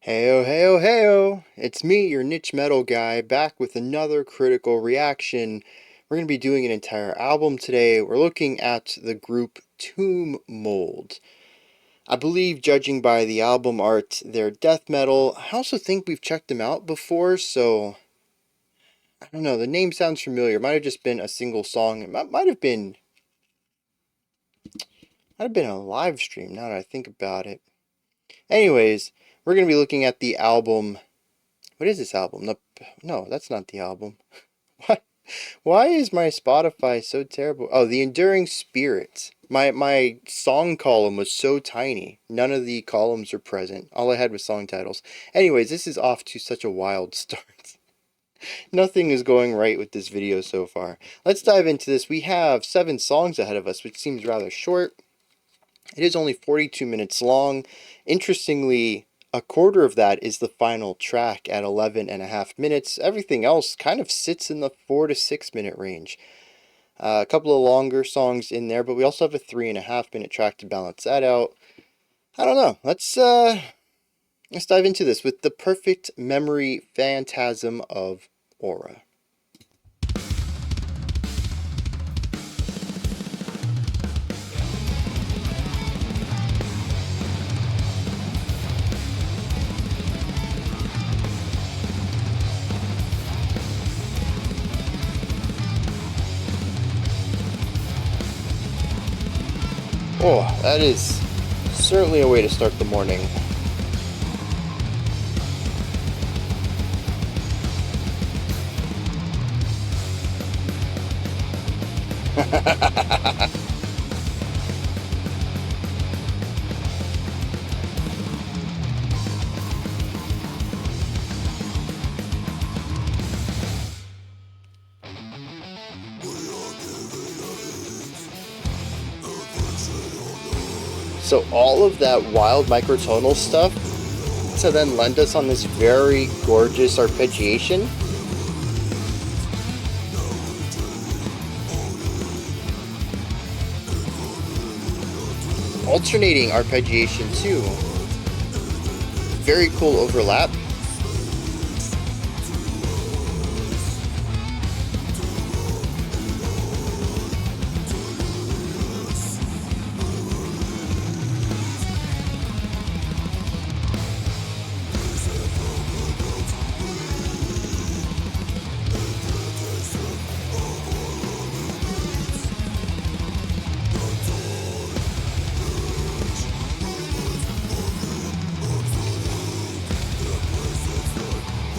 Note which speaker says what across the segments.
Speaker 1: Heyo, heyo, heyo! It's me, your niche metal guy, back with another critical reaction. We're going to be doing an entire album today. We're looking at the group Tomb Mold. I believe, judging by the album art, they're death metal. I also think we've checked them out before, so I don't know. The name sounds familiar. It might have just been a single song. It might have been a live stream. Now that I think about it. Anyways, we're going to be looking at the album. What is this album? No, that's not the album. What? Why is my Spotify so terrible? Oh, The Enduring Spirit. My song column was so tiny. None of the columns are present. All I had was song titles. Anyways, this is off to such a wild start. Nothing is going right with this video so far. Let's dive into this. We have 7 songs ahead of us, which seems rather short. It is only 42 minutes long. Interestingly, a quarter of that is the final track at 11.5 minutes. Everything else kind of sits in the 4 to 6 minute range. A couple of longer songs in there, but we also have a 3.5 minute track to balance that out. I don't know. Let's dive into this with The Perfect Memory Phantasm of Aura. Oh, that is certainly a way to start the morning. So all of that wild microtonal stuff to then lend us on this very gorgeous arpeggiation. Alternating arpeggiation too. Very cool overlap.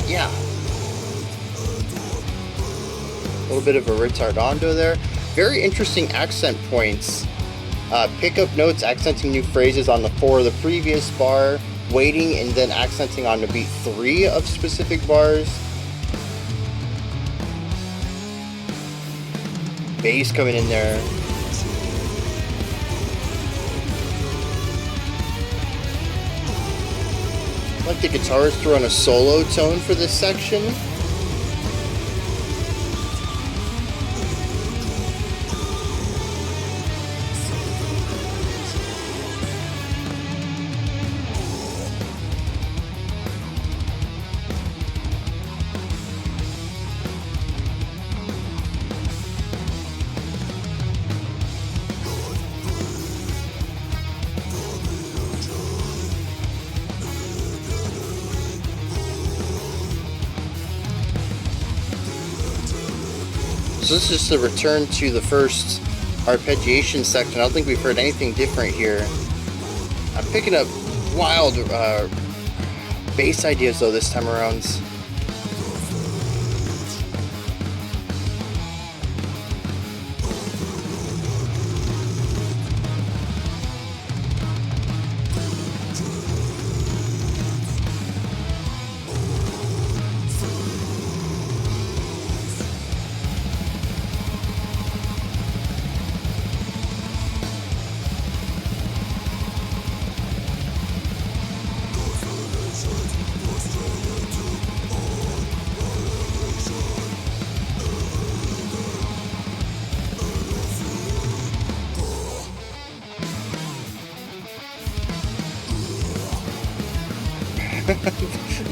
Speaker 1: Yeah. A little bit of a ritardando there. Very interesting accent points. Pickup notes accenting new phrases on the 4 of the previous bar, waiting and then accenting on the beat 3 of specific bars. Bass coming in there. I like the guitarist to run a solo tone for this section. So this is just a return to the first arpeggiation section. I don't think we've heard anything different here. I'm picking up wild bass ideas though this time around.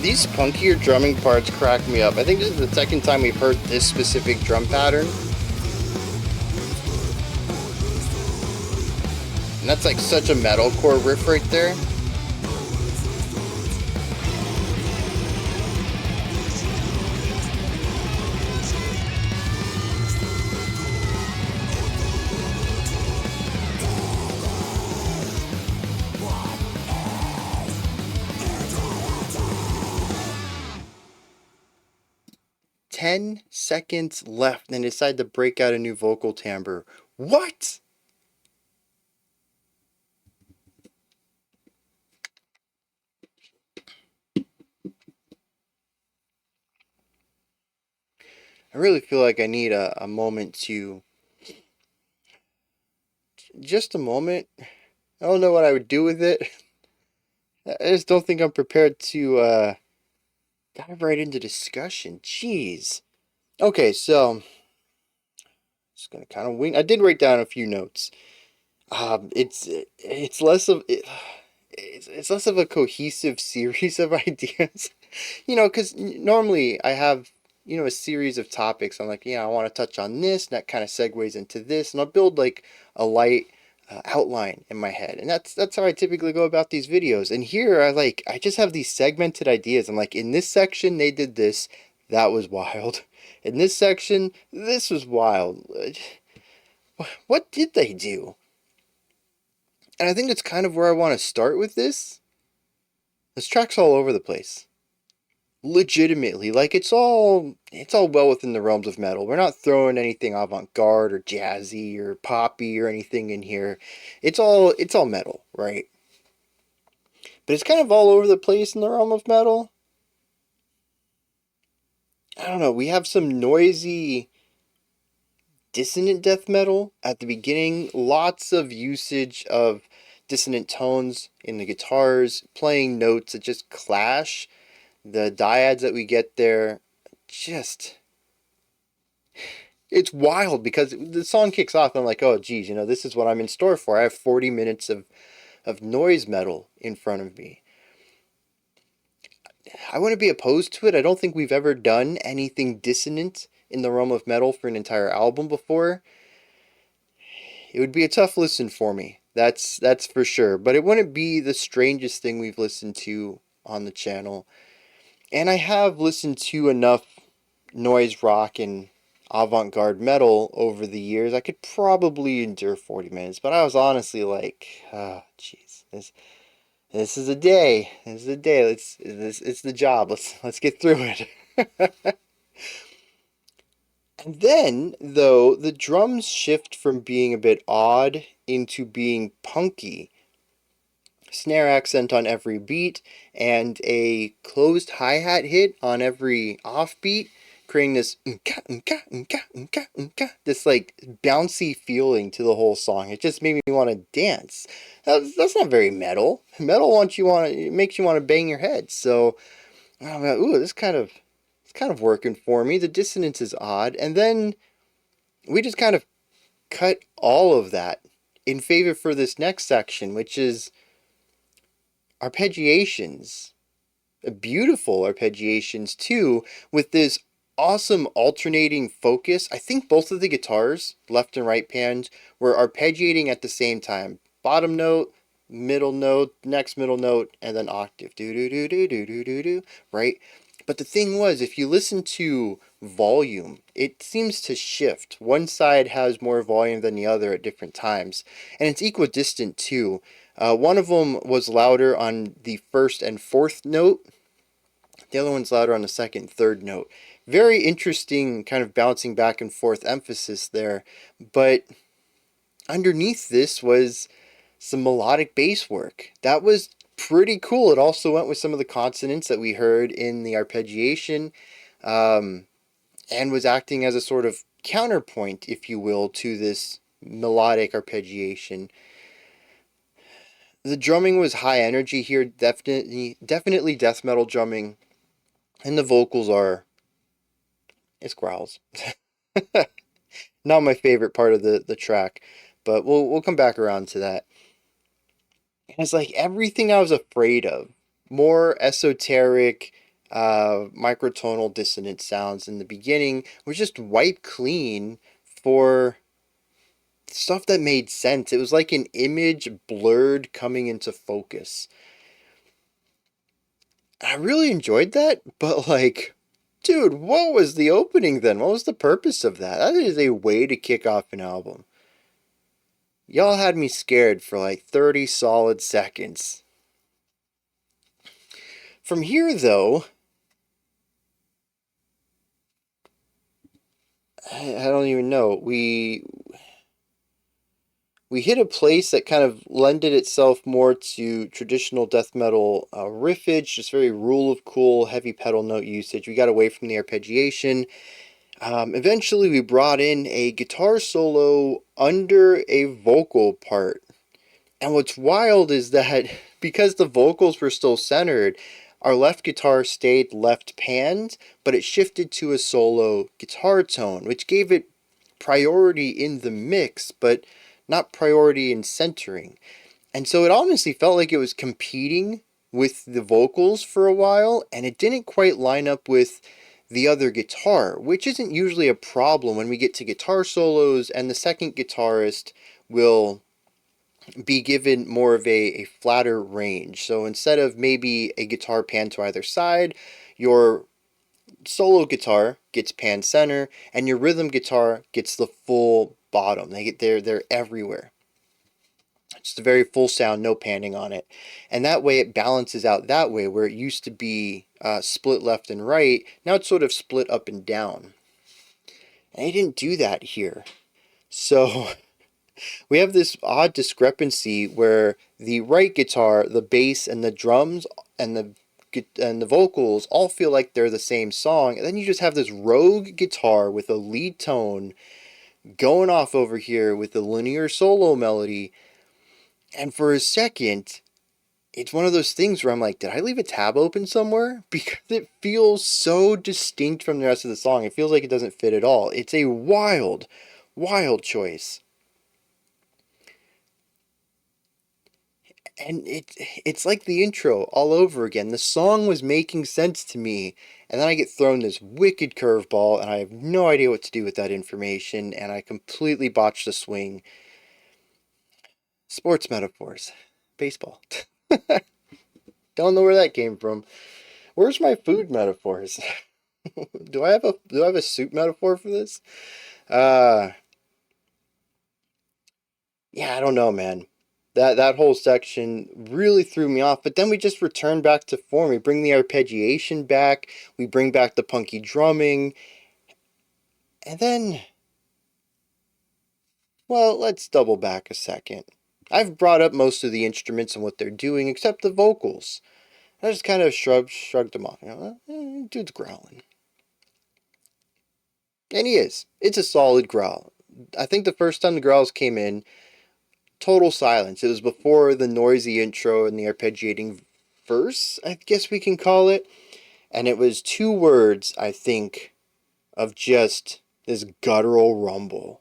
Speaker 1: These punkier drumming parts crack me up. I think this is the second time we've heard this specific drum pattern. And that's like such a metalcore riff right there. "10 seconds left and decide to break out a new vocal timbre." What? I really feel like I need a moment to... Just a moment. I don't know what I would do with it. I just don't think I'm prepared to dive right into discussion. Jeez. Okay, so just gonna kind of wing. I did write down a few notes. It's less of it's less of a cohesive series of ideas. Because normally I have, a series of topics. I'm like, I want to touch on this, and that kind of segues into this, and I'll build like a light outline in my head, and that's how I typically go about these videos. And here I just have these segmented ideas. I'm like, in this section they did this, that was wild. In this section, this was wild. What did they do? And I think that's kind of where I want to start with this. This track's all over the place. Legitimately, like it's all well within the realms of metal. We're not throwing anything avant-garde or jazzy or poppy or anything in here. It's all metal, right? But it's kind of all over the place in the realm of metal. I don't know, we have some noisy dissonant death metal at the beginning, lots of usage of dissonant tones in the guitars, playing notes that just clash. The dyads that we get there, just... It's wild because the song kicks off and I'm like, oh geez, this is what I'm in store for. I have 40 minutes of noise metal in front of me. I wouldn't be opposed to it. I don't think we've ever done anything dissonant in the realm of metal for an entire album before. It would be a tough listen for me. That's for sure. But it wouldn't be the strangest thing we've listened to on the channel. And I have listened to enough noise rock and avant-garde metal over the years. I could probably endure 40 minutes, but I was honestly like, oh, jeez, this is a day. This is a day. It's the job. Let's get through it. And then, though, the drums shift from being a bit odd into being punky. Snare accent on every beat and a closed hi-hat hit on every offbeat, creating this this like bouncy feeling to the whole song. It just made me want to dance. That's not very metal. Metal it makes you want to bang your head. So I'm like, ooh, it's kind of working for me. The dissonance is odd, and then we just kind of cut all of that in favor for this next section, which is arpeggiations. Beautiful arpeggiations too, with this awesome alternating focus. I think both of the guitars, left and right pans, were arpeggiating at the same time. Bottom note, middle note, next middle note, and then octave. Do do do do do do do do. Right? But the thing was, if you listen to volume, it seems to shift. One side has more volume than the other at different times. And it's equidistant too. One of them was louder on the first and fourth note. The other one's louder on the second and third note. Very interesting kind of bouncing back and forth emphasis there. But underneath this was some melodic bass work. That was pretty cool. It also went with some of the consonants that we heard in the arpeggiation, and was acting as a sort of counterpoint, if you will, to this melodic arpeggiation. The drumming was high energy here, definitely death metal drumming, and the vocals it's growls. Not my favorite part of the track, but we'll come back around to that. And it's like everything I was afraid of more esoteric, microtonal dissonant sounds in the beginning was just wiped clean for stuff that made sense. It was like an image blurred coming into focus. I really enjoyed that, but like, dude, what was the opening then? What was the purpose of that? That is a way to kick off an album. Y'all had me scared for like 30 solid seconds. From here, though, I don't even know. We hit a place that kind of lended itself more to traditional death metal riffage, just very rule of cool, heavy pedal note usage. We got away from the arpeggiation. Eventually, we brought in a guitar solo under a vocal part. And what's wild is that because the vocals were still centered, our left guitar stayed left panned, but it shifted to a solo guitar tone, which gave it priority in the mix, but not priority in centering. And so it honestly felt like it was competing with the vocals for a while, and it didn't quite line up with the other guitar, which isn't usually a problem when we get to guitar solos and the second guitarist will be given more of a flatter range. So instead of maybe a guitar pan to either side, your solo guitar gets pan center and your rhythm guitar gets the full bottom. They're everywhere. It's a very full sound, no panning on it. And that way it balances out that way, where it used to be split left and right. Now it's sort of split up and down. And I didn't do that here. So we have this odd discrepancy where the right guitar, the bass, and the drums, and the vocals all feel like they're the same song. And then you just have this rogue guitar with a lead tone going off over here with a linear solo melody. And for a second, it's one of those things where I'm like, did I leave a tab open somewhere? Because it feels so distinct from the rest of the song. It feels like it doesn't fit at all. It's a wild, wild choice. And it's like the intro all over again. The song was making sense to me, and then I get thrown this wicked curveball, and I have no idea what to do with that information, and I completely botched the swing. Sports metaphors. Baseball. Don't know where that came from. Where's my food metaphors? do I have a soup metaphor for this? Yeah, I don't know, man. That whole section really threw me off, but then we just return back to form. We bring the arpeggiation back, we bring back the punky drumming, and then, well, let's double back a second. I've brought up most of the instruments and what they're doing, except the vocals. I just kind of shrugged them off. You know, dude's growling. And he is. It's a solid growl. I think the first time the growls came in, total silence. It was before the noisy intro and the arpeggiating verse, I guess we can call it. And it was 2 words, I think, of just this guttural rumble.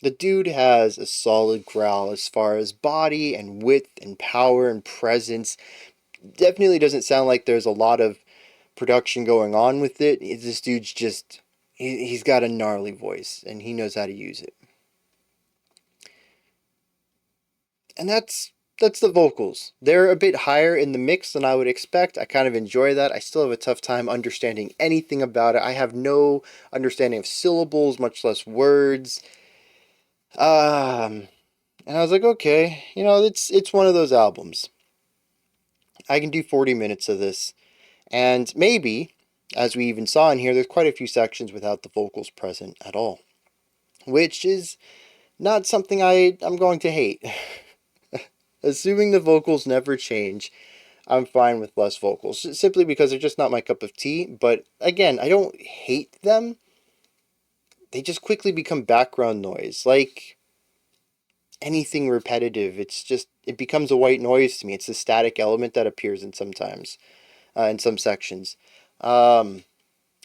Speaker 1: The dude has a solid growl as far as body and width and power and presence. Definitely doesn't sound like there's a lot of production going on with it. This dude's just, he's got a gnarly voice and he knows how to use it. And that's the vocals. They're a bit higher in the mix than I would expect. I kind of enjoy that. I still have a tough time understanding anything about it. I have no understanding of syllables, much less words. And I was like, okay, you know, it's one of those albums. I can do 40 minutes of this. And maybe, as we even saw in here, there's quite a few sections without the vocals present at all. Which is not something I'm going to hate. Assuming the vocals never change, I'm fine with less vocals. Simply because they're just not my cup of tea. But again, I don't hate them. They just quickly become background noise. Like anything repetitive, it becomes a white noise to me. It's the static element that appears in in some sections.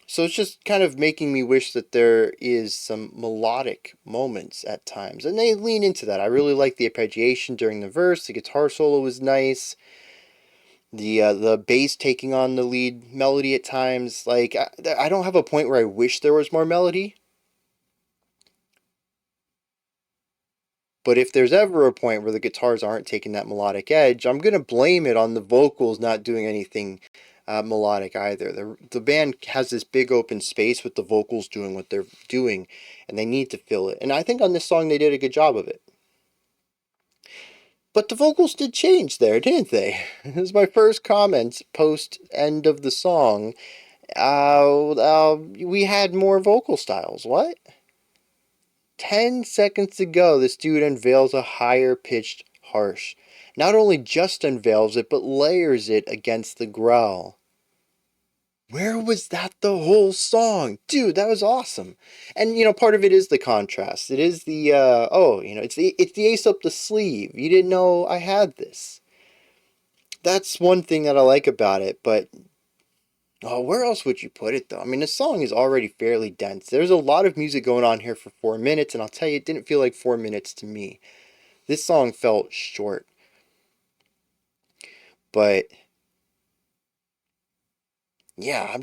Speaker 1: So it's just kind of making me wish that there is some melodic moments at times. And they lean into that. I really like the arpeggiation during the verse. The guitar solo was nice. The bass taking on the lead melody at times. Like I don't have a point where I wish there was more melody, but if there's ever a point where the guitars aren't taking that melodic edge, I'm gonna blame it on the vocals not doing anything melodic either. The band has this big open space with the vocals doing what they're doing, and they need to fill it. And I think on this song they did a good job of it. But the vocals did change there, didn't they? This is my first comment post end of the song. We had more vocal styles. What? 10 seconds ago, this dude unveils a higher pitched harsh. Not only just unveils it, but layers it against the growl. Where was that the whole song? Dude, that was awesome. And part of it is the contrast. It is the it's the ace up the sleeve. You didn't know I had this. That's one thing that I like about it, but oh, where else would you put it though? I mean, the song is already fairly dense. There's a lot of music going on here for 4 minutes, and I'll tell you, it didn't feel like 4 minutes to me. This song felt short. But yeah, I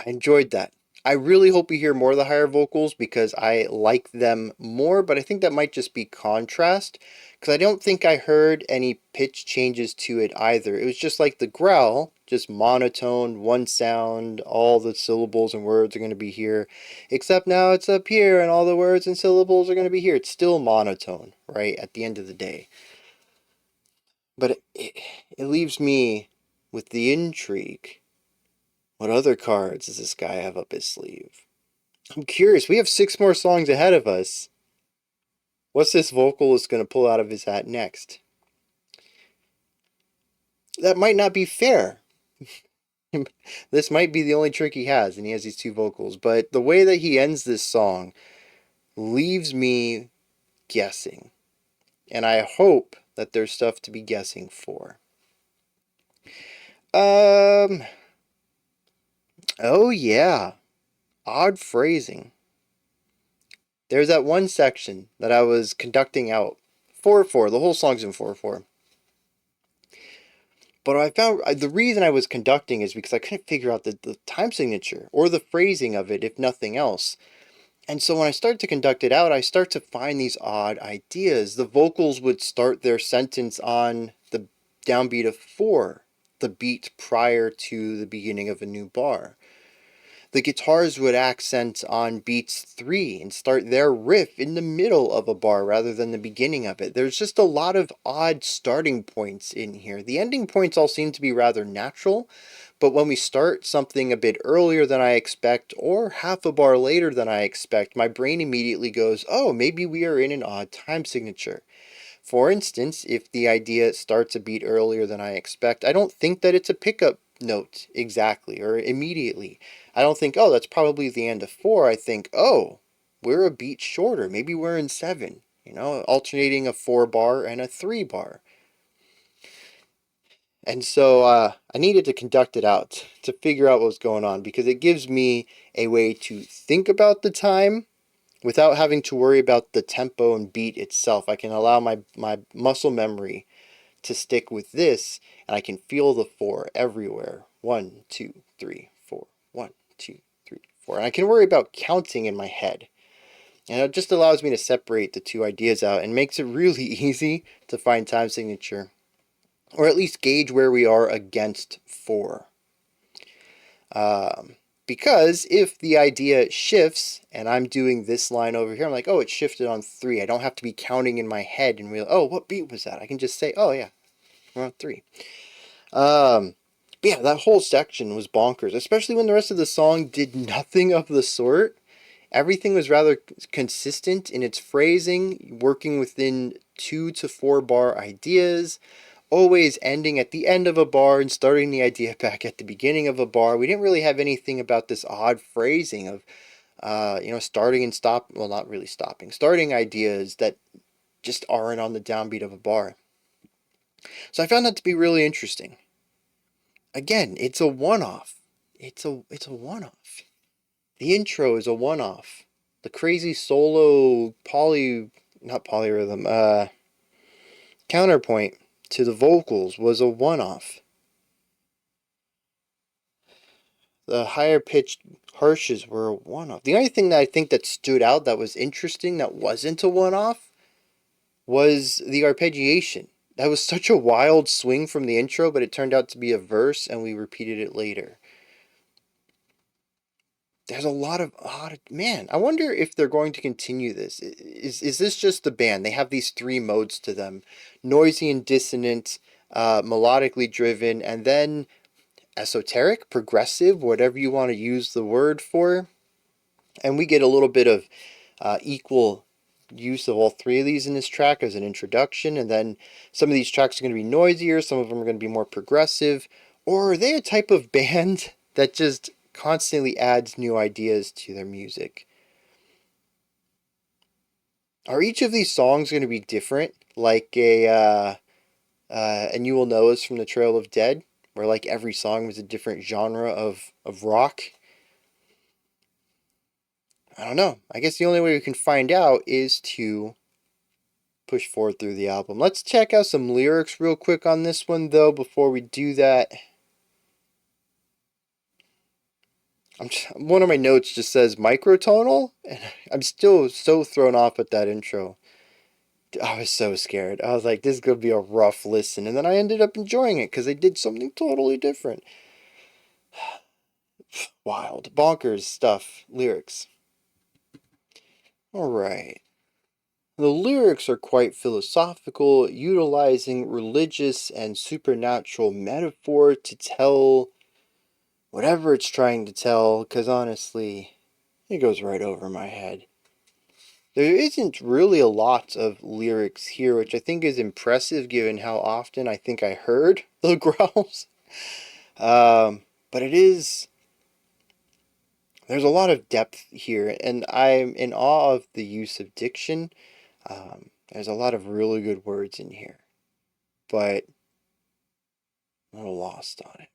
Speaker 1: enjoyed that. I really hope we hear more of the higher vocals because I like them more, but I think that might just be contrast because I don't think I heard any pitch changes to it either. It was just like the growl, just monotone, one sound, all the syllables and words are going to be here, except now it's up here and all the words and syllables are going to be here. It's still monotone, right, at the end of the day. But it leaves me with the intrigue. What other cards does this guy have up his sleeve? I'm curious. We have 6 more songs ahead of us. What's this vocalist going to pull out of his hat next? That might not be fair. This might be the only trick he has, and he has these 2 vocals. But the way that he ends this song leaves me guessing. And I hope that there's stuff to be guessing for. Oh yeah. Odd phrasing. There's that one section that I was conducting out. 4/4. The whole song's in 4/4. But I found the reason I was conducting is because I couldn't figure out the time signature or the phrasing of it, if nothing else. And so when I start to conduct it out, I start to find these odd ideas. The vocals would start their sentence on the downbeat of 4, the beat prior to the beginning of a new bar. The guitars would accent on beats 3 and start their riff in the middle of a bar rather than the beginning of it. There's just a lot of odd starting points in here. The ending points all seem to be rather natural, but when we start something a bit earlier than I expect or half a bar later than I expect, my brain immediately goes, oh, maybe we are in an odd time signature. For instance, if the idea starts a beat earlier than I expect, I don't think that it's a pickup note exactly or immediately. I don't think, oh, that's probably the end of 4. I think, oh, we're a beat shorter. Maybe we're in 7, alternating a 4 bar and a 3 bar. And so I needed to conduct it out to figure out what was going on because it gives me a way to think about the time without having to worry about the tempo and beat itself. I can allow my muscle memory to stick with this, and I can feel the 4 everywhere. 1, 2, 3, 4. 1, 2, 3, 4. And I can worry about counting in my head. And it just allows me to separate the 2 ideas out and makes it really easy to find time signature. Or at least gauge where we are against 4. Because if the idea shifts and I'm doing this line over here, I'm like, oh, it shifted on 3. I don't have to be counting in my head and realize, oh, what beat was that? I can just say, oh, yeah, we're on 3. But yeah, that whole section was bonkers, especially when the rest of the song did nothing of the sort. Everything was rather consistent in its phrasing, working within 2 to 4 bar ideas, always ending at the end of a bar and starting the idea back at the beginning of a bar. We didn't really have anything about this odd phrasing of, starting and stop. Well, not really stopping. Starting ideas that just aren't on the downbeat of a bar. So I found that to be really interesting. Again, it's a one-off. It's a one-off. The intro is a one-off. The crazy solo not polyrhythm, counterpoint to the vocals was a one-off. The higher pitched harshes were a one-off. The only thing that I think that stood out that was interesting that wasn't a one-off was the arpeggiation. That was such a wild swing from the intro, but it turned out to be a verse and we repeated it later. There's a lot of odd... Man, I wonder if they're going to continue this. Is this just the band? They have these three modes to them. Noisy and dissonant, melodically driven, and then esoteric, progressive, whatever you want to use the word for. And we get a little bit of equal use of all three of these in this track as an introduction. And then some of these tracks are going to be noisier. Some of them are going to be more progressive. Or are they a type of band that just constantly adds new ideas to their music? Are each of these songs going to be different? Like And You Will Know Us from the Trail of Dead, where like every song was a different genre of rock? I don't know. I guess the only way we can find out is to push forward through the album. Let's check out some lyrics real quick on this one, though, before we do that. One of my notes just says microtonal, and I'm still so thrown off at that intro. I was so scared. I was like, this is going to be a rough listen, and then I ended up enjoying it because they did something totally different. Wild, bonkers stuff, lyrics. Alright. The lyrics are quite philosophical, utilizing religious and supernatural metaphor to tell whatever it's trying to tell, because honestly, it goes right over my head. There isn't really a lot of lyrics here, which I think is impressive given how often I think I heard the growls. But it is... There's a lot of depth here, and I'm in awe of the use of diction. There's a lot of really good words in here, but I'm a little lost on it.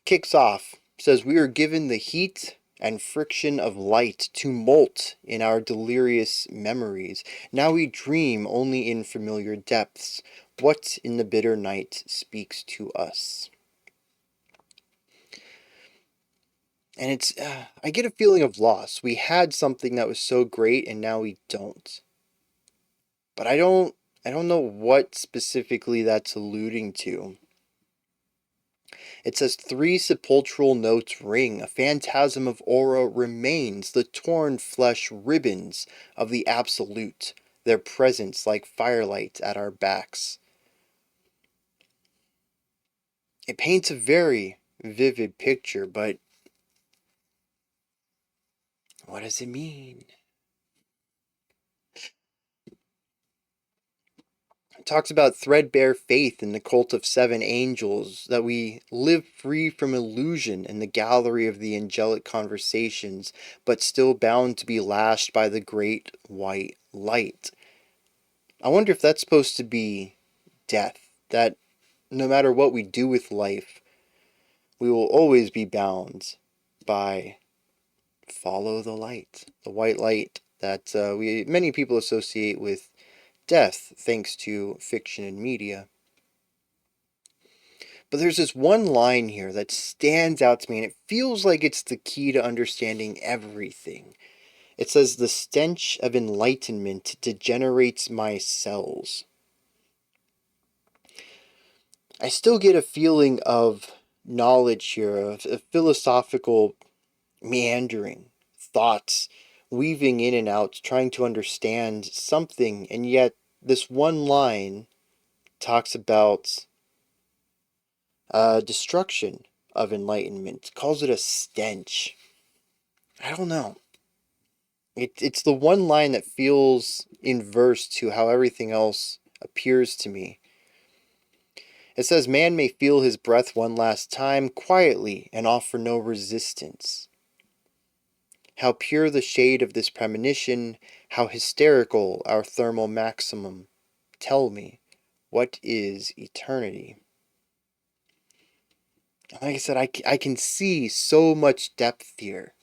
Speaker 1: Kicks off, says, we are given the heat and friction of light to molt in our delirious memories. Now we dream only in familiar depths. What in the bitter night speaks to us? And it's, I get a feeling of loss. We had something that was so great and now we don't. But I don't know what specifically that's alluding to. It says, three sepulchral notes ring, a phantasm of aura remains, the torn flesh ribbons of the absolute, their presence like firelight at our backs. It paints a very vivid picture, but what does it mean? It talks about threadbare faith in the cult of seven angels, that we live free from illusion in the gallery of the angelic conversations, but still bound to be lashed by the great white light. I wonder if that's supposed to be death, that no matter what we do with life, we will always be bound by follow the light, the white light that many people associate with death thanks to fiction and media. But there's this one line here that stands out to me, and it feels like it's the key to understanding everything. It says, the stench of enlightenment degenerates my cells. I still get a feeling of knowledge here, of philosophical meandering, thoughts weaving in and out, trying to understand something, and yet this one line talks about destruction of enlightenment, calls it a stench. I don't know. It's the one line that feels inverse to how everything else appears to me. It says, man may feel his breath one last time, quietly, and offer no resistance. How pure the shade of this premonition, how hysterical our thermal maximum. Tell me, what is eternity? Like I said, I can see so much depth here.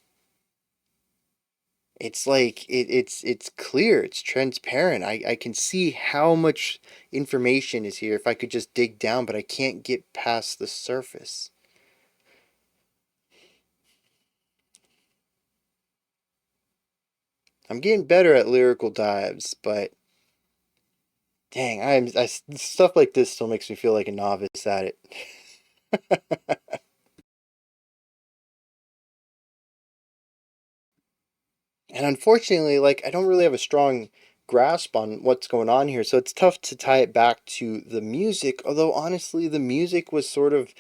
Speaker 1: It's like it's clear, it's transparent. I can see how much information is here if I could just dig down, but I can't get past the surface. I'm getting better at lyrical dives, but dang, stuff like this still makes me feel like a novice at it. And unfortunately, like I don't really have a strong grasp on what's going on here, so it's tough to tie it back to the music, although honestly the music was sort of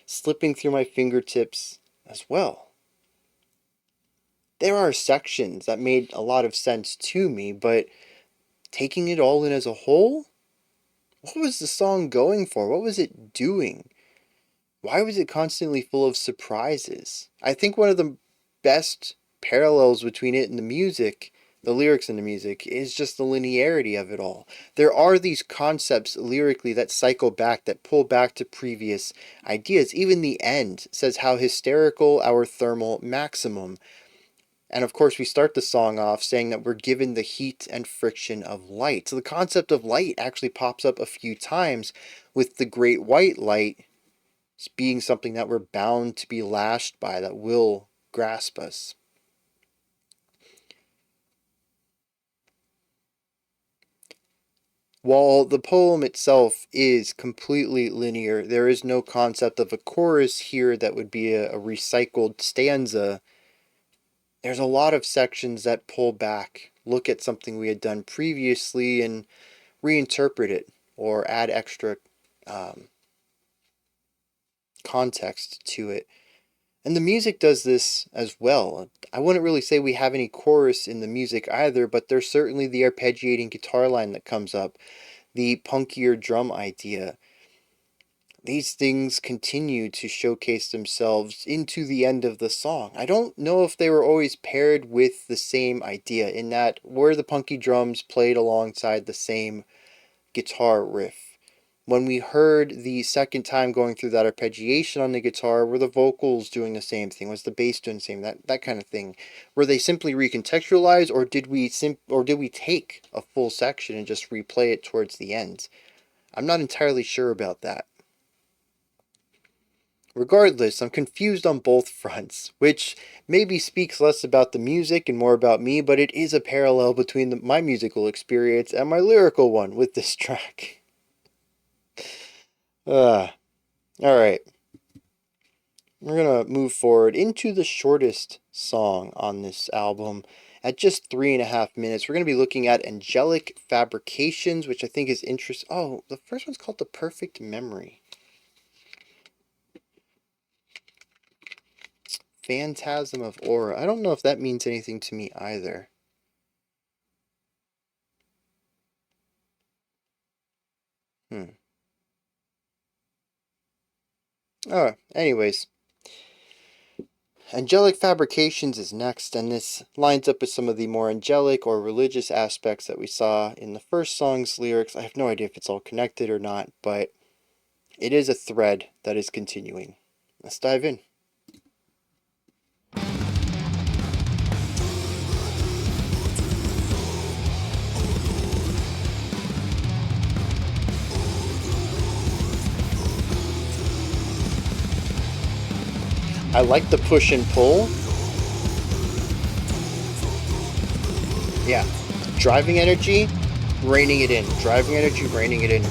Speaker 1: slipping through my fingertips as well. There are sections that made a lot of sense to me, but taking it all in as a whole, what was the song going for? What was it doing? Why was it constantly full of surprises? I think one of the best parallels between it and the music, the lyrics and the music, is just the linearity of it all. There are these concepts lyrically that cycle back, that pull back to previous ideas. Even the end says how hysterical our thermal maximum. And of course, we start the song off saying that we're given the heat and friction of light. So the concept of light actually pops up a few times, with the great white light being something that we're bound to be lashed by, that will grasp us. While the poem itself is completely linear, there is no concept of a chorus here that would be a recycled stanza. There's a lot of sections that pull back, look at something we had done previously, and reinterpret it or add extra um, context to it. And the music does this as well. I wouldn't really say we have any chorus in the music either, but there's certainly the arpeggiating guitar line that comes up, the punkier drum idea. These things continue to showcase themselves into the end of the song. I don't know if they were always paired with the same idea, in that were the punky drums played alongside the same guitar riff. When we heard the second time going through that arpeggiation on the guitar, were the vocals doing the same thing? Was the bass doing the same? That kind of thing. Were they simply recontextualized, or did we take a full section and just replay it towards the end? I'm not entirely sure about that. Regardless, I'm confused on both fronts, which maybe speaks less about the music and more about me, but it is a parallel between my musical experience and my lyrical one with this track. Alright. We're going to move forward into the shortest song on this album. At just 3.5 minutes, we're going to be looking at Angelic Fabrications, which I think is interesting. Oh, the first one's called The Perfect Memory. Phantasm of Aura. I don't know if that means anything to me either. Oh, anyways. Angelic Fabrications is next, and this lines up with some of the more angelic or religious aspects that we saw in the first song's lyrics. I have no idea if it's all connected or not, but it is a thread that is continuing. Let's dive in. I like the push and pull. Yeah. Driving energy, reining it in. Driving energy, reining it in.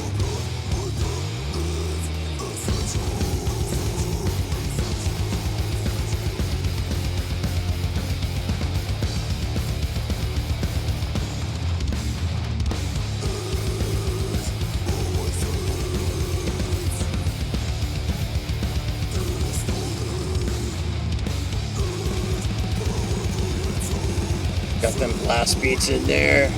Speaker 1: Got them blast beats in there.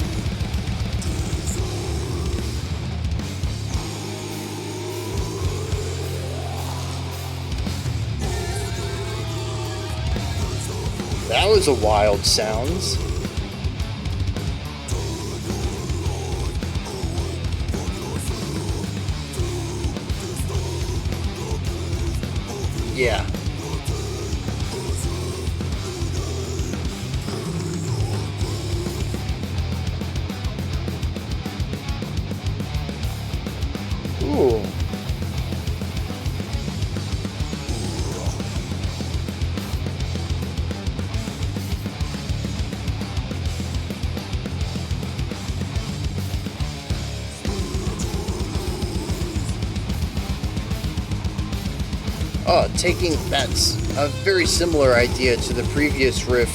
Speaker 1: That was a wild sounds. Yeah. cool. Oh, that's a very similar idea to the previous riff,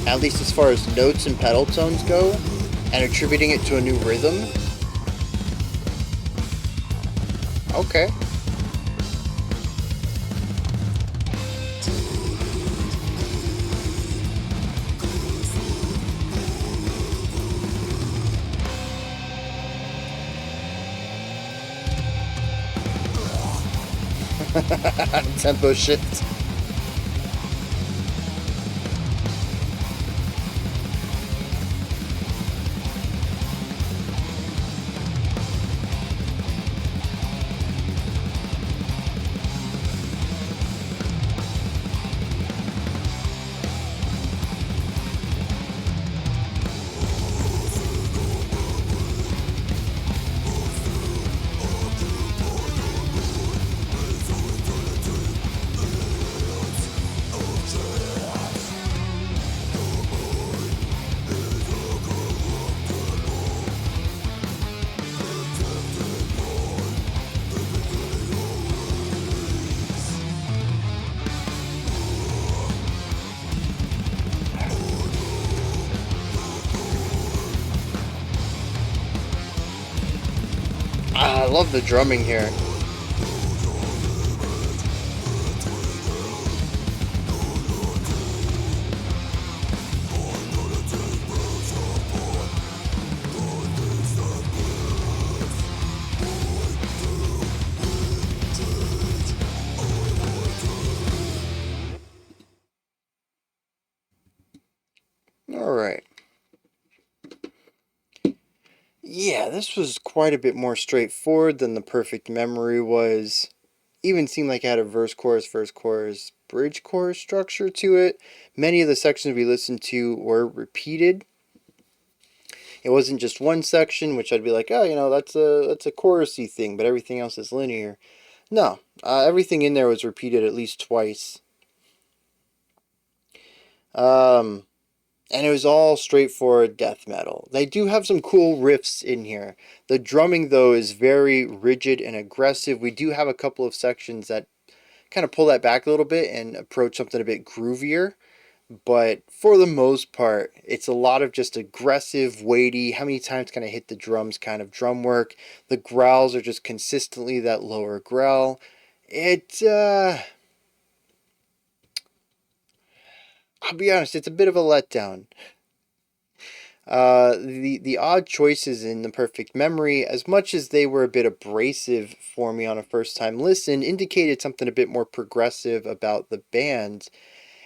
Speaker 1: at least as far as notes and pedal tones go, and attributing it to a new rhythm. Okay. Tempo shift. I love the drumming here. Alright. Yeah, this was quite a bit more straightforward than the Perfect Memory was. Even seemed like it had a verse, chorus, bridge chorus structure to it. Many of the sections we listened to were repeated. It wasn't just one section, which I'd be like, oh, you know, that's a chorusy thing, but everything else is linear. No, everything in there was repeated at least twice. And it was all straightforward death metal. They do have some cool riffs in here. The drumming, though, is very rigid and aggressive. We do have a couple of sections that kind of pull that back a little bit and approach something a bit groovier. But for the most part, it's a lot of just aggressive, weighty, how many times can I hit the drums kind of drum work. The growls are just consistently that lower growl. I'll be honest, it's a bit of a letdown. The odd choices in the Perfect Memory, as much as they were a bit abrasive for me on a first time listen, indicated something a bit more progressive about the band.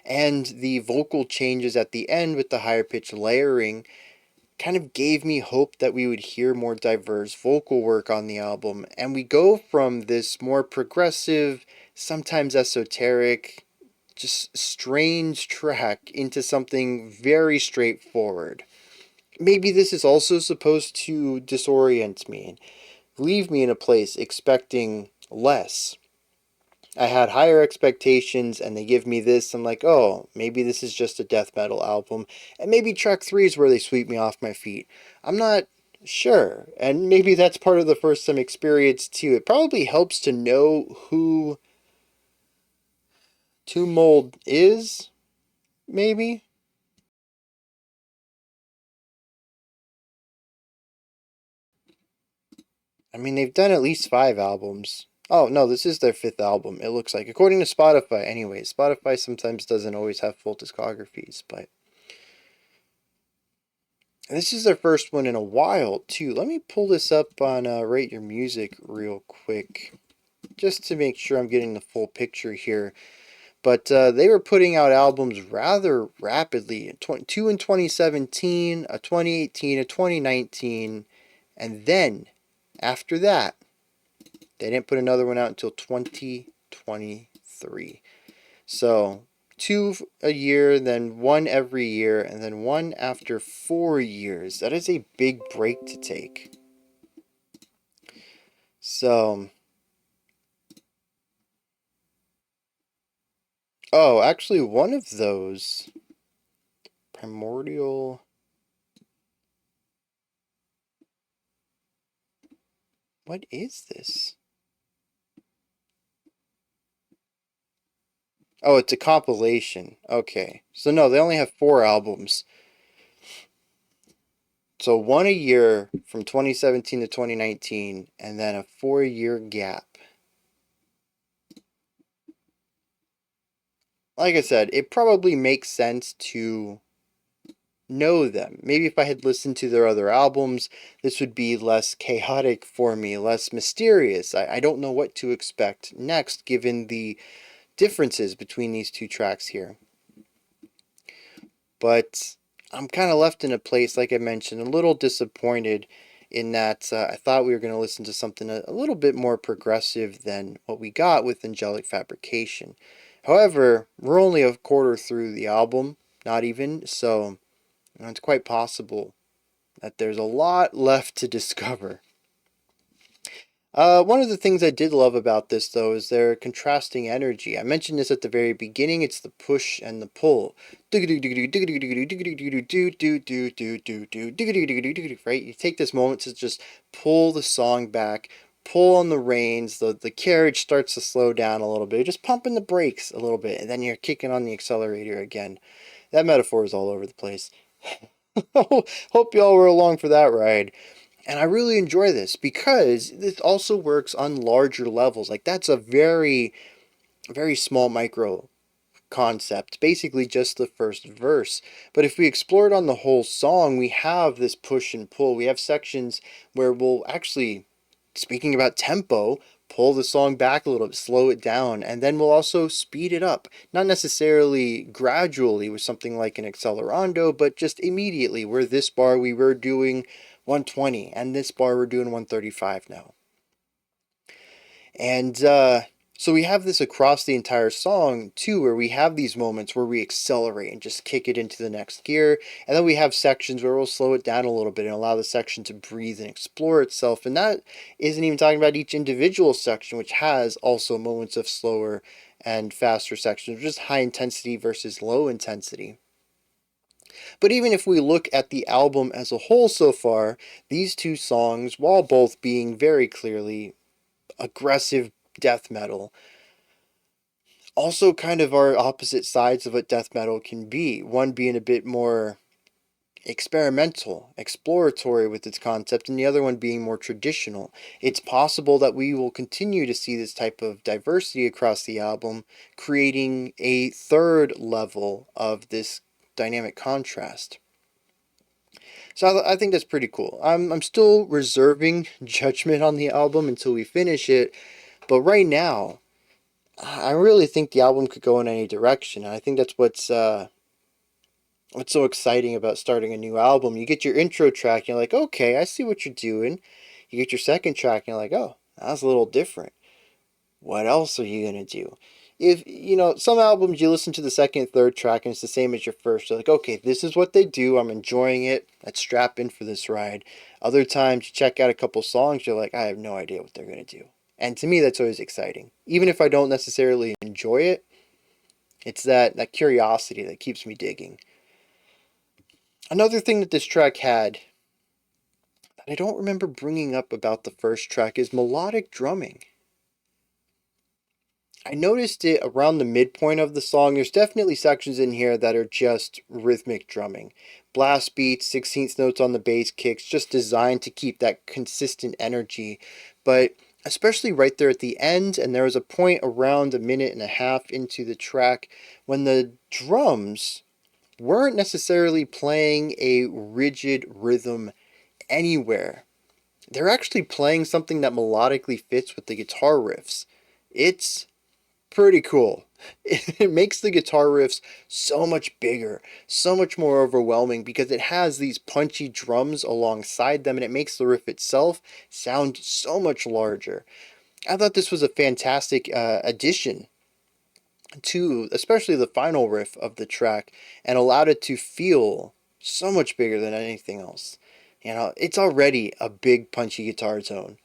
Speaker 1: And the vocal changes at the end with the higher pitch layering kind of gave me hope that we would hear more diverse vocal work on the album. And we go from this more progressive, sometimes esoteric, just strange track into something very straightforward. Maybe this is also supposed to disorient me, leave me in a place expecting less. I had higher expectations and they give me this. I'm like, oh, maybe this is just a death metal album. And maybe track 3 is where they sweep me off my feet. I'm not sure. And maybe that's part of the first time experience too. It probably helps to know who Tomb Mold is, maybe. I mean, they've done at least 5 albums. Oh, no, this is their 5th album, it looks like. According to Spotify, anyway. Spotify sometimes doesn't always have full discographies, but this is their first one in a while, too. Let me pull this up on Rate Your Music real quick, just to make sure I'm getting the full picture here. But they were putting out albums rather rapidly. 2 in 2017, a 2018, a 2019, and then, after that, they didn't put another one out until 2023. So, 2 a year, then 1 every year, and then 1 after 4 years. That is a big break to take. So, oh, actually, one of those primordial. What is this? Oh, it's a compilation. Okay. So no, they only have 4 albums. So one a year from 2017 to 2019, and then a 4-year gap. Like I said, it probably makes sense to know them. Maybe if I had listened to their other albums, this would be less chaotic for me, less mysterious. I don't know what to expect next given the differences between these two tracks here. But I'm kind of left in a place, like I mentioned, a little disappointed in that I thought we were going to listen to something a little bit more progressive than what we got with Angelic Fabrication. However, we're only a quarter through the album, not even, so it's quite possible that there's a lot left to discover. One of the things I did love about this, though, is their contrasting energy. I mentioned this at the very beginning. It's the push and the pull. Right? You take this moment to just pull the song back, pull on the reins. The carriage starts to slow down a little bit. You're just pumping the brakes a little bit, and then you're kicking on the accelerator again. That metaphor is all over the place. Hope y'all were along for that ride. And I really enjoy this because this also works on larger levels. Like that's a very, very small micro concept, basically just the first verse. But if we explore it on the whole song, we have this push and pull. We have sections where we'll actually, speaking about tempo, pull the song back a little bit, slow it down, and then we'll also speed it up. Not necessarily gradually with something like an accelerando, but just immediately. Where this bar we were doing 120, and this bar we're doing 135 now. And so we have this across the entire song too, where we have these moments where we accelerate and just kick it into the next gear, and then we have sections where we'll slow it down a little bit and allow the section to breathe and explore itself. And that isn't even talking about each individual section, which has also moments of slower and faster sections, just high intensity versus low intensity. But even if we look at the album as a whole so far, these two songs, while both being very clearly aggressive death metal, also kind of are opposite sides of what death metal can be. One being a bit more experimental, exploratory with its concept, and the other one being more traditional. It's possible that we will continue to see this type of diversity across the album, creating a third level of this dynamic contrast. So I think that's pretty cool. I'm still reserving judgment on the album until we finish it, but right now, I really think the album could go in any direction. And I think that's what's so exciting about starting a new album. You get your intro track, and you're like, okay, I see what you're doing. You get your second track, and you're like, oh, that's a little different. What else are you gonna do? If some albums you listen to the second, third track, and it's the same as your first. You're like, okay, this is what they do. I'm enjoying it. Let's strap in for this ride. Other times you check out a couple songs, you're like, I have no idea what they're gonna do. And to me, that's always exciting. Even if I don't necessarily enjoy it, it's that curiosity that keeps me digging. Another thing that this track had that I don't remember bringing up about the first track is melodic drumming. I noticed it around the midpoint of the song. There's definitely sections in here that are just rhythmic drumming. Blast beats, 16th notes on the bass kicks, just designed to keep that consistent energy. But especially right there at the end, and there was a point around a minute and a half into the track when the drums weren't necessarily playing a rigid rhythm anywhere. They're actually playing something that melodically fits with the guitar riffs. It's pretty cool. It makes the guitar riffs so much bigger, so much more overwhelming because it has these punchy drums alongside them, and it makes the riff itself sound so much larger. I thought this was a fantastic addition to especially the final riff of the track, and allowed it to feel so much bigger than anything else. It's already a big punchy guitar tone.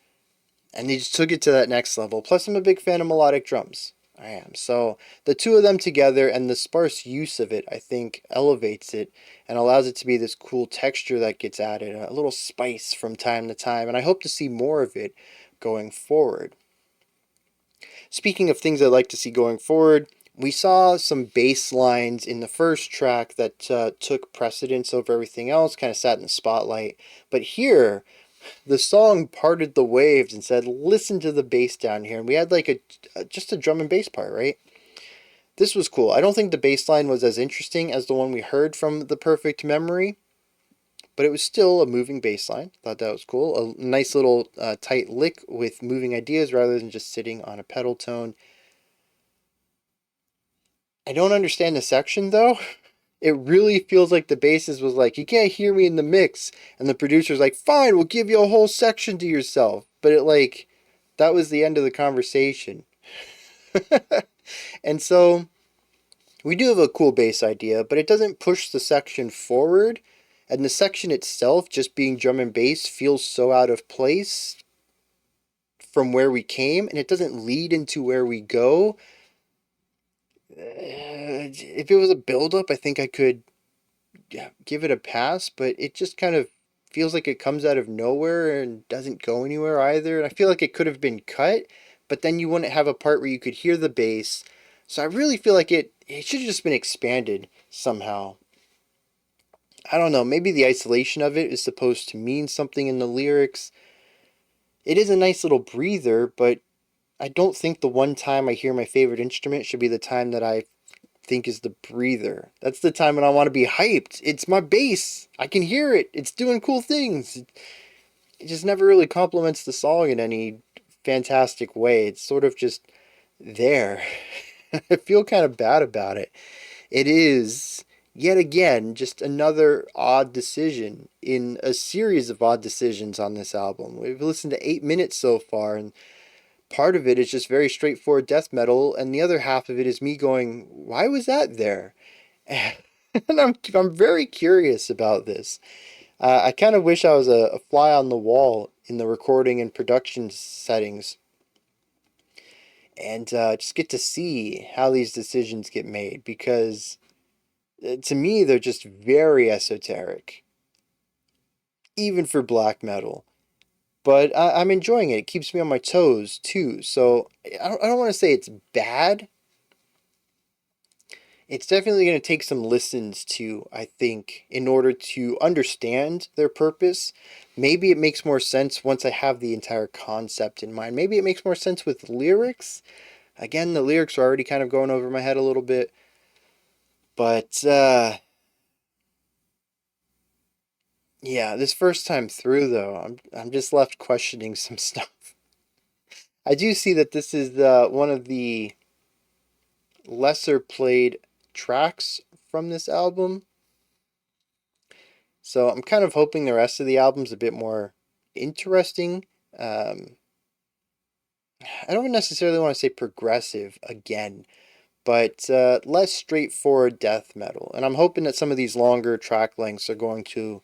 Speaker 1: And they just took it to that next level. Plus, I'm a big fan of melodic drums. I am. So the two of them together and the sparse use of it, I think, elevates it and allows it to be this cool texture that gets added, a little spice from time to time. And I hope to see more of it going forward. Speaking of things I'd like to see going forward, we saw some bass lines in the first track that took precedence over everything else, kind of sat in the spotlight. But here, the song parted the waves and said, listen to the bass down here. And we had like just a drum and bass part, right? This was cool. I don't think the bass line was as interesting as the one we heard from The Perfect Memory, but it was still a moving bass line. Thought that was cool. A nice little tight lick with moving ideas rather than just sitting on a pedal tone. I don't understand the section though. It really feels like the bassist was like, you can't hear me in the mix. And the producer's like, fine, we'll give you a whole section to yourself. But it like, that was the end of the conversation. And so we do have a cool bass idea, but it doesn't push the section forward. And the section itself, just being drum and bass, feels so out of place from where we came. And it doesn't lead into where we go. If it was a build-up, I think I could give it a pass, but it just kind of feels like it comes out of nowhere and doesn't go anywhere either. And I feel like it could have been cut, but then you wouldn't have a part where you could hear the bass. So I really feel like it should have just been expanded somehow. I don't know, maybe the isolation of it is supposed to mean something in the lyrics. It is a nice little breather, but I don't think the one time I hear my favorite instrument should be the time that I think is the breather. That's the time when I want to be hyped. It's my bass. I can hear it. It's doing cool things. It just never really complements the song in any fantastic way. It's sort of just there. I feel kind of bad about it. It is, yet again, just another odd decision in a series of odd decisions on this album. We've listened to 8 minutes so far, and part of it is just very straightforward death metal, and the other half of it is me going, why was that there? And I'm very curious about this. I kind of wish I was a fly on the wall in the recording and production settings and just get to see how these decisions get made, because to me they're just very esoteric, even for black metal. But I'm enjoying it. It keeps me on my toes too. So I don't want to say it's bad. It's definitely going to take some listens to, I think, in order to understand their purpose. Maybe it makes more sense once I have the entire concept in mind. Maybe it makes more sense with lyrics. Again, the lyrics are already kind of going over my head a little bit. But, yeah, this first time through, though, I'm just left questioning some stuff. I do see that this is one of the lesser played tracks from this album. So I'm kind of hoping the rest of the album's a bit more interesting. I don't necessarily want to say progressive again, but less straightforward death metal. And I'm hoping that some of these longer track lengths are going to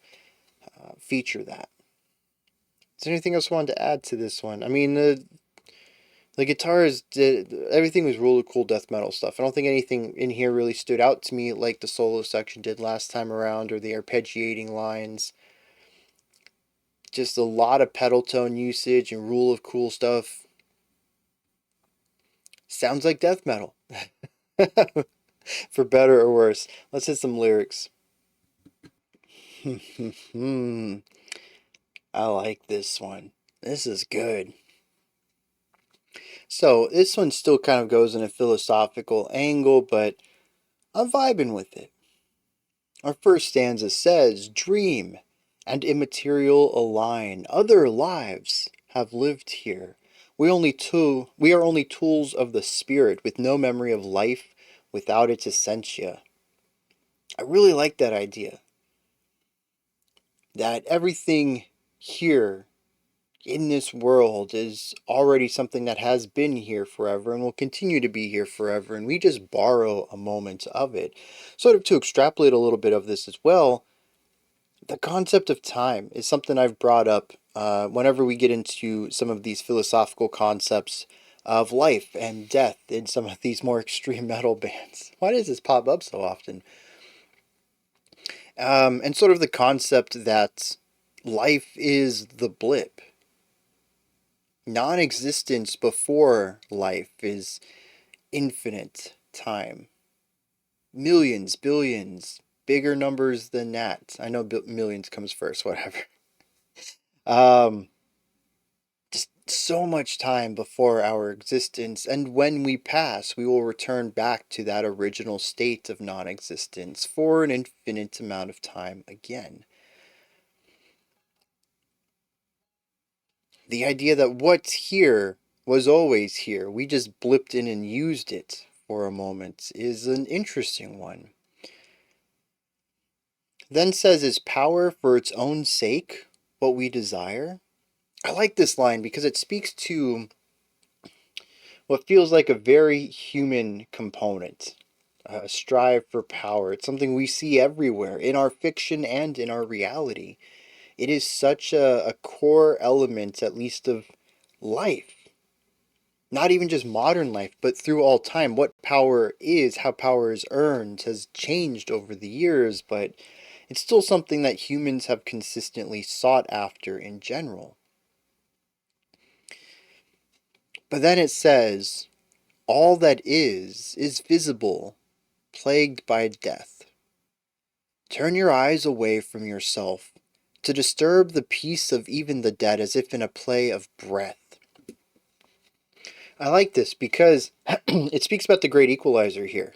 Speaker 1: feature that. Is there anything else I wanted to add to this one? I mean, the guitars did everything was really cool death metal stuff. I don't think anything in here really stood out to me like the solo section did last time around or the arpeggiating lines. Just a lot of pedal tone usage and rule of cool stuff. Sounds like death metal. For better or worse. Let's hit some lyrics. I like this one. This is good. So this one still kind of goes in a philosophical angle, but I'm vibing with it. Our first stanza says, dream and immaterial align. Other lives have lived here. We are only tools of the spirit with no memory of life without its essentia. I really like that idea. That everything here in this world is already something that has been here forever and will continue to be here forever, and we just borrow a moment of it. Sort of to extrapolate a little bit of this as well, the concept of time is something I've brought up whenever we get into some of these philosophical concepts of life and death in some of these more extreme metal bands. Why does this pop up so often? And sort of the concept that life is the blip. Non-existence before life is infinite time. Millions, billions, bigger numbers than that. I know millions comes first, whatever. Just so much time before our existence, and when we pass, we will return back to that original state of non-existence for an infinite amount of time again. The idea that what's here was always here, we just blipped in and used it for a moment, is an interesting one. Then says, is power for its own sake what we desire? I like this line because it speaks to what feels like a very human component. A strive for power. It's something we see everywhere, in our fiction and in our reality. It is such a core element, at least, of life. Not even just modern life, but through all time. What power is, how power is earned, has changed over the years, but it's still something that humans have consistently sought after in general. But then it says, all that is visible, plagued by death. Turn your eyes away from yourself, to disturb the peace of even the dead as if in a play of breath. I like this because it speaks about the great equalizer here.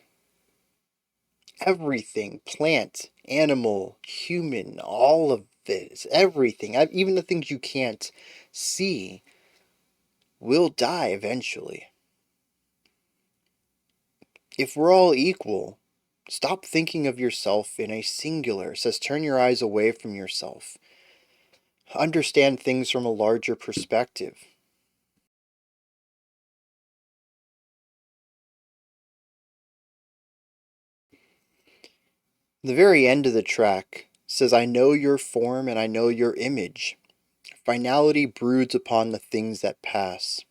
Speaker 1: Everything, plant, animal, human, all of this, everything, even the things you can't see, will die eventually. If we're all equal, stop thinking of yourself in a singular. It says turn your eyes away from yourself. Understand things from a larger perspective. The very end of the track says, I know your form and I know your image. Finality broods upon the things that pass.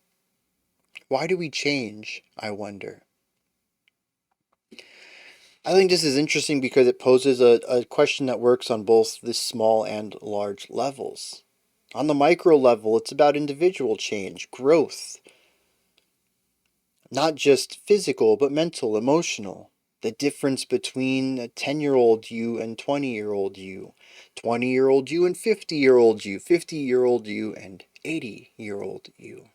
Speaker 1: Why do we change, I wonder? I think this is interesting because it poses a question that works on both the small and large levels. On the micro level, it's about individual change, growth. Not just physical, but mental, emotional. The difference between a 10-year-old you and 20-year-old you, 20-year-old you and 50-year-old you, 50-year-old you and 80-year-old you.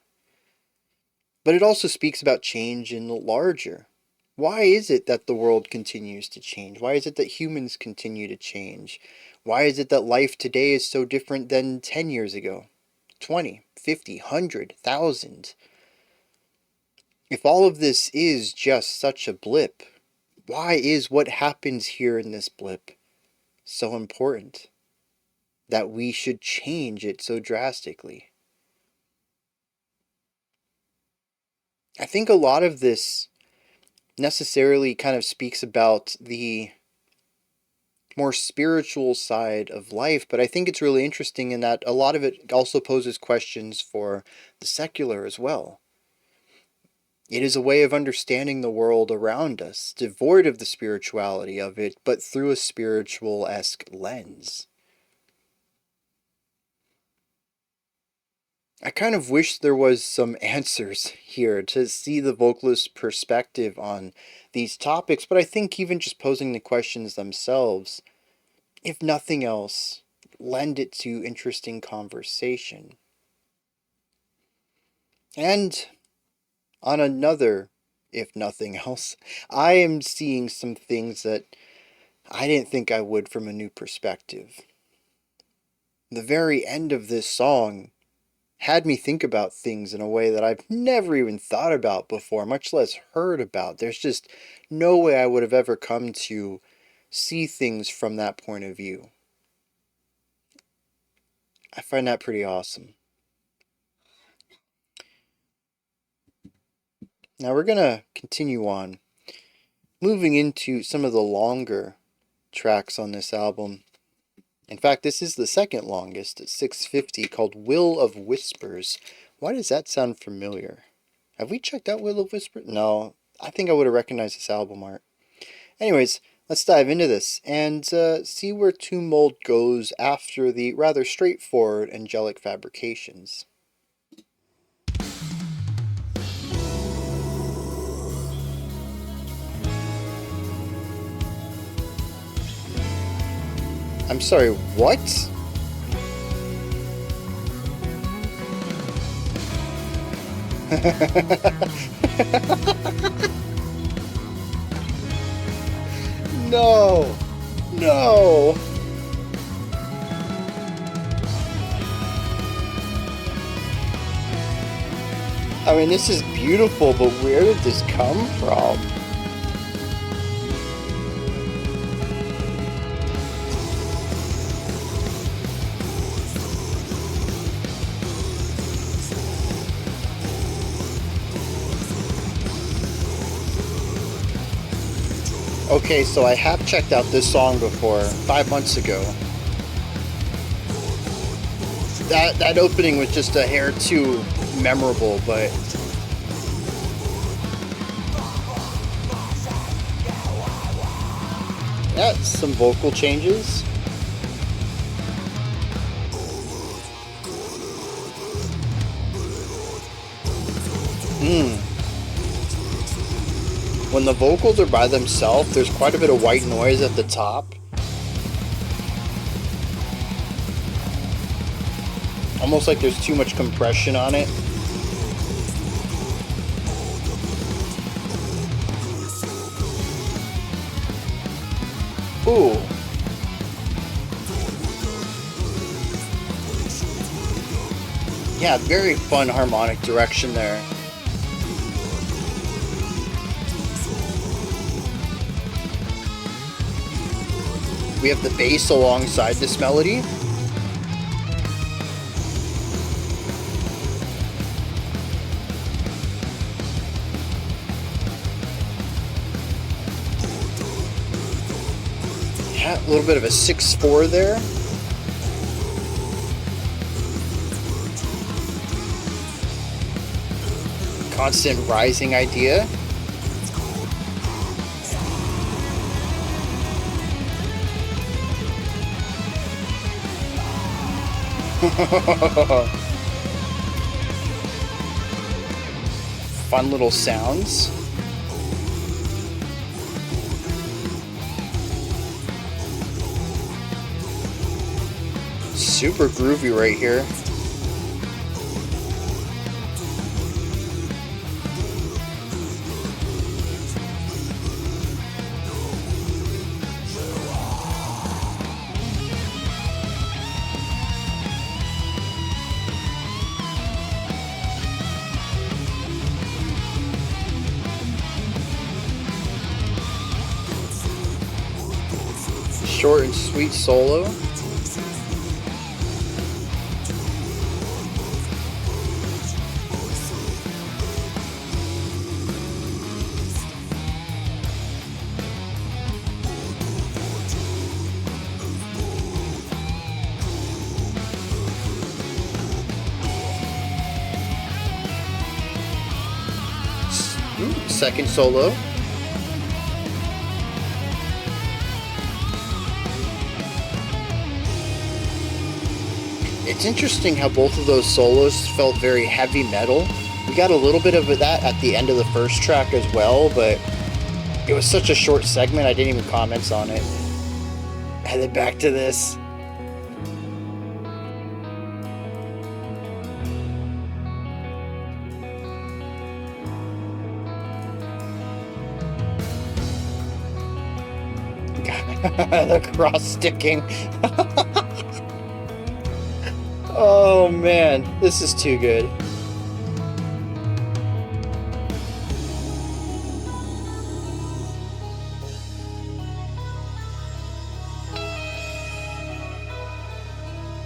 Speaker 1: But it also speaks about change in the larger. Why is it that the world continues to change? Why is it that humans continue to change? Why is it that life today is so different than 10 years ago? 20, 50, 100, 1,000? If all of this is just such a blip, why is what happens here in this blip so important that we should change it so drastically? I think a lot of this necessarily kind of speaks about the more spiritual side of life, but I think it's really interesting in that a lot of it also poses questions for the secular as well. It is a way of understanding the world around us, devoid of the spirituality of it, but through a spiritual-esque lens. I kind of wish there was some answers here to see the vocalist's perspective on these topics, but I think even just posing the questions themselves, if nothing else, lend it to interesting conversation. And on another, if nothing else, I am seeing some things that I didn't think I would from a new perspective. The very end of this song had me think about things in a way that I've never even thought about before, much less heard about. There's just no way I would have ever come to see things from that point of view. I find that pretty awesome. Now we're going to continue on, moving into some of the longer tracks on this album. In fact, this is the second longest at 650, called Will of Whispers. Why does that sound familiar? Have we checked out Will of Whispers? No, I think I would have recognized this album art. Anyways, let's dive into this and see where Tomb Mold goes after the rather straightforward Angelic Fabrications. I'm sorry, what? No! No! I mean, this is beautiful, but where did this come from? Okay, so I have checked out this song before, 5 months ago. That opening was just a hair too memorable, but yeah, some vocal changes. When the vocals are by themselves, there's quite a bit of white noise at the top. Almost like there's too much compression on it. Ooh. Yeah, very fun harmonic direction there. We have the bass alongside this melody. Yeah, a little bit of a 6/4 there. Constant rising idea. Fun little sounds. Super groovy right here. Short and sweet solo. Second solo. It's interesting how both of those solos felt very heavy metal. We got a little bit of that at the end of the first track as well, but it was such a short segment I didn't even comment on it. And then back to this. The cross sticking. Oh man, this is too good.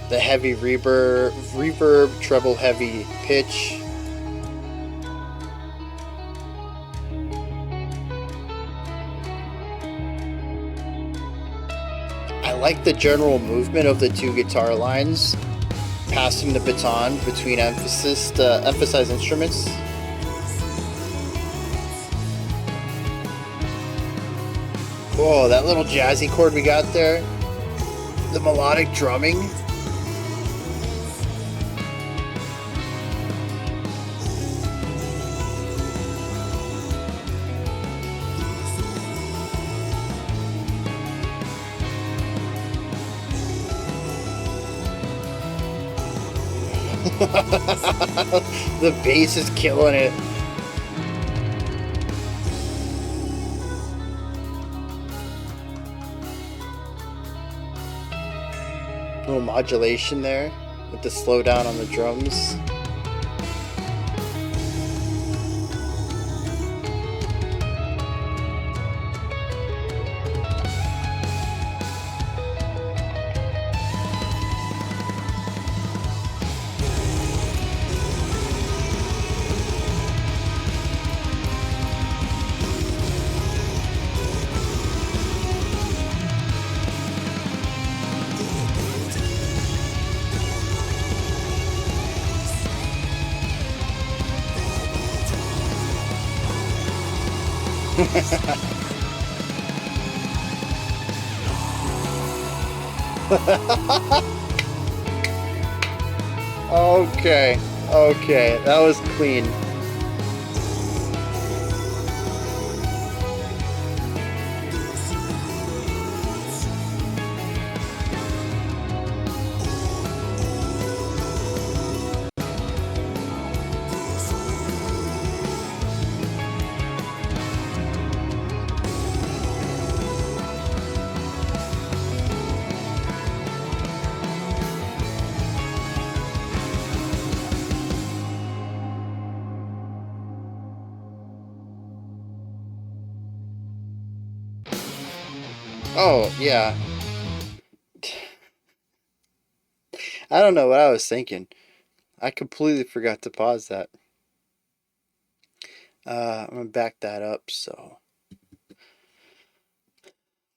Speaker 1: The heavy reverb, treble heavy pitch. I I like the general movement of the two guitar lines, passing the baton between emphasis to emphasize instruments. Whoa, that little jazzy chord we got there. The melodic drumming. The bass is killing it. Little modulation there with the slowdown on the drums. Okay, okay, that was clean. Oh, yeah. I don't know what I was thinking. I completely forgot to pause that. I'm gonna back that up so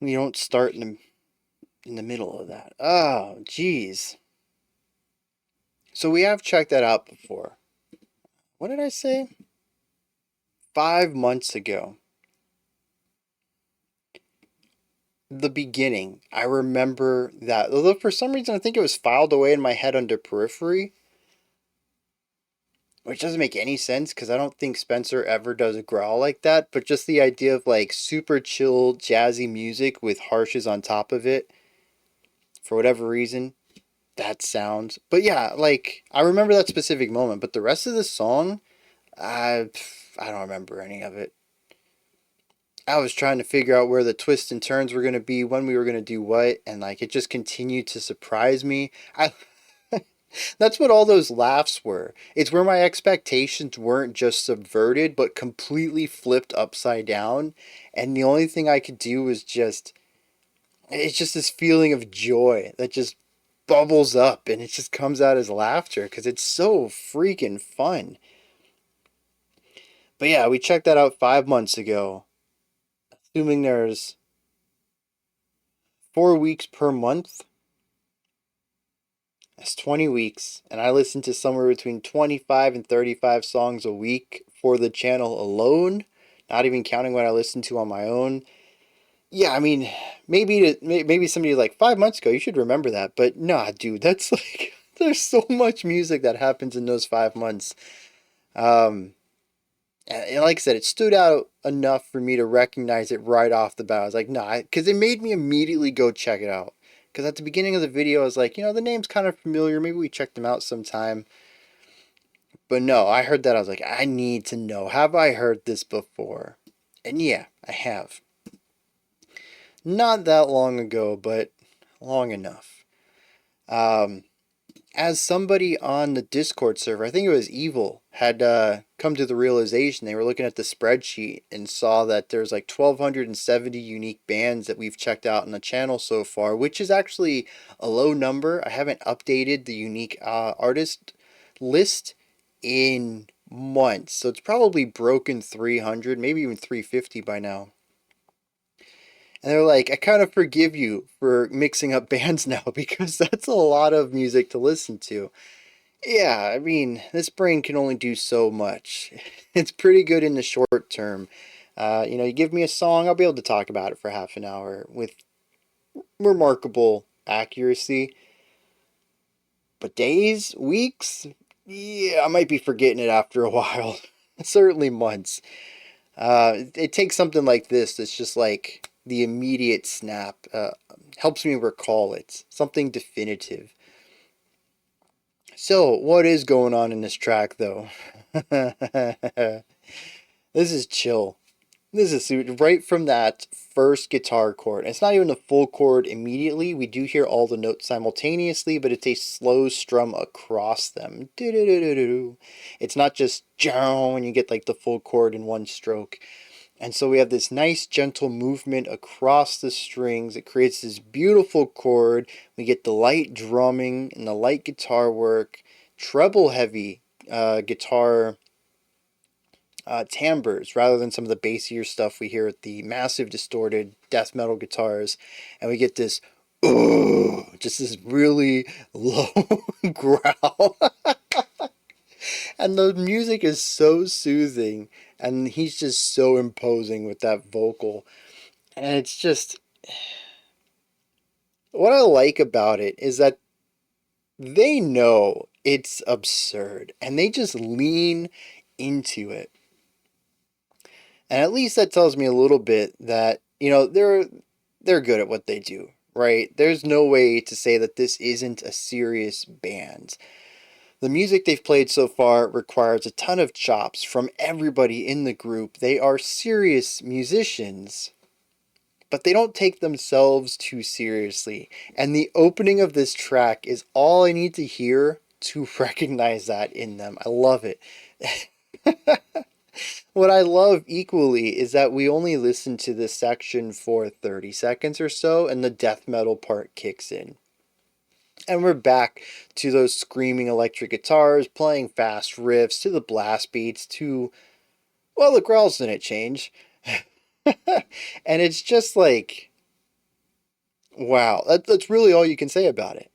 Speaker 1: we don't start in the middle of that. Oh, jeez. So we have checked that out before. What did I say? 5 months ago. The beginning. I remember that. Although for some reason I think it was filed away in my head under periphery. Which doesn't make any sense because I don't think Spencer ever does a growl like that. But just the idea of like super chill, jazzy music with harshes on top of it. For whatever reason. That sounds. But yeah, like I remember that specific moment. But the rest of the song, I don't remember any of it. I was trying to figure out where the twists and turns were going to be, when we were going to do what, and like it just continued to surprise me. That's what all those laughs were. It's where my expectations weren't just subverted, but completely flipped upside down. And the only thing I could do was it's just this feeling of joy that just bubbles up and it just comes out as laughter because it's so freaking fun. But yeah, we checked that out 5 months ago. Assuming there's 4 weeks per month, that's 20 weeks. And I listen to somewhere between 25 and 35 songs a week for the channel alone, not even counting what I listen to on my own. Yeah, I mean, maybe somebody like 5 months ago, you should remember that. But nah, dude, that's like, there's so much music that happens in those 5 months. And like I said, it stood out enough for me to recognize it right off the bat. I was like, nah, because it made me immediately go check it out. Because at the beginning of the video, I was like, the name's kind of familiar. Maybe we checked them out sometime. But no, I heard that. I was like, I need to know. Have I heard this before? And yeah, I have. Not that long ago, but long enough. As somebody on the Discord server, I think it was Evil, had come to the realization, they were looking at the spreadsheet and saw that there's like 1,270 unique bands that we've checked out on the channel so far, which is actually a low number. I haven't updated the unique artist list in months, so it's probably broken 300, maybe even 350 by now. And they're like, I kind of forgive you for mixing up bands now because that's a lot of music to listen to. Yeah, I mean, this brain can only do so much. It's pretty good in the short term. You give me a song, I'll be able to talk about it for half an hour with remarkable accuracy. But days, weeks, yeah, I might be forgetting it after a while. Certainly months. It takes something like this that's just like the immediate snap, helps me recall it, something definitive. So, what is going on in this track, though? This is chill. This is right from that first guitar chord. It's not even a full chord immediately. We do hear all the notes simultaneously, but it's a slow strum across them. It's not just and you get like the full chord in one stroke. And so we have this nice gentle movement across the strings. It creates this beautiful chord. We get the light drumming and the light guitar work, treble heavy guitar timbres rather than some of the bassier stuff we hear with the massive distorted death metal guitars. And we get this, just this really low growl. And the music is so soothing, and he's just so imposing with that vocal. And it's just, what I like about it is that they know it's absurd, and they just lean into it. And at least that tells me a little bit that, they're good at what they do, right? There's no way to say that this isn't a serious band. The music they've played so far requires a ton of chops from everybody in the group. They are serious musicians, but they don't take themselves too seriously. And the opening of this track is all I need to hear to recognize that in them. I love it. What I love equally is that we only listen to this section for 30 seconds or so, and the death metal part kicks in. And we're back to those screaming electric guitars, playing fast riffs, to the blast beats, to, well, the growls didn't change. And it's just like, wow, that's really all you can say about it.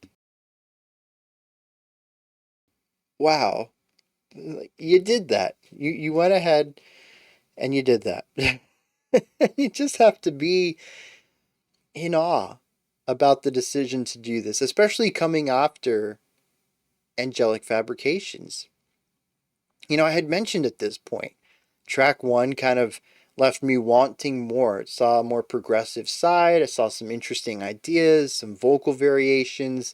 Speaker 1: Wow, you did that. You went ahead and you did that. You just have to be in awe about the decision to do this, especially coming after Angelic Fabrications. I had mentioned at this point, track one kind of left me wanting more. It saw a more progressive side. I saw some interesting ideas, some vocal variations.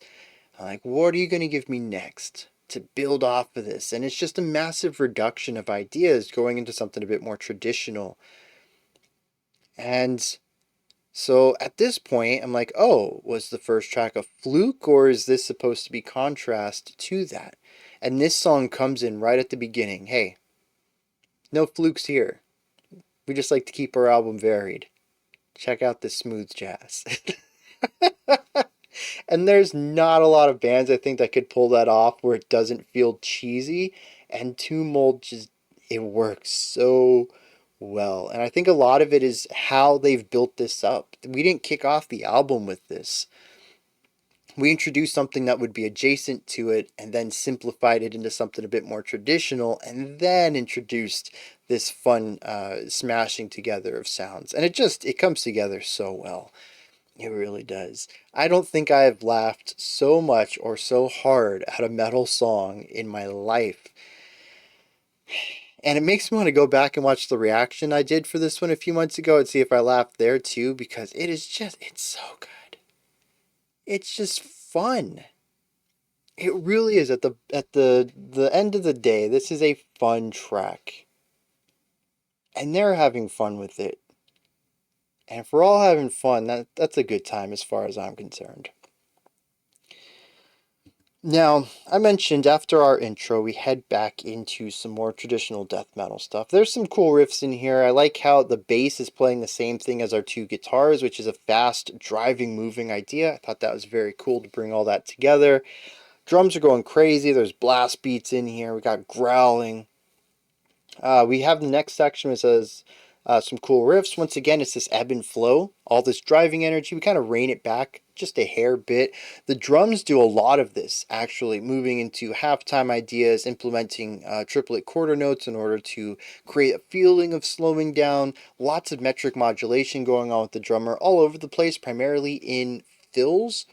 Speaker 1: I'm like, what are you going to give me next to build off of this? And it's just a massive reduction of ideas going into something a bit more traditional. And so at this point, I'm like, oh, was the first track a fluke, or is this supposed to be contrast to that? And this song comes in right at the beginning. Hey, no flukes here. We just like to keep our album varied. Check out this smooth jazz. And there's not a lot of bands I think that could pull that off where it doesn't feel cheesy. And Tomb Mold just, it works so well. And I think a lot of it is how they've built this up. We didn't kick off the album with this. We introduced something that would be adjacent to it and then simplified it into something a bit more traditional and then introduced this fun smashing together of sounds. And it comes together so well. It really does. I don't think I have laughed so much or so hard at a metal song in my life. And it makes me want to go back and watch the reaction I did for this one a few months ago and see if I laughed there too, because it's so good. It's just fun. It really is. At the end of the day, this is a fun track. And they're having fun with it. And if we're all having fun, that's a good time as far as I'm concerned. Now, I mentioned after our intro, we head back into some more traditional death metal stuff. There's some cool riffs in here. I like how the bass is playing the same thing as our two guitars, which is a fast, driving, moving idea. I thought that was very cool to bring all that together. Drums are going crazy. There's blast beats in here. We got growling. We have the next section which says, Some cool riffs. Once again, it's this ebb and flow, all this driving energy. We kind of rein it back just a hair bit. The drums do a lot of this, actually, moving into halftime ideas, implementing triplet quarter notes in order to create a feeling of slowing down. Lots of metric modulation going on with the drummer all over the place, primarily in fills,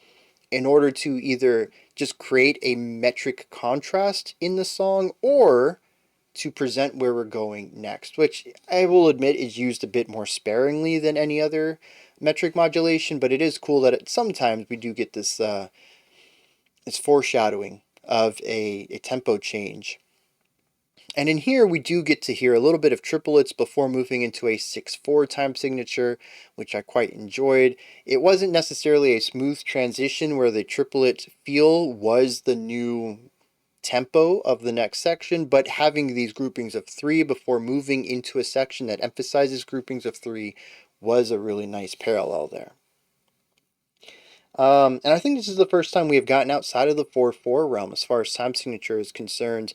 Speaker 1: in order to either just create a metric contrast in the song or to present where we're going next, which I will admit is used a bit more sparingly than any other metric modulation, but it is cool that sometimes we do get this this foreshadowing of a tempo change. And in here, we do get to hear a little bit of triplets before moving into a 6/4 time signature, which I quite enjoyed. It wasn't necessarily a smooth transition where the triplet feel was the new tempo of the next section, but having these groupings of 3 before moving into a section that emphasizes groupings of 3 was a really nice parallel there. And I think this is the first time we have gotten outside of the 4/4 realm as far as time signature is concerned.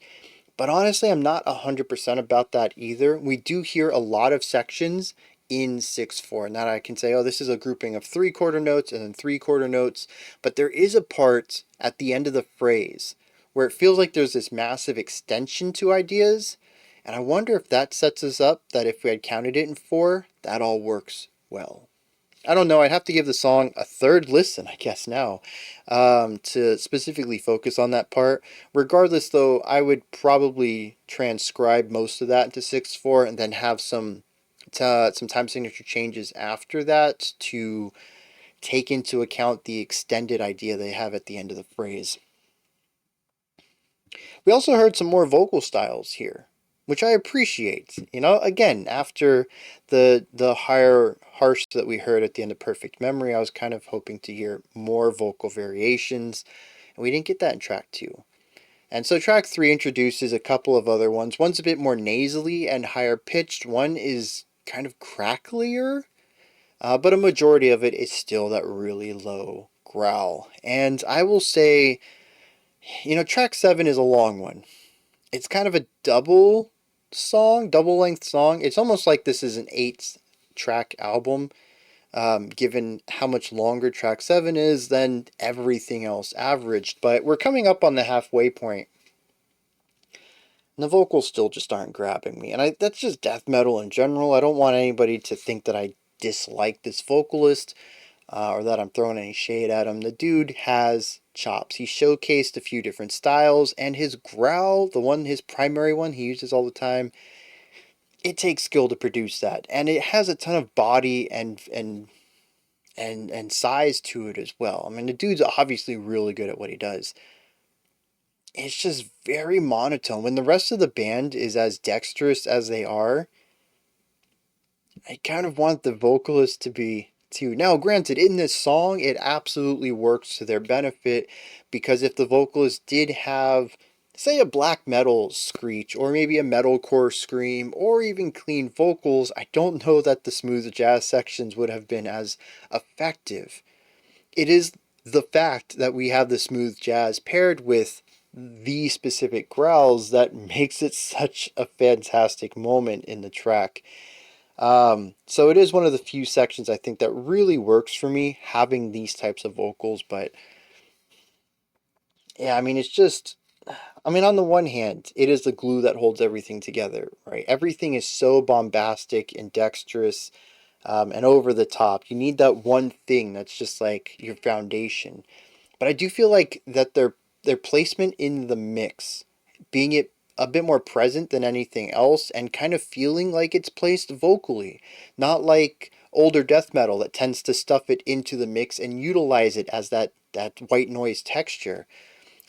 Speaker 1: But honestly, I'm not 100% about that either. We do hear a lot of sections in 6/4, and that I can say, oh, this is a grouping of 3/4 notes and then 3/4 notes. But there is a part at the end of the phrase where it feels like there's this massive extension to ideas. And I wonder if that sets us up that if we had counted it in 4, that all works well. I don't know. I'd have to give the song a third listen, I guess, now, to specifically focus on that part. Regardless, though, I would probably transcribe most of that into 6/4 and then have some time signature changes after that to take into account the extended idea they have at the end of the phrase. We also heard some more vocal styles here, which I appreciate. You know, again, after the higher harsh that we heard at the end of Perfect Memory, I was kind of hoping to hear more vocal variations, and we didn't get that in track 2. And so track 3 introduces a couple of other ones. One's a bit more nasally and higher pitched. One is kind of cracklier, but a majority of it is still that really low growl. And I will say, you know, track 7 is a long one. It's kind of a double length song. It's almost like this is an 8-track album, given how much longer track 7 is than everything else averaged. But we're coming up on the halfway point. And the vocals still just aren't grabbing me. And that's just death metal in general. I don't want anybody to think that I dislike this vocalist, or that I'm throwing any shade at him. The dude has chops. He showcased a few different styles, and his growl, his primary one he uses all the time, it takes skill to produce that, and it has a ton of body and size to it as well. I mean, the dude's obviously really good at what he does. It's just very monotone. When the rest of the band is as dexterous as they are, I kind of want the vocalist to be too. Now, granted, in this song, it absolutely works to their benefit, because if the vocalist did have, say, a black metal screech, or maybe a metalcore scream, or even clean vocals, I don't know that the smooth jazz sections would have been as effective. It is the fact that we have the smooth jazz paired with the specific growls that makes it such a fantastic moment in the track. So it is one of the few sections I think that really works for me, having these types of vocals. But yeah, I mean, it's just, I mean, on the one hand, it is the glue that holds everything together, right? Everything is so bombastic and dexterous, and over the top. You need that one thing that's just like your foundation. But I do feel like that their placement in the mix, being it a bit more present than anything else, and kind of feeling like it's placed vocally, not like older death metal that tends to stuff it into the mix and utilize it as that white noise texture.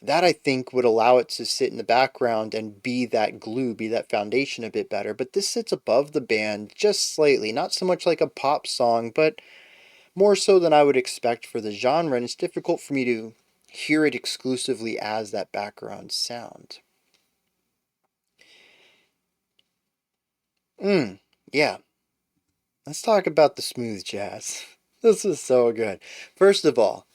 Speaker 1: That, I think, would allow it to sit in the background and be that glue, be that foundation a bit better. But this sits above the band just slightly, not so much like a pop song, but more so than I would expect for the genre, and it's difficult for me to hear it exclusively as that background sound. Yeah. Let's talk about the smooth jazz. This is so good. First of all,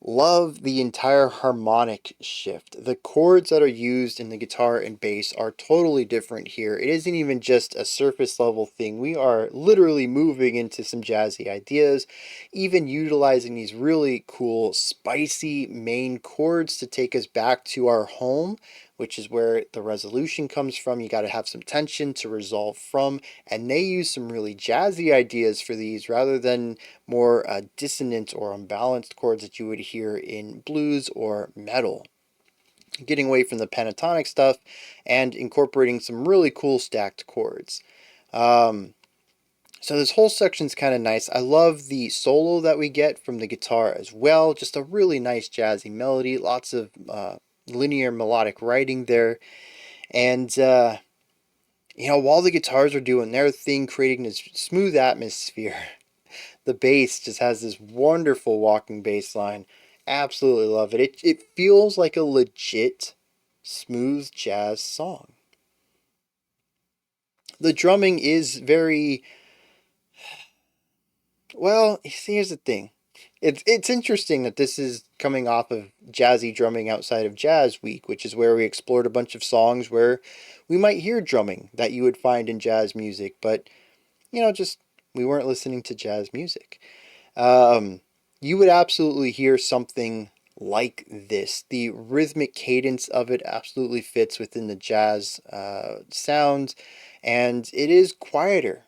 Speaker 1: Love the entire harmonic shift. The chords that are used in the guitar and bass are totally different here. It isn't even just a surface level thing. We are literally moving into some jazzy ideas, even utilizing these really cool, spicy main chords to take us back to our home, which is where the resolution comes from. You got to have some tension to resolve from, and they use some really jazzy ideas for these rather than more dissonant or unbalanced chords that you would hear in blues or metal. Getting away from the pentatonic stuff and incorporating some really cool stacked chords. So this whole section's kind of nice. I love the solo that we get from the guitar as well. Just a really nice jazzy melody. Lots of linear melodic writing there. And, while the guitars are doing their thing, creating this smooth atmosphere, the bass just has this wonderful walking bass line. Absolutely love it. It feels like a legit smooth jazz song. The drumming is very, well, see, here's the thing. It's interesting that this is coming off of jazzy drumming outside of Jazz Week, which is where we explored a bunch of songs where we might hear drumming that you would find in jazz music, but just we weren't listening to jazz music. You would absolutely hear something like this. The rhythmic cadence of it absolutely fits within the jazz sound, and it is quieter.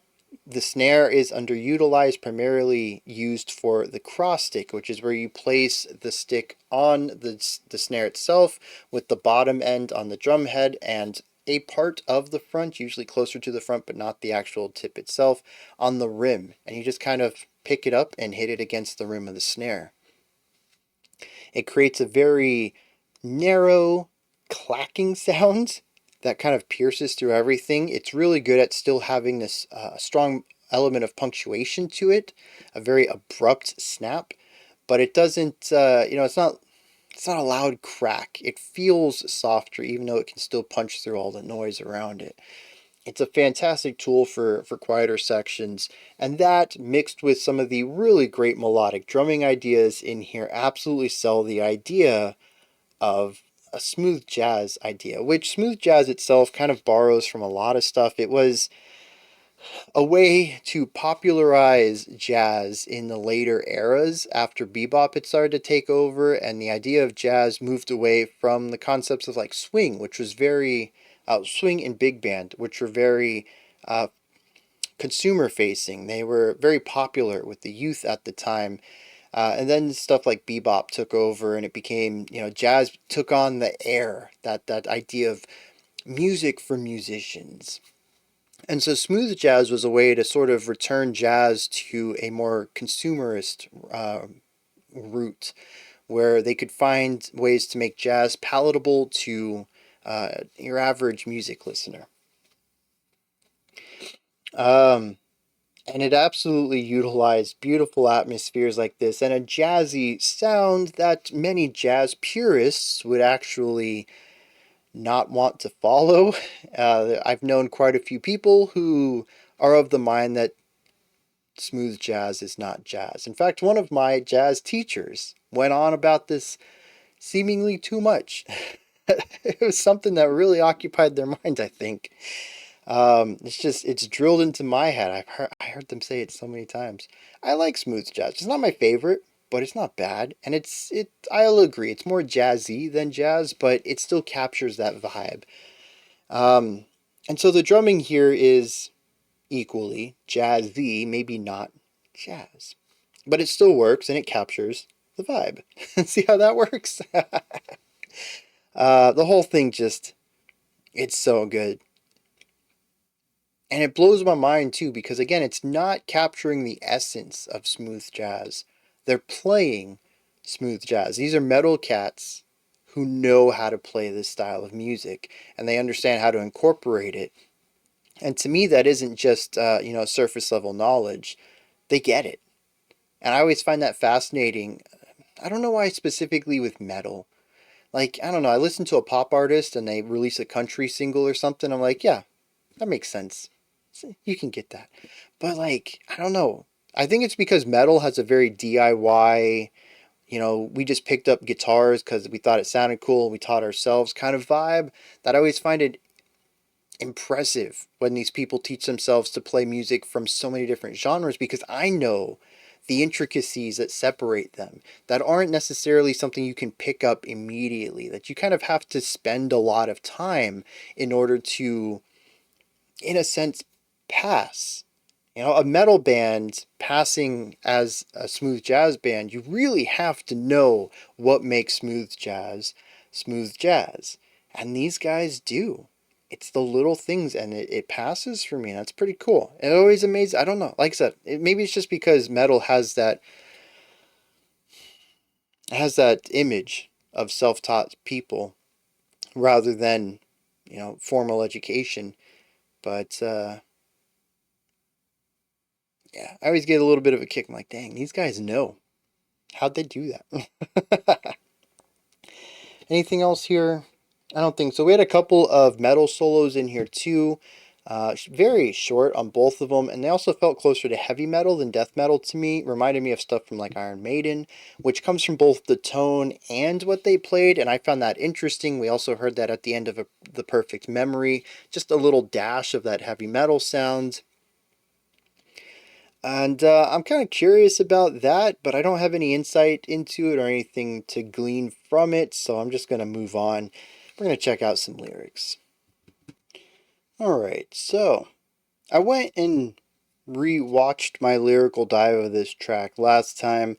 Speaker 1: The snare is underutilized, primarily used for the cross stick, which is where you place the stick on the snare itself with the bottom end on the drum head and a part of the front, usually closer to the front but not the actual tip itself, on the rim. And you just kind of pick it up and hit it against the rim of the snare. It creates a very narrow clacking sound that kind of pierces through everything. It's really good at still having this strong element of punctuation to it, a very abrupt snap, but it doesn't, it's not a loud crack. It feels softer, even though it can still punch through all the noise around it. It's a fantastic tool for quieter sections, and that mixed with some of the really great melodic drumming ideas in here absolutely sell the idea of a smooth jazz idea, which smooth jazz itself kind of borrows from a lot of stuff. It was a way to popularize jazz in the later eras after bebop had started to take over, and the idea of jazz moved away from the concepts of like swing, which was very swing and big band, which were very consumer facing. They were very popular with the youth at the time. And then stuff like bebop took over, and it became, jazz took on the air, that idea of music for musicians. And so smooth jazz was a way to sort of return jazz to a more consumerist route, where they could find ways to make jazz palatable to your average music listener. And it absolutely utilized beautiful atmospheres like this and a jazzy sound that many jazz purists would actually not want to follow. I've known quite a few people who are of the mind that smooth jazz is not jazz. In fact, one of my jazz teachers went on about this seemingly too much. It was something that really occupied their mind, I think. It's drilled into my head. I heard them say it so many times. I like smooth jazz. It's not my favorite, but it's not bad. And I'll agree, it's more jazzy than jazz, but it still captures that vibe. And so the drumming here is equally jazzy, maybe not jazz, but it still works and it captures the vibe. See how that works? The whole thing it's so good. And it blows my mind too, because again, it's not capturing the essence of smooth jazz. They're playing smooth jazz. These are metal cats who know how to play this style of music, and they understand how to incorporate it. And to me, that isn't just, surface level knowledge. They get it. And I always find that fascinating. I don't know why specifically with metal. Like, I don't know, I listen to a pop artist and they release a country single or something. I'm like, yeah, that makes sense. You can get that. But like, I don't know. I think it's because metal has a very DIY you know, we just picked up guitars because we thought it sounded cool, we taught ourselves kind of vibe, that I always find it impressive when these people teach themselves to play music from so many different genres, because I know the intricacies that separate them that aren't necessarily something you can pick up immediately, that you kind of have to spend a lot of time in order to, in a sense, pass. You know, a metal band passing as a smooth jazz band, you really have to know what makes smooth jazz. And these guys do. It's the little things, and it passes for me. That's pretty cool. It always amazes. I don't know. Like I said, maybe it's just because metal has that image of self-taught people rather than, you know, formal education. But yeah, I always get a little bit of a kick. I'm like, dang, these guys know. How'd they do that? Anything else here? I don't think so. We had a couple of metal solos in here too. Very short on both of them, and they also felt closer to heavy metal than death metal to me. Reminded me of stuff from like Iron Maiden, which comes from both the tone and what they played, and I found that interesting. We also heard that at the end of The Perfect Memory, just a little dash of that heavy metal sound. And I'm kind of curious about that, but I don't have any insight into it or anything to glean from it, so I'm just going to move on. We're going to check out some lyrics. Alright, so I went and re-watched my lyrical dive of this track last time,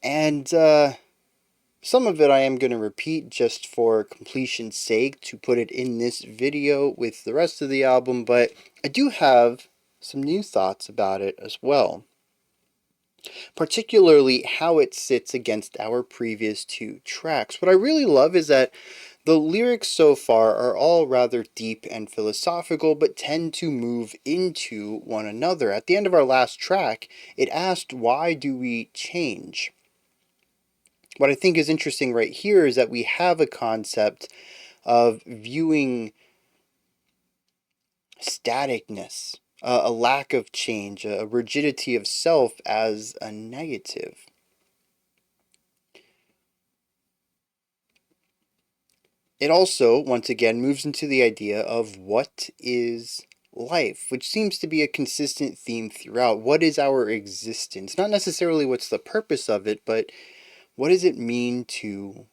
Speaker 1: and some of it I am going to repeat just for completion's sake to put it in this video with the rest of the album, but I do have some new thoughts about it as well. Particularly how it sits against our previous two tracks. What I really love is that the lyrics so far are all rather deep and philosophical, but tend to move into one another. At the end of our last track, it asked, why do we change? What I think is interesting right here is that we have a concept of viewing staticness, a lack of change, a rigidity of self as a negative. It also, once again, moves into the idea of what is life, which seems to be a consistent theme throughout. What is our existence? Not necessarily what's the purpose of it, but what does it mean to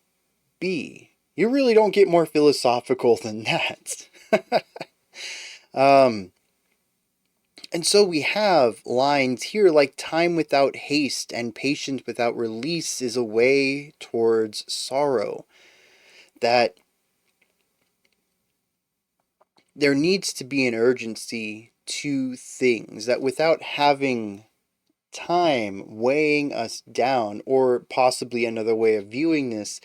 Speaker 1: be? You really don't get more philosophical than that. And so we have lines here like time without haste and patience without release is a way towards sorrow. That there needs to be an urgency to things, that without having time weighing us down, or possibly another way of viewing this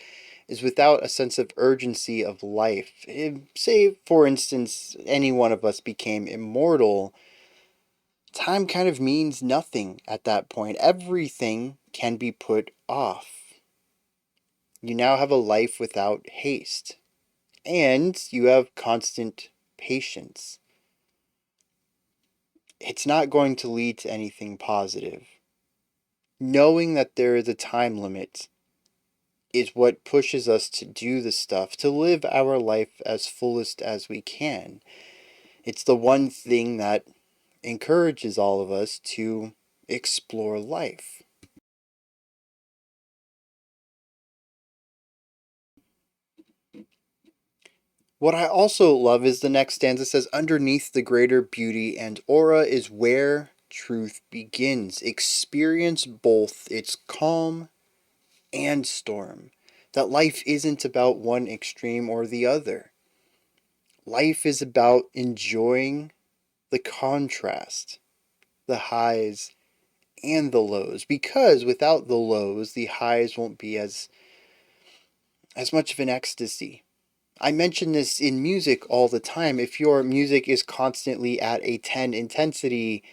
Speaker 1: is without a sense of urgency of life. Say, for instance, any one of us became immortal, time kind of means nothing at that point. Everything can be put off. You now have a life without haste, and you have constant patience. It's not going to lead to anything positive. Knowing that there is a time limit is what pushes us to do the stuff, to live our life as fullest as we can. It's the one thing that encourages all of us to explore life. What I also love is the next stanza says, underneath the greater beauty and aura is where truth begins. Experience both its calm and storm. That life isn't about one extreme or the other. Life is about enjoying the contrast, the highs and the lows, because without the lows, the highs won't be as much of an ecstasy. I mention this in music all the time. If your music is constantly at a 10 intensity,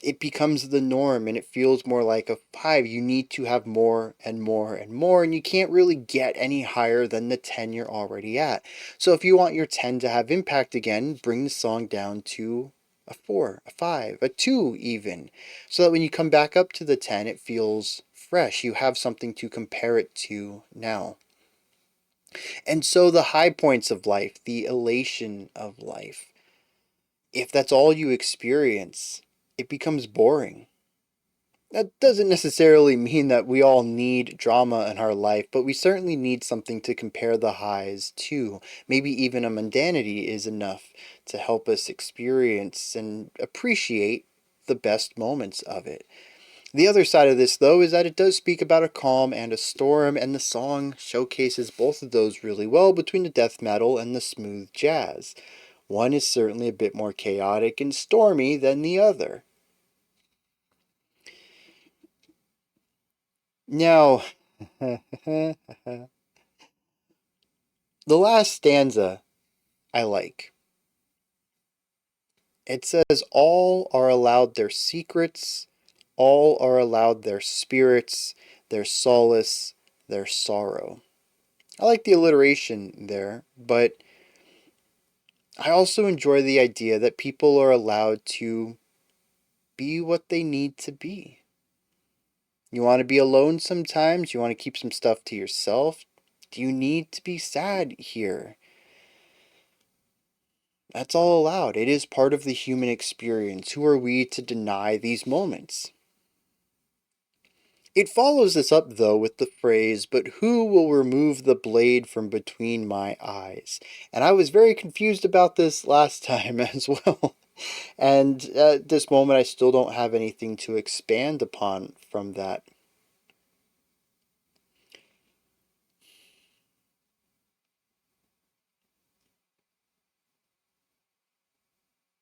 Speaker 1: it becomes the norm and it feels more like a 5. You need to have more and more and more, and you can't really get any higher than the 10 you're already at. So if you want your 10 to have impact again, bring the song down to a 4, a 5, a 2 even, so that when you come back up to the 10, it feels fresh. You have something to compare it to now. And so the high points of life, the elation of life, if that's all you experience, it becomes boring. That doesn't necessarily mean that we all need drama in our life, but we certainly need something to compare the highs to. Maybe even a mundanity is enough to help us experience and appreciate the best moments of it. The other side of this, though, is that it does speak about a calm and a storm, and the song showcases both of those really well between the death metal and the smooth jazz. One is certainly a bit more chaotic and stormy than the other. Now, the last stanza I like. It says, all are allowed their secrets, all are allowed their spirits, their solace, their sorrow. I like the alliteration there, but I also enjoy the idea that people are allowed to be what they need to be. You want to be alone sometimes? You want to keep some stuff to yourself? Do you need to be sad here? That's all allowed. It is part of the human experience. Who are we to deny these moments? It follows this up, though, with the phrase, but who will remove the blade from between my eyes? And I was very confused about this last time as well. And at this moment, I still don't have anything to expand upon from that.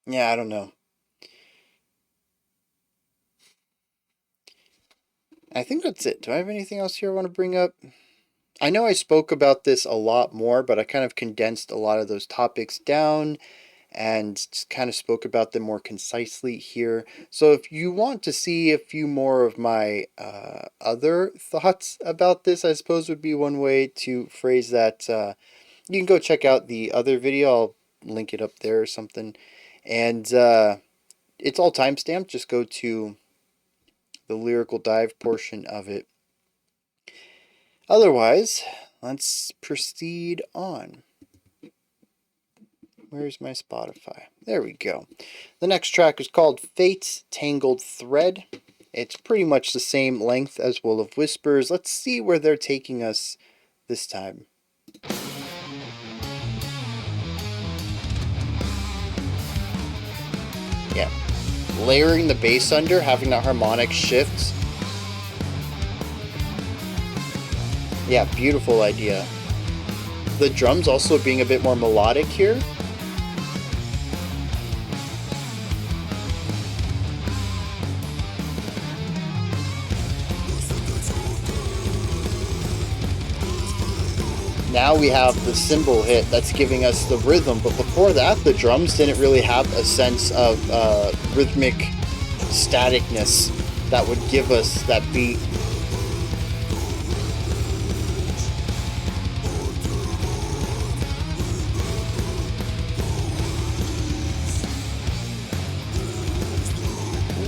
Speaker 1: Yeah, I don't know. I think that's it. Do I have anything else here I want to bring up? I know I spoke about this a lot more, but I kind of condensed a lot of those topics down and just kind of spoke about them more concisely here. So if you want to see a few more of my other thoughts about this, I suppose would be one way to phrase that. You can go check out the other video. I'll link it up there or something. And it's all timestamped. Just go to the lyrical dive portion of it. Otherwise, let's proceed on. Where's my Spotify? There we go. The next track is called Fate's Tangled Thread. It's pretty much the same length as Will of Whispers. Let's see where they're taking us this time. Yeah. Layering the bass under, having that harmonic shift. Yeah, beautiful idea. The drums also being a bit more melodic here. Now we have the cymbal hit that's giving us the rhythm, but before that the drums didn't really have a sense of rhythmic staticness that would give us that beat.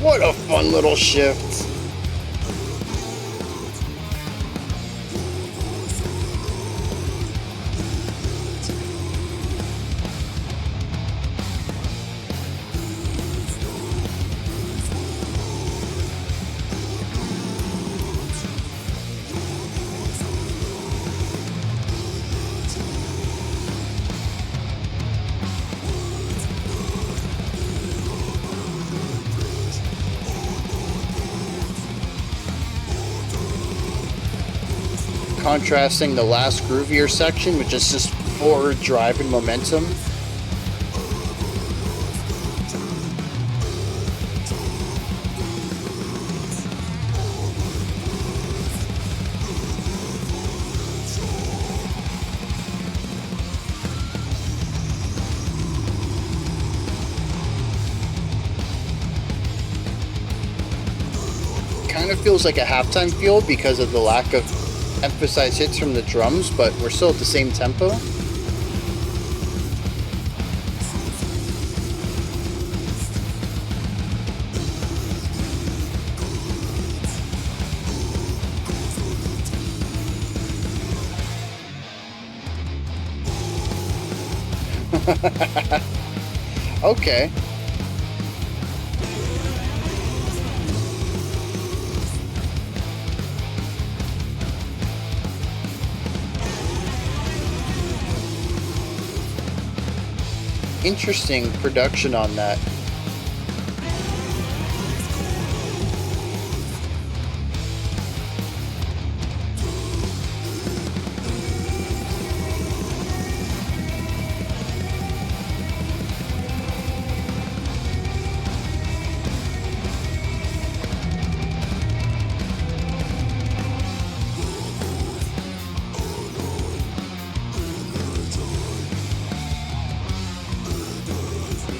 Speaker 1: What a fun little shift. Contrasting the last groovier section with just this forward drive and momentum. Kind of feels like a halftime feel because of the lack of emphasized hits from the drums, but we're still at the same tempo. Okay. Interesting production on that.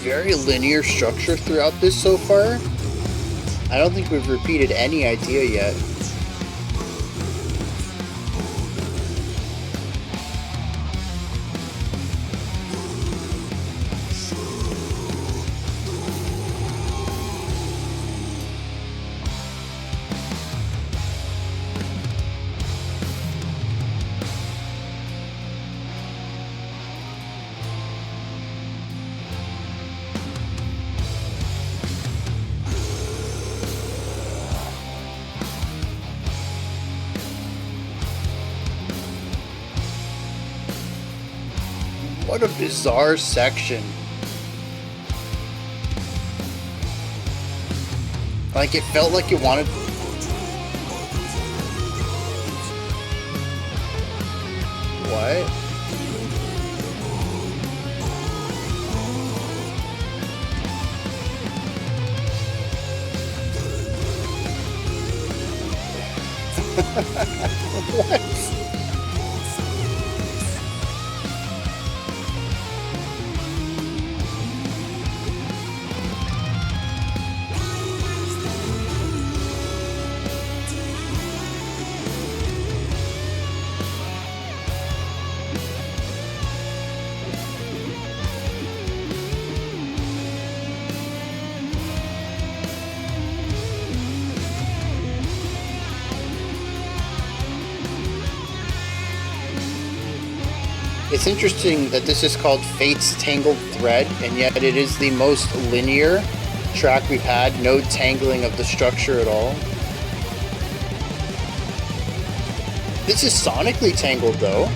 Speaker 1: Very linear structure throughout this so far. I don't think we've repeated any idea yet. What a bizarre section. Like, it felt like it wanted... What? What? It's interesting that this is called Fate's Tangled Thread, and yet it is the most linear track we've had. No tangling of the structure at all. This is sonically tangled, though.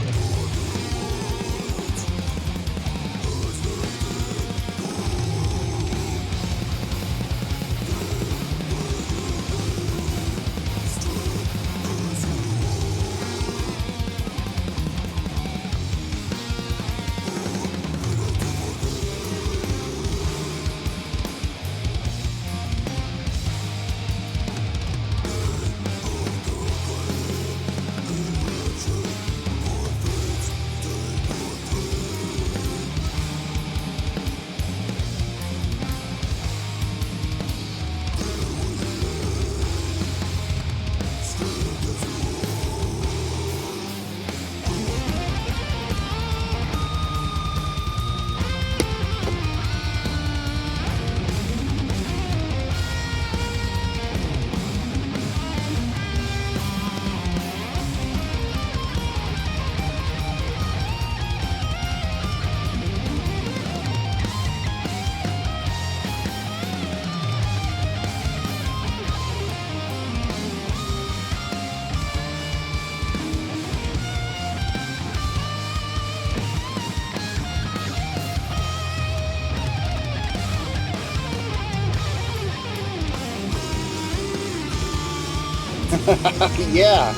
Speaker 1: Yeah.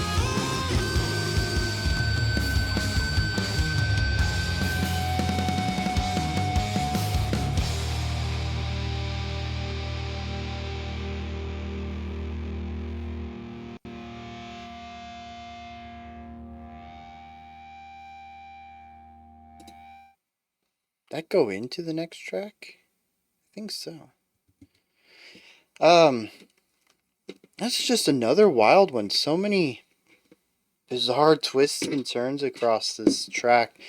Speaker 1: That go into the next track? I think so. That's just another wild one. So many bizarre twists and turns across this track.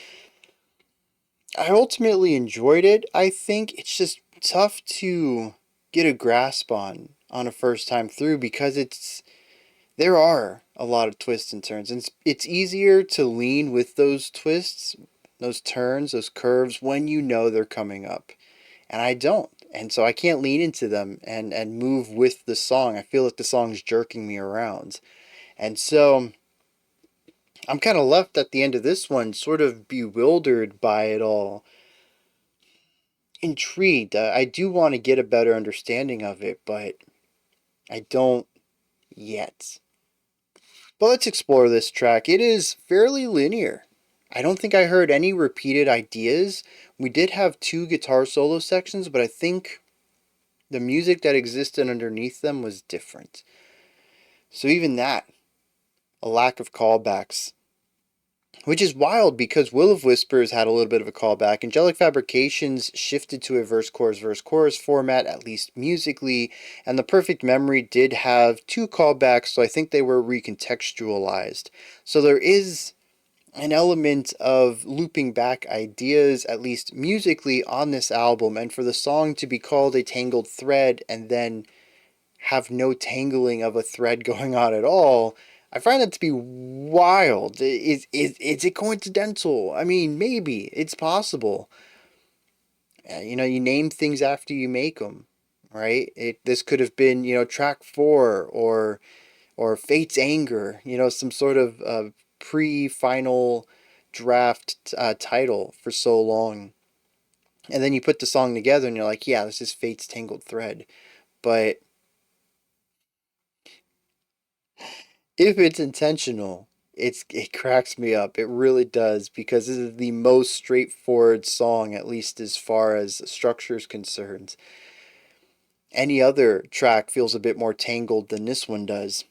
Speaker 1: I ultimately enjoyed it. I think it's just tough to get a grasp on a first time through because there are a lot of twists and turns, and it's easier to lean with those twists those turns, those curves when you know they're coming up. And I don't. And so I can't lean into them and move with the song. I feel like the song's jerking me around. And so I'm kind of left at the end of this one sort of bewildered by it all. Intrigued. I do want to get a better understanding of it, but I don't yet. But let's explore this track. It is fairly linear. I don't think I heard any repeated ideas. We did have 2 guitar solo sections, but I think the music that existed underneath them was different. So even that, a lack of callbacks. Which is wild because Will of Whispers had a little bit of a callback. Angelic Fabrications shifted to a verse chorus format, at least musically. And The Perfect Memory did have 2 callbacks, so I think they were recontextualized. So there is an element of looping back ideas, at least musically, on this album. And for the song to be called a tangled thread and then have no tangling of a thread going on at all, I find that to be wild. Is it coincidental? I mean, maybe. It's possible. You know, you name things after you make them, right? This could have been, you know, track 4 or Fate's Anger, you know, some sort of pre-final draft title for so long. And then you put the song together and you're like, yeah, this is Fate's Tangled Thread. But if it's intentional, it cracks me up. It really does, because this is the most straightforward song, at least as far as structure is concerned. Any other track feels a bit more tangled than this one does.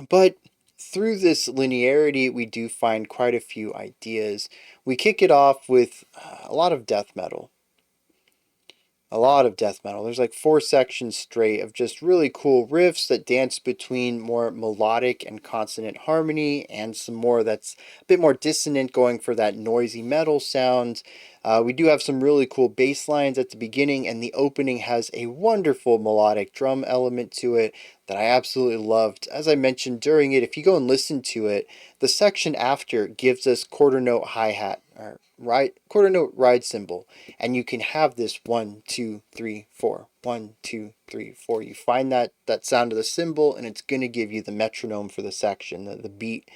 Speaker 1: But through this linearity, we do find quite a few ideas. We kick it off with a lot of death metal. A lot of death metal. There's like 4 sections straight of just really cool riffs that dance between more melodic and consonant harmony and some more that's a bit more dissonant, going for that noisy metal sound. We do have some really cool bass lines at the beginning, and the opening has a wonderful melodic drum element to it that I absolutely loved. As I mentioned during it, if you go and listen to it, the section after gives us quarter note hi-hat, or quarter note ride cymbal, and you can have this 1 2 3 4, 1 2 3 4. You find that sound of the cymbal, and it's going to give you the metronome for the section, the beat.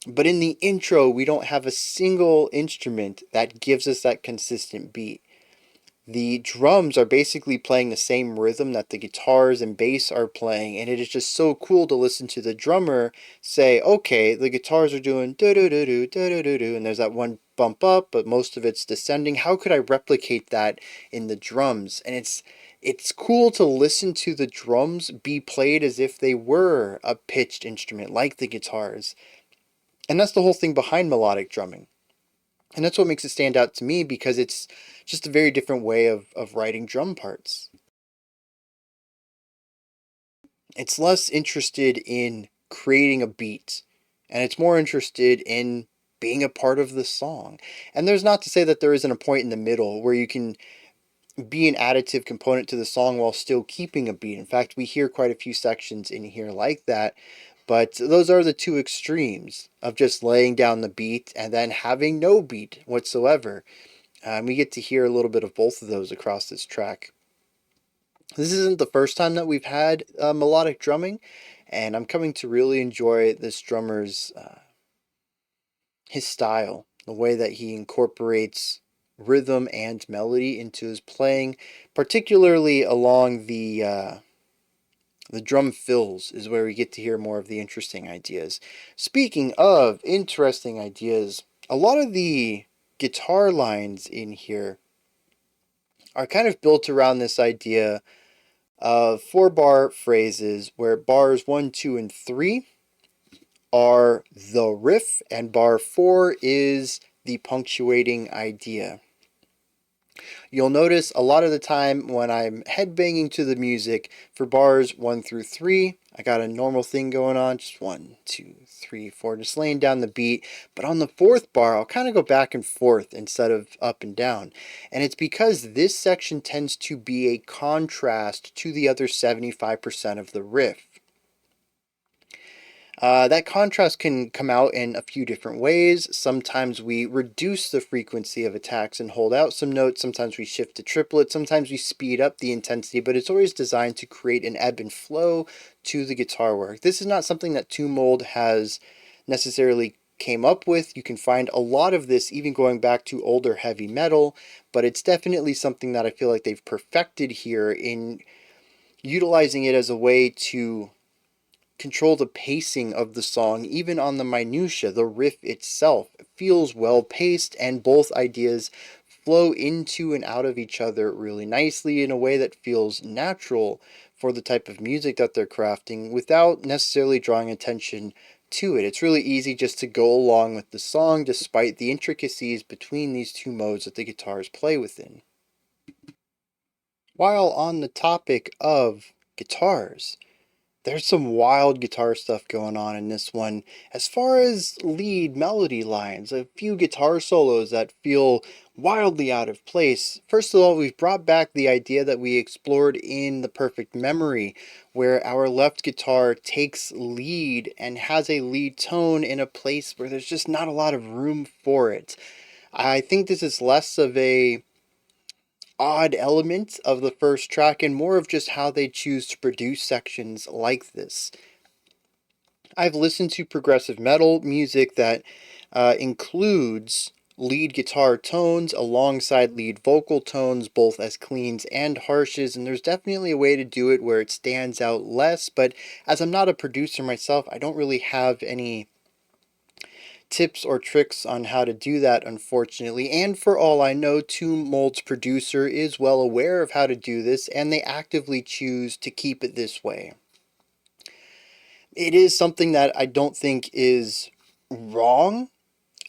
Speaker 1: But in the intro, we don't have a single instrument that gives us that consistent beat. The drums are basically playing the same rhythm that the guitars and bass are playing, and it is just so cool to listen to the drummer say, okay, the guitars are doing do-do-do-do, do-do-do-do, and there's that one bump up, but most of it's descending. How could I replicate that in the drums? And it's cool to listen to the drums be played as if they were a pitched instrument, like the guitars. And that's the whole thing behind melodic drumming. And that's what makes it stand out to me, because it's just a very different way of writing drum parts. It's less interested in creating a beat, and it's more interested in being a part of the song. And there's not to say that there isn't a point in the middle where you can be an additive component to the song while still keeping a beat. In fact, we hear quite a few sections in here like that. But those are the 2 extremes of just laying down the beat and then having no beat whatsoever. We get to hear a little bit of both of those across this track. This isn't the first time that we've had melodic drumming, and I'm coming to really enjoy this drummer's his style, the way that he incorporates rhythm and melody into his playing, particularly along the drum fills is where we get to hear more of the interesting ideas. Speaking of interesting ideas, a lot of the guitar lines in here are kind of built around this idea of 4-bar phrases where bars 1, 2, and 3 are the riff, and bar 4 is the punctuating idea. You'll notice a lot of the time when I'm headbanging to the music for bars 1 through 3, I got a normal thing going on, just 1, 2, 3, 4, just laying down the beat. But on the 4th bar, I'll kind of go back and forth instead of up and down. And it's because this section tends to be a contrast to the other 75% of the riff. That contrast can come out in a few different ways. Sometimes we reduce the frequency of attacks and hold out some notes. Sometimes we shift to triplet. Sometimes we speed up the intensity, but it's always designed to create an ebb and flow to the guitar work. This is not something that Tomb Mold has necessarily came up with. You can find a lot of this even going back to older heavy metal, but it's definitely something that I feel like they've perfected here in utilizing it as a way to control the pacing of the song, even on the minutia. The riff itself feels well paced, and both ideas flow into and out of each other really nicely in a way that feels natural for the type of music that they're crafting without necessarily drawing attention to it. It's really easy just to go along with the song despite the intricacies between these two modes that the guitars play within. While on the topic of guitars, there's some wild guitar stuff going on in this one. As far as lead melody lines, a few guitar solos that feel wildly out of place. First of all, we've brought back the idea that we explored in The Perfect Memory, where our left guitar takes lead and has a lead tone in a place where there's just not a lot of room for it. I think this is less of a odd element of the first track and more of just how they choose to produce sections like this. I've listened to progressive metal music that includes lead guitar tones alongside lead vocal tones, both as cleans and harshes, and there's definitely a way to do it where it stands out less, but as I'm not a producer myself, I don't really have any tips or tricks on how to do that, unfortunately. And for all I know, Tomb Mold's producer is well aware of how to do this, and they actively choose to keep it this way. It is something that I don't think is wrong.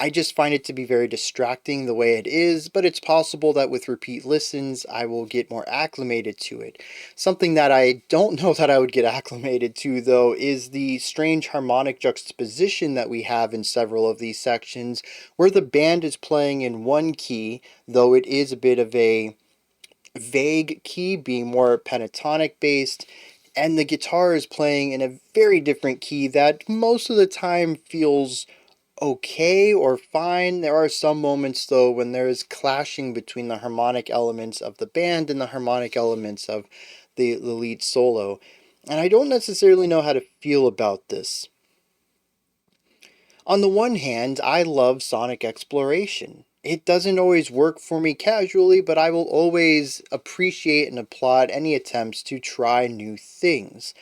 Speaker 1: I just find it to be very distracting the way it is, but it's possible that with repeat listens, I will get more acclimated to it. Something that I don't know that I would get acclimated to, though, is the strange harmonic juxtaposition that we have in several of these sections, where the band is playing in one key, though it is a bit of a vague key, being more pentatonic based, and the guitar is playing in a very different key that most of the time feels okay or fine. There are some moments, though, when there is clashing between the harmonic elements of the band and the harmonic elements of the lead solo. And I don't necessarily know how to feel about this. On the one hand, I love sonic exploration. It doesn't always work for me casually, but I will always appreciate and applaud any attempts to try new things.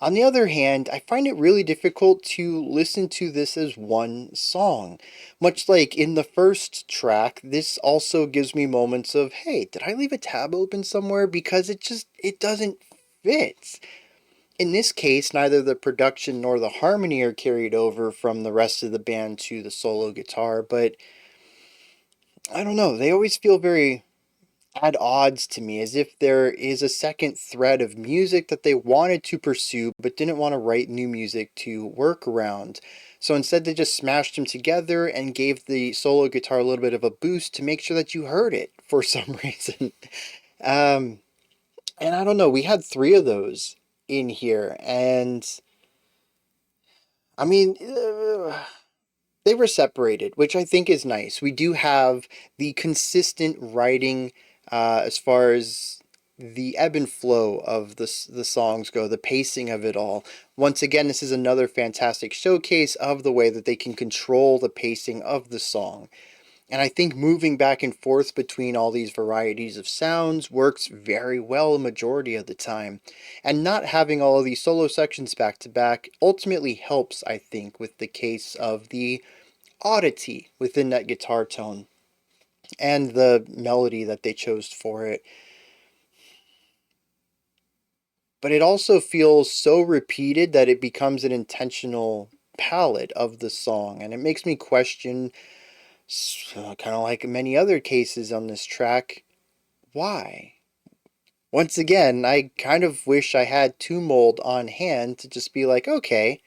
Speaker 1: On the other hand, I find it really difficult to listen to this as one song. Much like in the first track, this also gives me moments of, hey, did I leave a tab open somewhere? Because it doesn't fit. In this case, neither the production nor the harmony are carried over from the rest of the band to the solo guitar, but I don't know, they always feel very at odds to me, as if there is a second thread of music that they wanted to pursue but didn't want to write new music to work around. So instead, they just smashed them together and gave the solo guitar a little bit of a boost to make sure that you heard it for some reason. Um, and I don't know, we had three of those in here, and I mean, they were separated, which I think is nice. We do have the consistent writing as far as the ebb and flow of the songs go, the pacing of it all. Once again, this is another fantastic showcase of the way that they can control the pacing of the song. And I think moving back and forth between all these varieties of sounds works very well a majority of the time. And not having all of these solo sections back to back ultimately helps, I think, with the case of the oddity within that guitar tone and the melody that they chose for it. But it also feels so repeated that it becomes an intentional palette of the song, and it makes me question, kind of like many other cases on this track, why? Once again, I kind of wish I had Tomb Mold on hand to just be like, okay,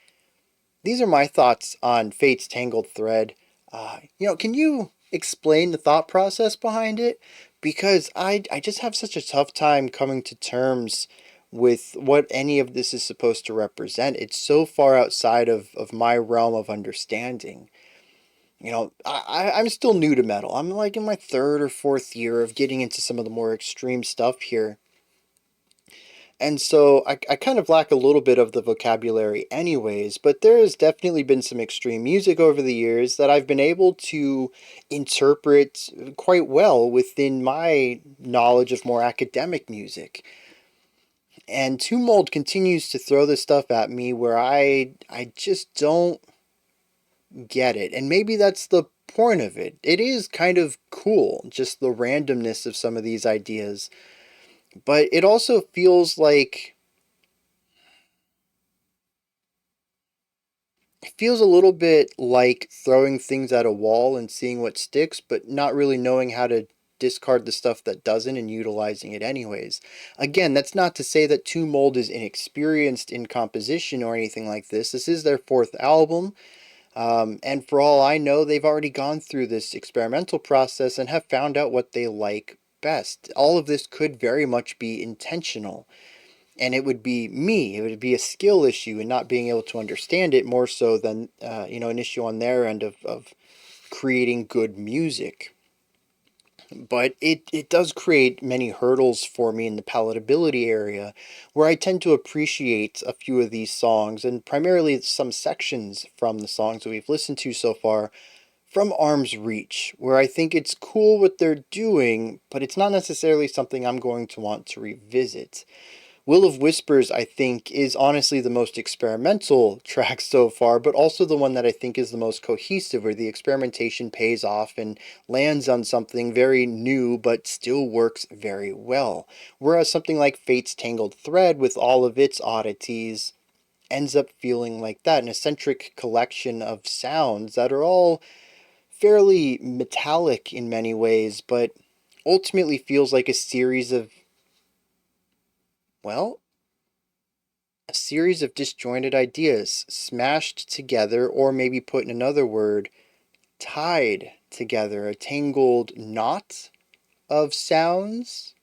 Speaker 1: these are my thoughts on Fate's Tangled Thread. Can you explain the thought process behind it? Because I just have such a tough time coming to terms with what any of this is supposed to represent. It's so far outside of my realm of understanding. You know, I'm still new to metal. I'm like in my third or fourth year of getting into some of the more extreme stuff here. And so I kind of lack a little bit of the vocabulary anyways, but there has definitely been some extreme music over the years that I've been able to interpret quite well within my knowledge of more academic music. And Two Mold continues to throw this stuff at me where I just don't get it. And maybe that's the point of it. It is kind of cool, just the randomness of some of these ideas. But it also feels like it feels a little bit like throwing things at a wall and seeing what sticks, but not really knowing how to discard the stuff that doesn't and utilizing it anyways. Again, that's not to say that Two Mold is inexperienced in composition or anything like this. This is their fourth album. And for all I know, they've already gone through this experimental process and have found out what they like best. All of this could very much be intentional. And it would be me. It would be a skill issue and not being able to understand it more so than, an issue on their end of creating good music. But it does create many hurdles for me in the palatability area where I tend to appreciate a few of these songs and primarily some sections from the songs that we've listened to so far from arm's reach, where I think it's cool what they're doing, but it's not necessarily something I'm going to want to revisit. Will of Whispers, I think, is honestly the most experimental track so far, but also the one that I think is the most cohesive, where the experimentation pays off and lands on something very new, but still works very well. Whereas something like Fate's Tangled Thread, with all of its oddities, ends up feeling like that, an eccentric collection of sounds that are all fairly metallic in many ways, but ultimately feels like a series of, well, a series of disjointed ideas smashed together, or maybe put in another word, tied together, a tangled knot of sounds,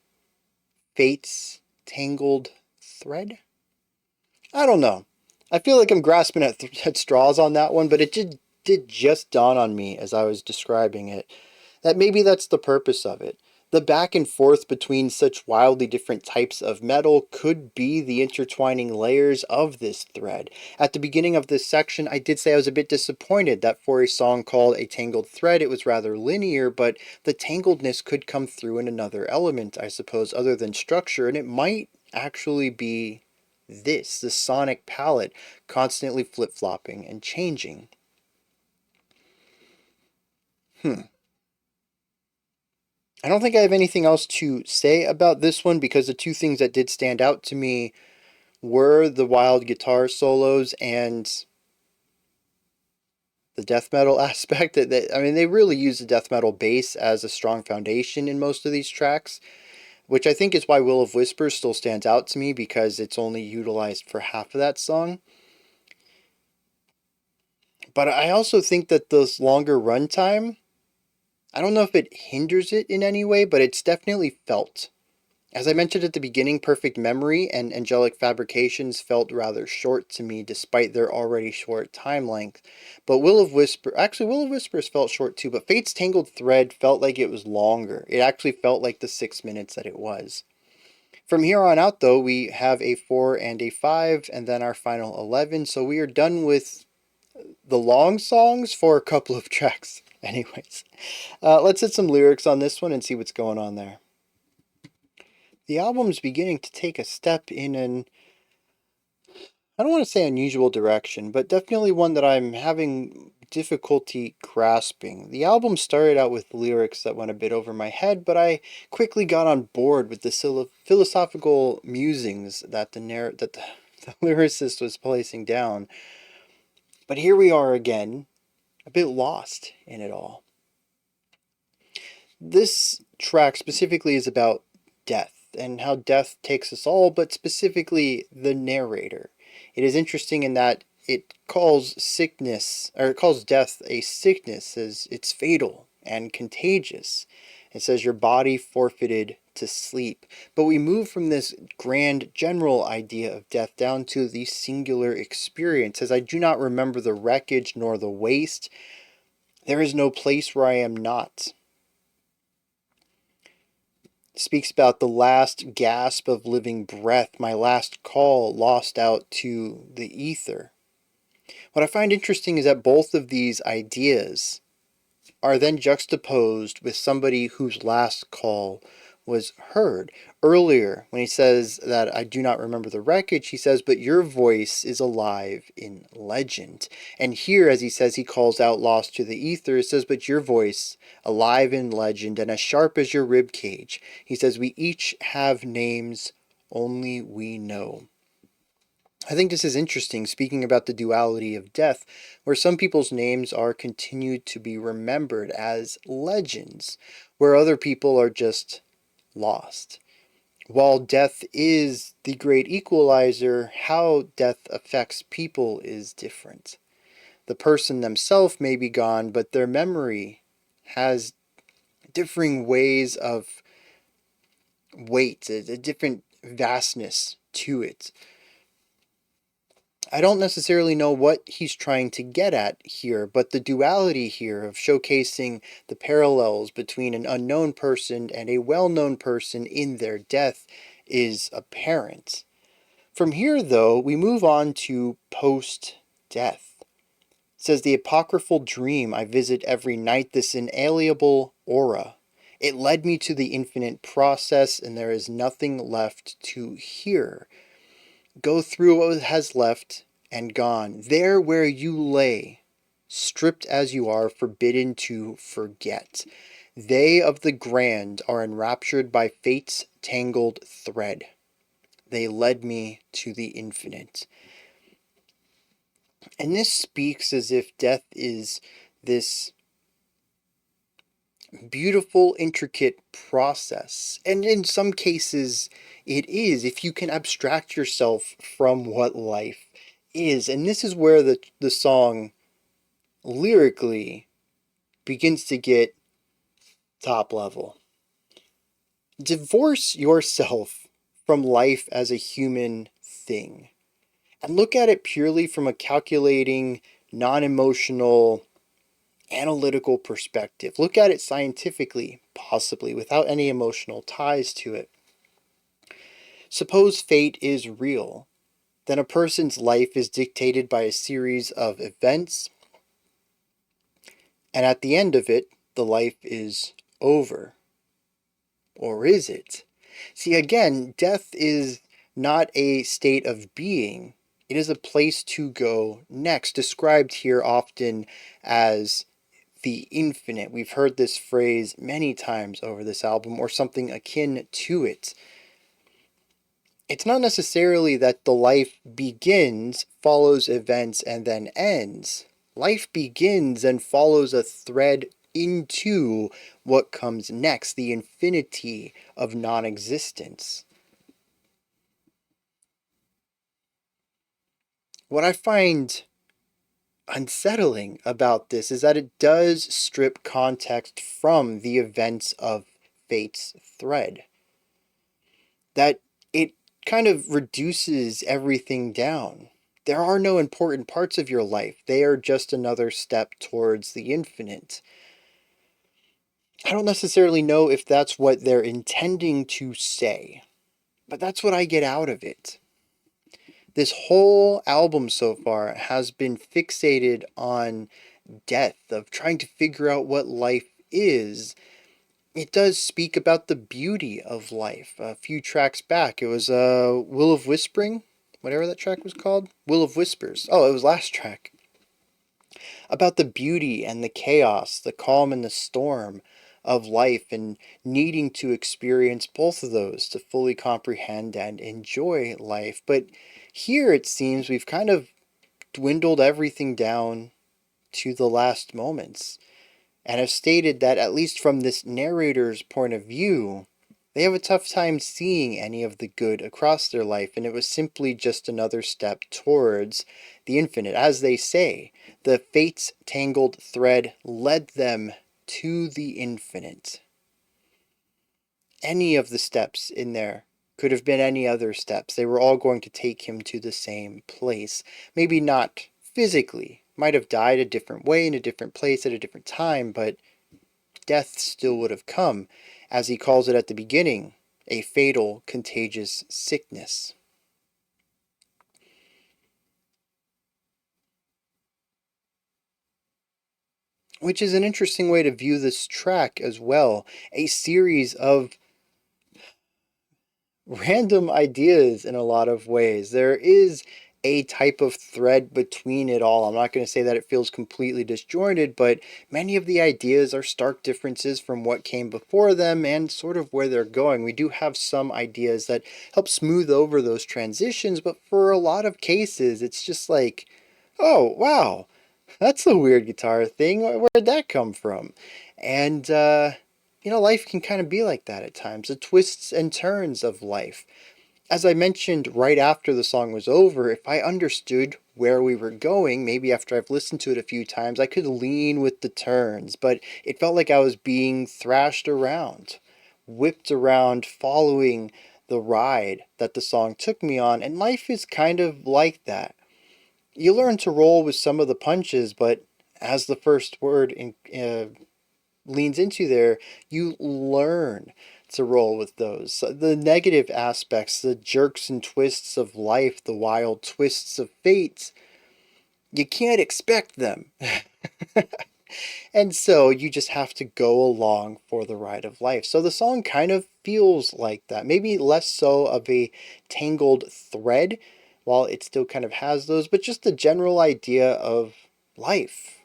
Speaker 1: fate's tangled thread. I don't know. I feel like I'm grasping at straws on that one, but it did just dawn on me as I was describing it that maybe that's the purpose of it. The back and forth between such wildly different types of metal could be the intertwining layers of this thread. At the beginning of this section, I did say I was a bit disappointed that for a song called A Tangled Thread, it was rather linear, but the tangledness could come through in another element, I suppose, other than structure, and it might actually be this, the sonic palette, constantly flip-flopping and changing. I don't think I have anything else to say about this one because the two things that did stand out to me were the wild guitar solos and the death metal aspect. I mean, they really use the death metal bass as a strong foundation in most of these tracks, which I think is why Will of Whispers still stands out to me because it's only utilized for half of that song. But I also think that this longer runtime, I don't know if it hinders it in any way, but it's definitely felt. As I mentioned at the beginning, Perfect Memory and Angelic Fabrications felt rather short to me despite their already short time length. But Will of Whispers felt short too, but Fate's Tangled Thread felt like it was longer. It actually felt like the 6 minutes that it was. From here on out, though, we have a 4 and a 5, and then our final 11, so we are done with the long songs for a couple of tracks. Anyways, let's hit some lyrics on this one and see what's going on there. The album's beginning to take a step in an, I don't want to say unusual direction, but definitely one that I'm having difficulty grasping. The album started out with lyrics that went a bit over my head, but I quickly got on board with the philosophical musings that the lyricist was placing down. But here we are again, a bit lost in it all. This track specifically is about death and how death takes us all, but specifically the narrator. It is interesting in that it calls death a sickness, as it's fatal and contagious. It says your body forfeited to sleep. But we move from this grand general idea of death down to the singular experience. As I do not remember the wreckage nor the waste, there is no place where I am not. Speaks about the last gasp of living breath, my last call lost out to the ether. What I find interesting is that both of these ideas are then juxtaposed with somebody whose last call was heard. Earlier, when he says that I do not remember the wreckage, he says, but your voice is alive in legend. And here, as he says, he calls out lost to the ether, it says, but your voice alive in legend and as sharp as your rib cage. He says, we each have names only we know. I think this is interesting, speaking about the duality of death, where some people's names are continued to be remembered as legends, where other people are just lost. While death is the great equalizer, how death affects people is different. The person themselves may be gone, but their memory has differing ways of weight, a different vastness to it. I don't necessarily know what he's trying to get at here, but the duality here of showcasing the parallels between an unknown person and a well-known person in their death is apparent. From here, though, we move on to post-death. It says, the apocryphal dream I visit every night, this inalienable aura. It led me to the infinite process, and there is nothing left to hear. Go through what has left and gone, there where you lay, stripped as you are, forbidden to forget. They of the grand are enraptured by fate's tangled thread. They led me to the infinite. And this speaks as if death is this beautiful, intricate process. And in some cases, it is, if you can abstract yourself from what life is. And this is where the song lyrically begins to get top level. Divorce yourself from life as a human thing and look at it purely from a calculating, non-emotional, analytical perspective. Look at it scientifically, possibly, without any emotional ties to it. Suppose fate is real. Then a person's life is dictated by a series of events, and at the end of it, the life is over. Or is it? See, again, death is not a state of being. It is a place to go next, described here often as the infinite. We've heard this phrase many times over this album, or something akin to it. It's not necessarily that the life begins, follows events, and then ends. Life begins and follows a thread into what comes next, the infinity of non-existence. What I find unsettling about this is that it does strip context from the events of fate's thread. That it kind of reduces everything down. There are no important parts of your life. They are just another step towards the infinite. I don't necessarily know if that's what they're intending to say, but that's what I get out of it. This whole album so far has been fixated on death, of trying to figure out what life is. It does speak about the beauty of life. A few tracks back, it was Will of Whispering, whatever that track was called. Will of Whispers. Oh, it was last track. About the beauty and the chaos, the calm and the storm of life, and needing to experience both of those to fully comprehend and enjoy life. But here it seems we've kind of dwindled everything down to the last moments, and have stated that, at least from this narrator's point of view, they have a tough time seeing any of the good across their life, and it was simply just another step towards the infinite. As they say, the fate's tangled thread led them to the infinite. any of the steps in there could have been any other steps. They were all going to take him to the same place. Maybe not physically, might have died a different way in a different place at a different time, but death still would have come, as he calls it at the beginning, a fatal, contagious sickness. Which is an interesting way to view this track as well. A series of random ideas in a lot of ways. There is a type of thread between it all. I'm not going to say that it feels completely disjointed, but many of the ideas are stark differences from what came before them and sort of where they're going. We do have some ideas that help smooth over those transitions, but for a lot of cases, it's just like, oh, wow, that's a weird guitar thing. Where'd that come from? And, life can kind of be like that at times, the twists and turns of life. As I mentioned right after the song was over, if I understood where we were going, maybe after I've listened to it a few times, I could lean with the turns, but it felt like I was being thrashed around, whipped around, following the ride that the song took me on, and life is kind of like that. You learn to roll with some of the punches, but as the first word leans into there, you learn to roll with those. So the negative aspects, the jerks and twists of life, the wild twists of fate, you can't expect them. And so you just have to go along for the ride of life. So the song kind of feels like that. Maybe less so of a tangled thread, while it still kind of has those, but just the general idea of life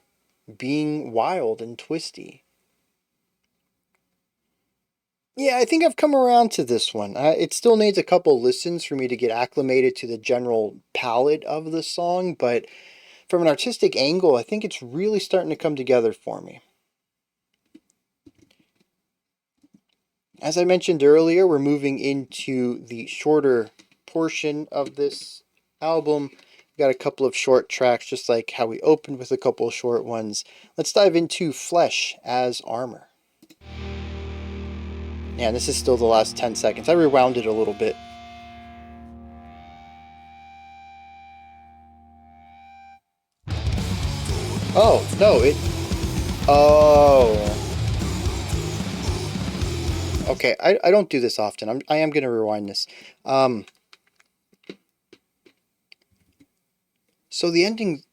Speaker 1: being wild and twisty. Yeah, I think I've come around to this one. It still needs a couple listens for me to get acclimated to the general palette of the song, but from an artistic angle, I think it's really starting to come together for me. As I mentioned earlier, we're moving into the shorter portion of this album. We've got a couple of short tracks, just like how we opened with a couple of short ones. Let's dive into Flesh as Armour. Yeah, this is still the last 10 seconds. I rewound it a little bit. Oh, no, it... Oh. Okay, I don't do this often. I am going to rewind this. So the ending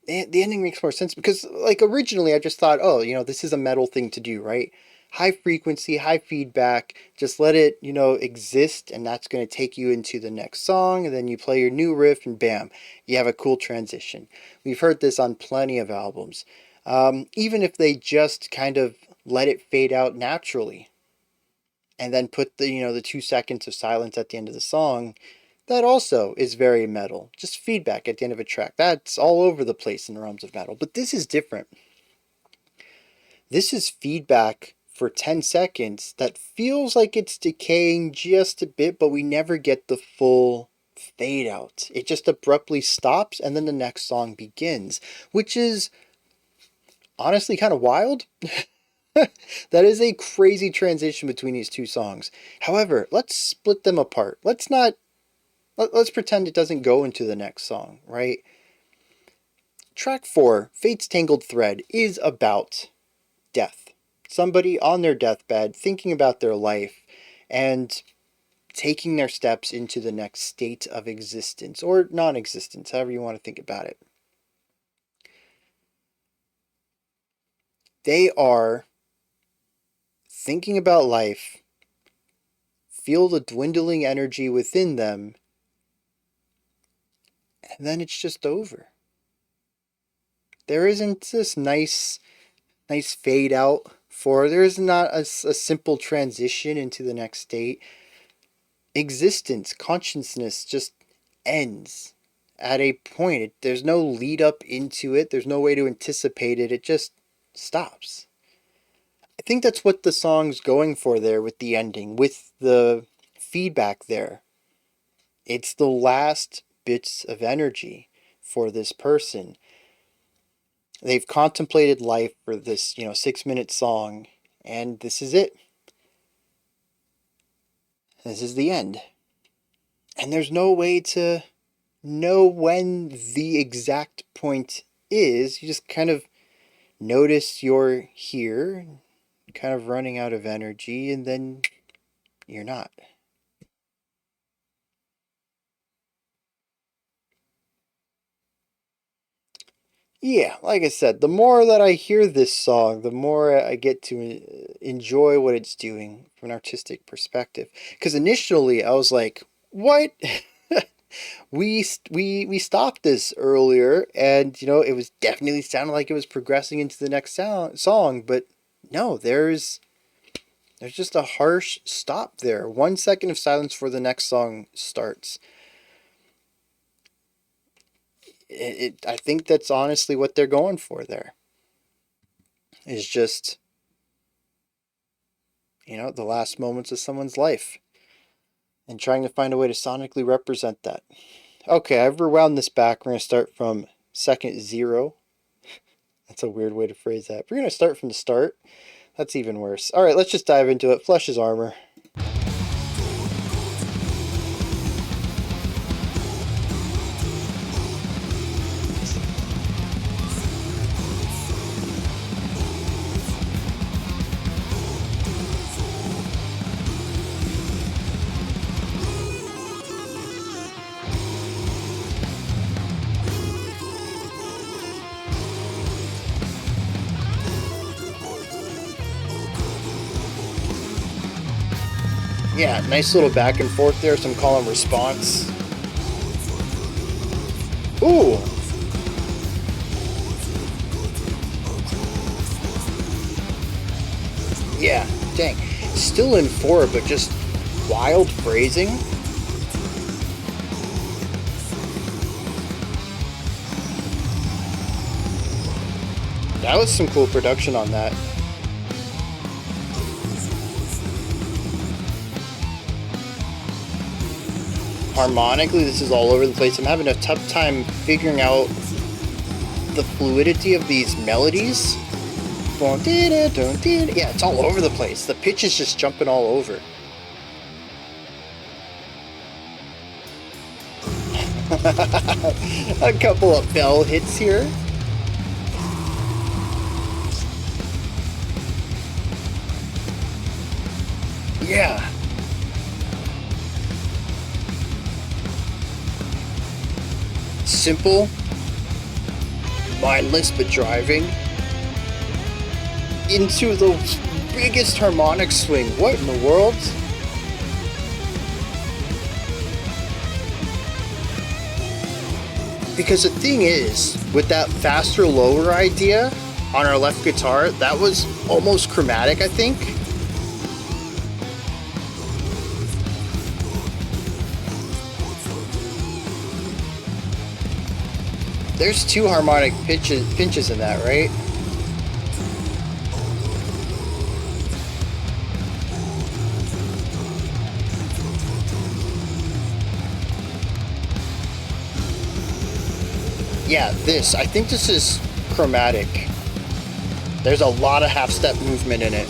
Speaker 1: makes more sense because, like, originally I just thought, oh, this is a metal thing to do, right? High frequency, high feedback, just let it, exist, and that's going to take you into the next song, and then you play your new riff, and bam, you have a cool transition. We've heard this on plenty of albums. Even if they just kind of let it fade out naturally, and then put the 2 seconds of silence at the end of the song, that also is very metal. Just feedback at the end of a track. That's all over the place in the realms of metal. But this is different. This is feedback for 10 seconds that feels like it's decaying just a bit, but we never get the full fade out. It just abruptly stops and then the next song begins, which is honestly kind of wild. That is a crazy transition between these two songs. However, let's split them apart. Let's pretend it doesn't go into the next song, right? Track 4, Fate's Tangled Thread, is about death. Somebody on their deathbed thinking about their life and taking their steps into the next state of existence or non-existence, however you want to think about it. They are thinking about life, feel the dwindling energy within them, and then it's just over. There isn't this nice fade out for, there is not a simple transition into the next state. Existence, consciousness just ends at a point. There's no lead up into it. There's no way to anticipate it. It just stops. I think that's what the song's going for there with the ending, with the feedback there. It's the last bits of energy for this person. They've contemplated life for this, 6-minute song, and this is it. This is the end. And there's no way to know when the exact point is. You just kind of notice you're here, kind of running out of energy, and then you're not. Yeah, like I said, the more that I hear this song, the more I get to enjoy what it's doing from an artistic perspective. Because initially I was like, what? we stopped this earlier, and you know it was definitely sounded like it was progressing into the next song, but no, there's just a harsh stop there. 1 second of silence before the next song starts. I think that's honestly what they're going for there. Is just, you know, the last moments of someone's life and trying to find a way to sonically represent that. Okay, I've rewound this back. We're going to start from second 0. That's a weird way to phrase that. We're going to start from the start. That's even worse. All right, let's just dive into it. Flesh is Armour. Yeah, nice little back and forth there. Some call and response. Ooh. Yeah, dang. Still in 4, but just wild phrasing. That was some cool production on that. Harmonically, this is all over the place. I'm having a tough time figuring out the fluidity of these melodies. Yeah, it's all over the place. The pitch is just jumping all over. A couple of bell hits here. Yeah. Simple, mindless, but driving into the biggest harmonic swing. What in the world? Because the thing is, with that faster lower idea on our left guitar, that was almost chromatic, I think. There's 2 harmonic pinches in that, right? Yeah, I think this is chromatic. There's a lot of half-step movement in it.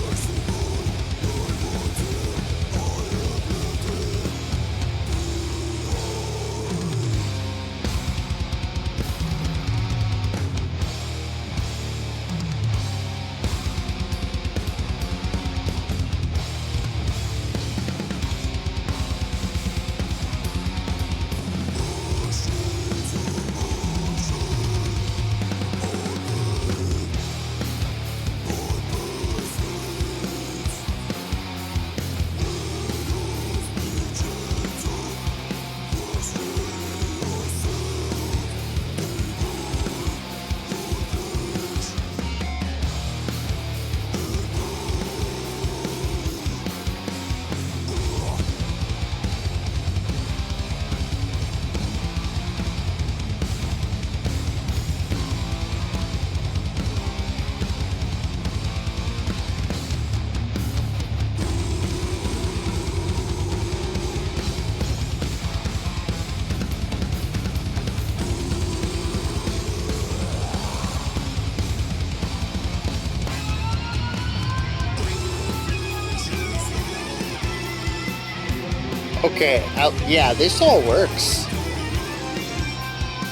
Speaker 1: Okay, yeah, this all works.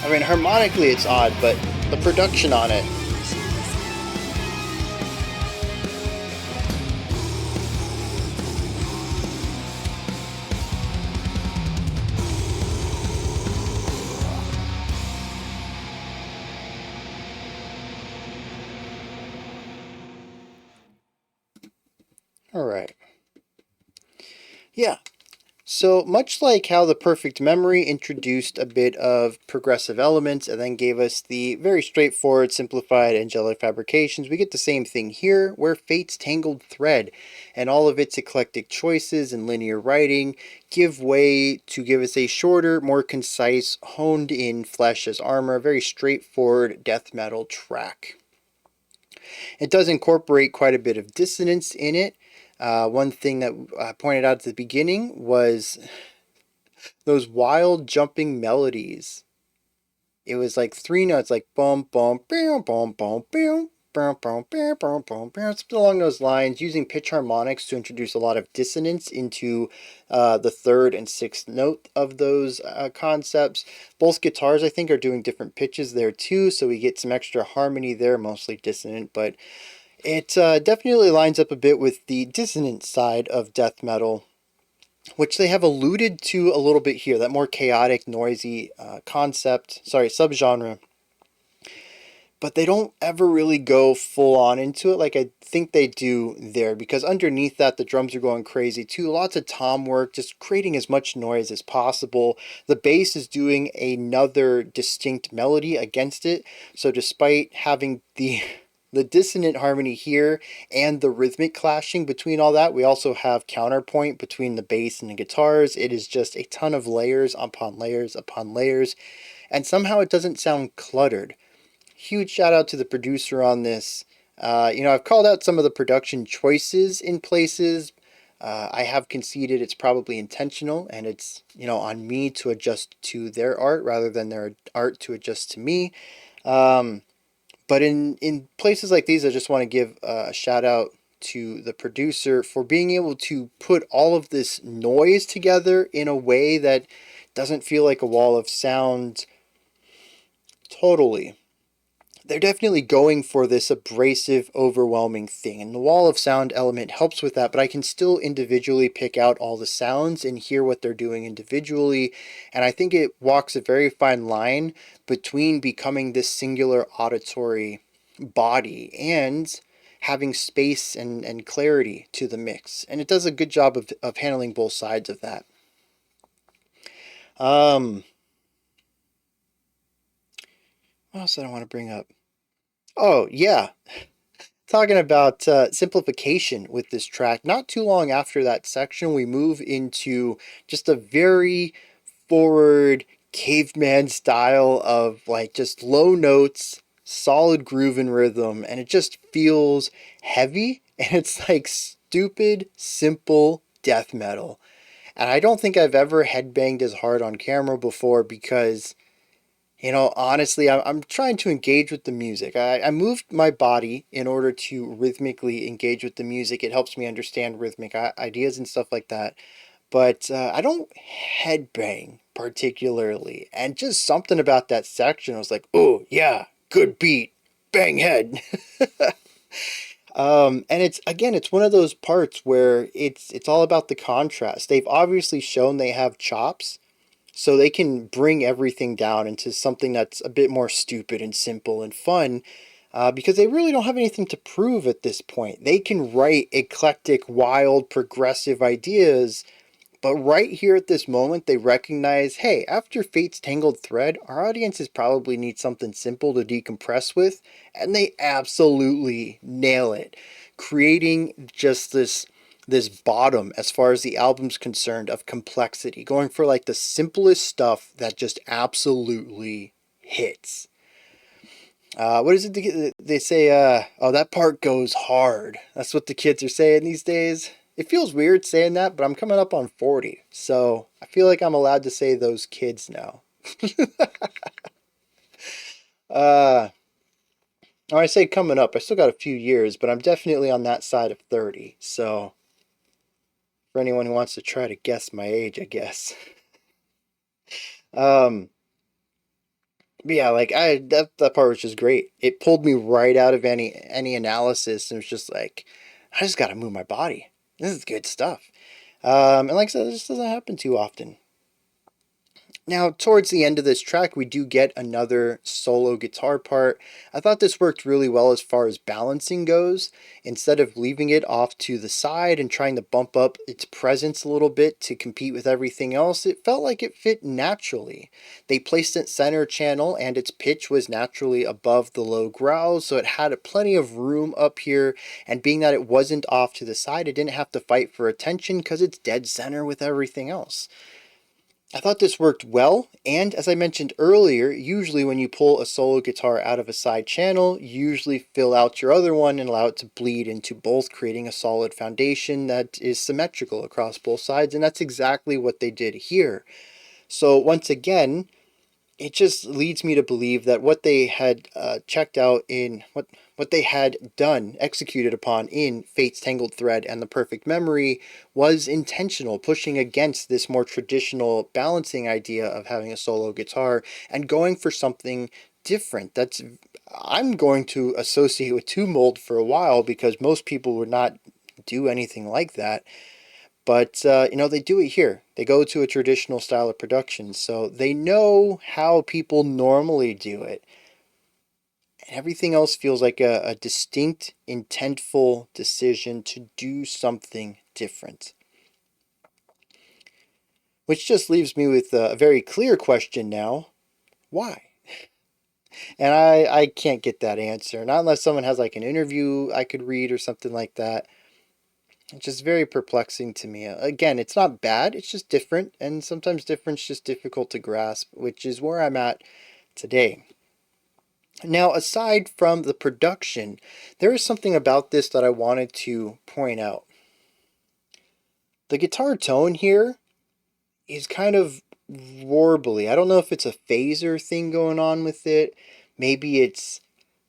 Speaker 1: I mean, harmonically it's odd, but the production on it. All right. Yeah. So much like how the Perfect Memory introduced a bit of progressive elements and then gave us the very straightforward, simplified Angelic Fabrications, we get the same thing here, where Fate's Tangled Thread and all of its eclectic choices and linear writing give way to give us a shorter, more concise, honed-in Flesh as Armour, very straightforward death metal track. It does incorporate quite a bit of dissonance in it. One thing that I pointed out at the beginning was those wild jumping melodies. It was like 3 notes, like bum bum bum bum bum bum. Something along those lines, using pitch harmonics to introduce a lot of dissonance into the third and sixth note of those concepts. Both guitars, I think, are doing different pitches there too, so we get some extra harmony there, mostly dissonant, but it definitely lines up a bit with the dissonant side of death metal, which they have alluded to a little bit here, that more chaotic, noisy subgenre. But they don't ever really go full on into it like I think they do there, because underneath that, the drums are going crazy too. Lots of tom work, just creating as much noise as possible. The bass is doing another distinct melody against it. So despite having the dissonant harmony here and the rhythmic clashing between all that, we also have counterpoint between the bass and the guitars. It is just a ton of layers upon layers upon layers, and somehow it doesn't sound cluttered. Huge shout out to the producer on this. I've called out some of the production choices in places. I have conceded it's probably intentional, and it's, on me to adjust to their art rather than their art to adjust to me. But in places like these, I just want to give a shout out to the producer for being able to put all of this noise together in a way that doesn't feel like a wall of sound. Totally. They're definitely going for this abrasive, overwhelming thing, and the wall of sound element helps with that, but I can still individually pick out all the sounds and hear what they're doing individually, and I think it walks a very fine line between becoming this singular auditory body and having space and clarity to the mix, and it does a good job of handling both sides of that. What else did I want to bring up? Oh, yeah. Talking about simplification with this track, not too long after that section, we move into just a very forward caveman style of like just low notes, solid groove and rhythm, and it just feels heavy, and it's like stupid, simple death metal. And I don't think I've ever headbanged as hard on camera before because honestly, I'm trying to engage with the music. I moved my body in order to rhythmically engage with the music. It helps me understand rhythmic ideas and stuff like that. But I don't headbang particularly. And just something about that section, I was like, oh, yeah, good beat, bang head. And it's one of those parts where it's all about the contrast. They've obviously shown they have chops, so they can bring everything down into something that's a bit more stupid and simple and fun, because they really don't have anything to prove at this point. They can write eclectic, wild, progressive ideas, but right here at this moment, they recognize, hey, after Fate's Tangled Thread, our audiences probably need something simple to decompress with, and they absolutely nail it, creating just this bottom as far as the album's concerned of complexity, going for like the simplest stuff that just absolutely hits. What is it they say? Oh, that part goes hard. That's what the kids are saying these days. It feels weird saying that, but I'm coming up on 40, so I feel like I'm allowed to say those kids now. uh, when I say coming up, I still got a few years, but I'm definitely on that side of 30, so for anyone who wants to try to guess my age, I guess. Um, but yeah, like that part was just great. It pulled me right out of any analysis, and it was just like, I just got to move my body. This is good stuff. And like I said, this doesn't happen too often. Now, towards the end of this track, we do get another solo guitar part. I thought this worked really well as far as balancing goes. Instead of leaving it off to the side and trying to bump up its presence a little bit to compete with everything else, it felt like it fit naturally. They placed it center channel and its pitch was naturally above the low growl, so it had plenty of room up here, and being that it wasn't off to the side, it didn't have to fight for attention because it's dead center with everything else. I thought this worked well, and as I mentioned earlier, usually when you pull a solo guitar out of a side channel, you usually fill out your other one and allow it to bleed into both, creating a solid foundation that is symmetrical across both sides, and that's exactly what they did here. So once again, it just leads me to believe that what they had checked out in what they had done, executed upon in Fate's Tangled Thread and The Perfect Memory was intentional, pushing against this more traditional balancing idea of having a solo guitar and going for something different. That's I'm going to associate with Two Mold for a while because most people would not do anything like that. But, they do it here. They go to a traditional style of production, so they know how people normally do it. And everything else feels like a distinct, intentful decision to do something different. Which just leaves me with a very clear question now. Why? And I can't get that answer. Not unless someone has like an interview I could read or something like that. It's just very perplexing to me. Again, it's not bad, it's just different, and sometimes different's just difficult to grasp, which is where I'm at today. Now, aside from the production, there is something about this that I wanted to point out. The guitar tone here is kind of warbly. I don't know if it's a phaser thing going on with it. Maybe it's,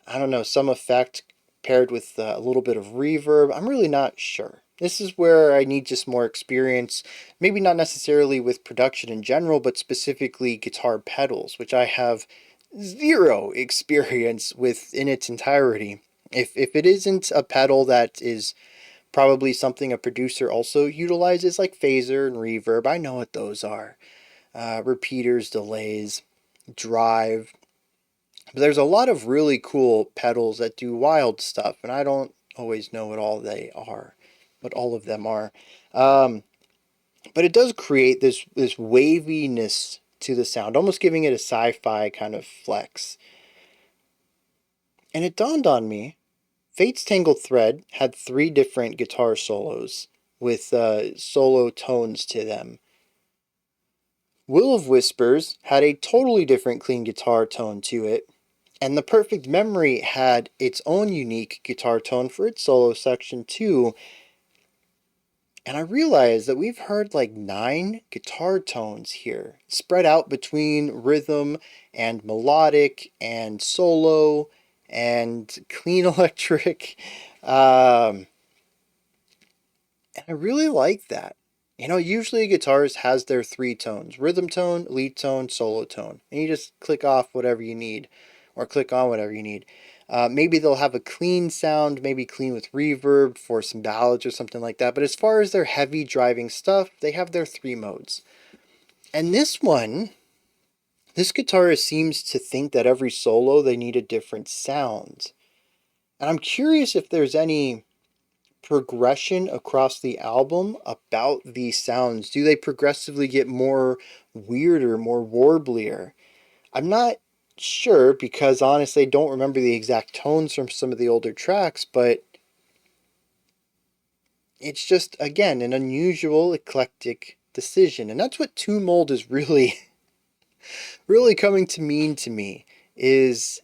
Speaker 1: I don't know, some effect paired with a little bit of reverb. I'm really not sure. This is where I need just more experience, maybe not necessarily with production in general, but specifically guitar pedals, which I have zero experience with in its entirety. If it isn't a pedal that is probably something a producer also utilizes, like phaser and reverb, I know what those are. Repeaters, delays, drive. But there's a lot of really cool pedals that do wild stuff, and I don't always know what all they are, what all of them are. But it does create this waviness to the sound, almost giving it a sci-fi kind of flex. And it dawned on me, Fate's Tangled Thread had 3 different guitar solos with solo tones to them. Will of Whispers had a totally different clean guitar tone to it, and The Perfect Memory had its own unique guitar tone for its solo section too. And I realized that we've heard like 9 guitar tones here, spread out between rhythm and melodic and solo and clean electric. And I really like that. Usually guitars has their 3 tones: rhythm tone, lead tone, solo tone. And you just click off whatever you need, or click on whatever you need. Maybe they'll have a clean sound, maybe clean with reverb for some ballads or something like that. But as far as their heavy driving stuff, they have their 3 modes. And this guitarist seems to think that every solo they need a different sound. And I'm curious if there's any progression across the album about these sounds. Do they progressively get more weirder, more warblier? I'm not sure because honestly I don't remember the exact tones from some of the older tracks, but it's just, again, an unusual eclectic decision. And that's what Two Mold is really really coming to mean to me, is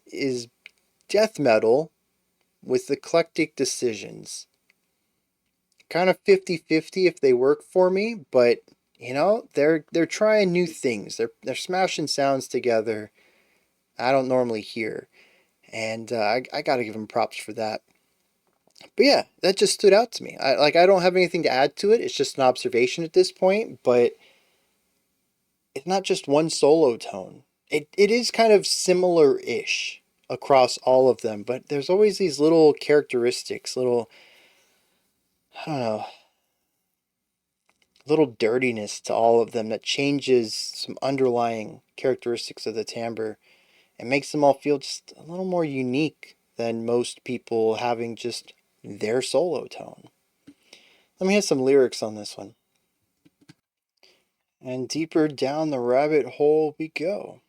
Speaker 1: death metal with eclectic decisions. Kind of 50-50 if they work for me, but they're trying new things. They're smashing sounds together I don't normally hear, and I gotta give them props for that. But yeah, that just stood out to me. I don't have anything to add to it. It's just an observation at this point, but it's not just one solo tone. It is kind of similar-ish across all of them, but there's always these little characteristics, little, I don't know, little dirtiness to all of them that changes some underlying characteristics of the timbre and makes them all feel just a little more unique than most people having just their solo tone. Let me hit some lyrics on this one. And deeper down the rabbit hole we go.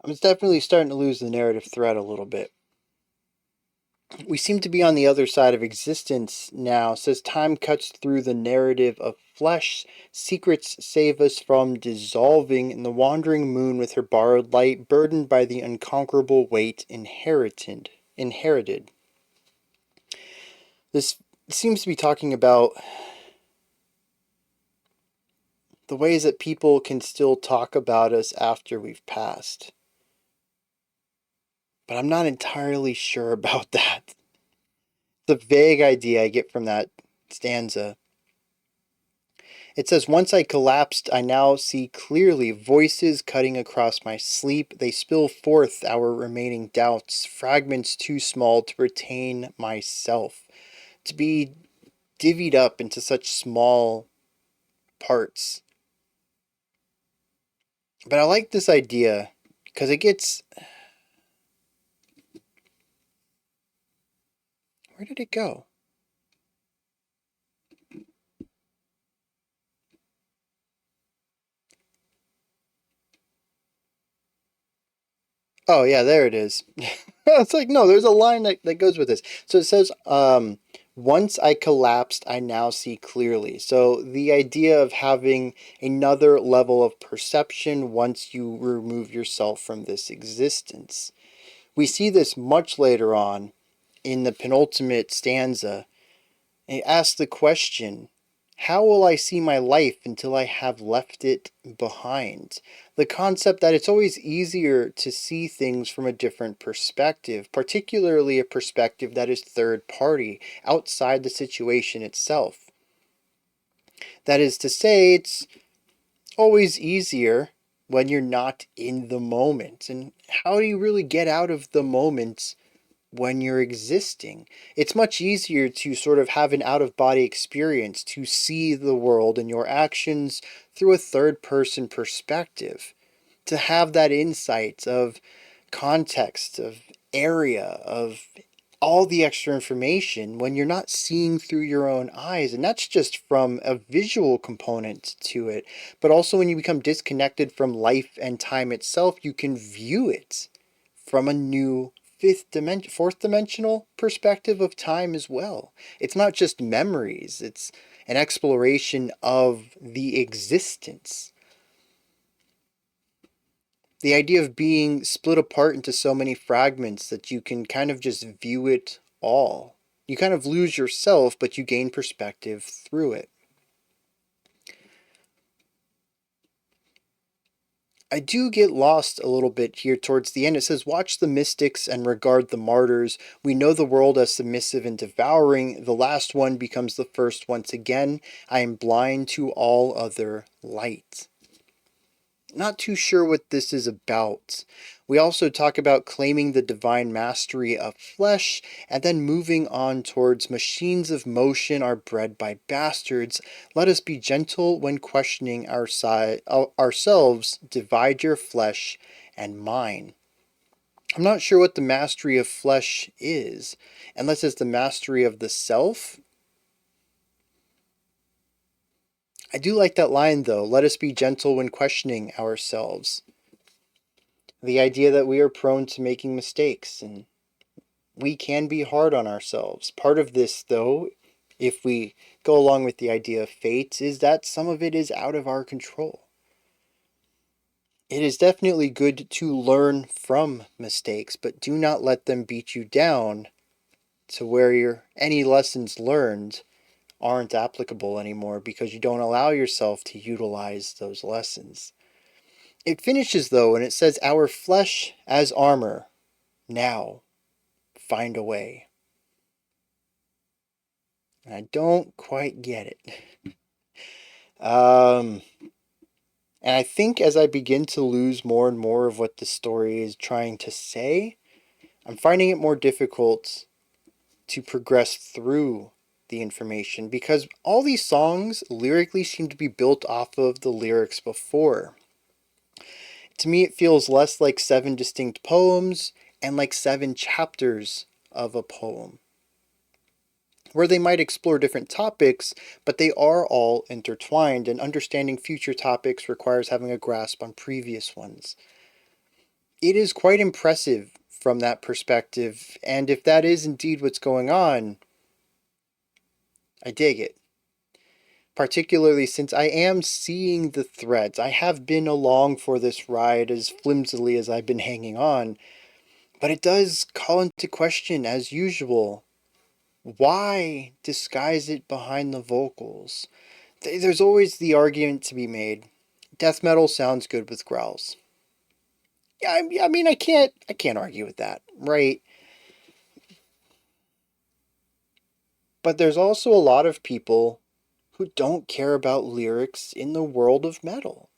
Speaker 1: I'm definitely starting to lose the narrative thread a little bit. We seem to be on the other side of existence now. Says time cuts through the narrative of flesh. Secrets save us from dissolving in the wandering moon with her borrowed light, burdened by the unconquerable weight inherited. This seems to be talking about the ways that people can still talk about us after we've passed. But I'm not entirely sure about that. It's a vague idea I get from that stanza. It says, once I collapsed, I now see clearly voices cutting across my sleep. They spill forth our remaining doubts, fragments too small to retain myself. To be divvied up into such small parts. But I like this idea because it gets... Where did it go? Oh, yeah, there it is. It's like, no, there's a line that goes with this. So it says, once I collapsed, I now see clearly. So the idea of having another level of perception once you remove yourself from this existence. We see this much later on in the penultimate stanza. It asks the question, how will I see my life until I have left it behind? The concept that it's always easier to see things from a different perspective, particularly a perspective that is third party, outside the situation itself. That is to say, it's always easier when you're not in the moment. And how do you really get out of the moment when you're existing? It's much easier to sort of have an out of body experience, to see the world and your actions through a third person perspective, to have that insight of context, of area, of all the extra information when you're not seeing through your own eyes. And that's just from a visual component to it. But also when you become disconnected from life and time itself, you can view it from a new fourth dimensional perspective of time as well. It's not just memories, it's an exploration of the existence. The idea of being split apart into so many fragments that you can kind of just view it all. You kind of lose yourself, but you gain perspective through it. I do get lost a little bit here towards the end. It says, watch the mystics and regard the martyrs. We know the world as submissive and devouring. The last one becomes the first once again. I am blind to all other light. Not too sure what this is about. We also talk about claiming the divine mastery of flesh and then moving on towards machines of motion are bred by bastards. Let us be gentle when questioning ourselves. Divide your flesh and mine. I'm not sure what the mastery of flesh is, unless it's the mastery of the self. I do like that line though. Let us be gentle when questioning ourselves. The idea that we are prone to making mistakes and we can be hard on ourselves. Part of this, though, if we go along with the idea of fate, is that some of it is out of our control. It is definitely good to learn from mistakes, but do not let them beat you down to where any lessons learned aren't applicable anymore because you don't allow yourself to utilize those lessons. It finishes, though, and it says, our flesh as armor, now find a way. And I don't quite get it. And I think as I begin to lose more and more of what the story is trying to say, I'm finding it more difficult to progress through the information because all these songs lyrically seem to be built off of the lyrics before. To me, it feels less like 7 distinct poems and like 7 chapters of a poem, where they might explore different topics, but they are all intertwined, and understanding future topics requires having a grasp on previous ones. It is quite impressive from that perspective, and if that is indeed what's going on, I dig it. Particularly since I am seeing the threads. I have been along for this ride as flimsily as I've been hanging on, but it does call into question, as usual, why disguise it behind the vocals? There's always the argument to be made. Death metal sounds good with growls. Yeah, I mean, I can't argue with that, right? But there's also a lot of people who don't care about lyrics in the world of metal.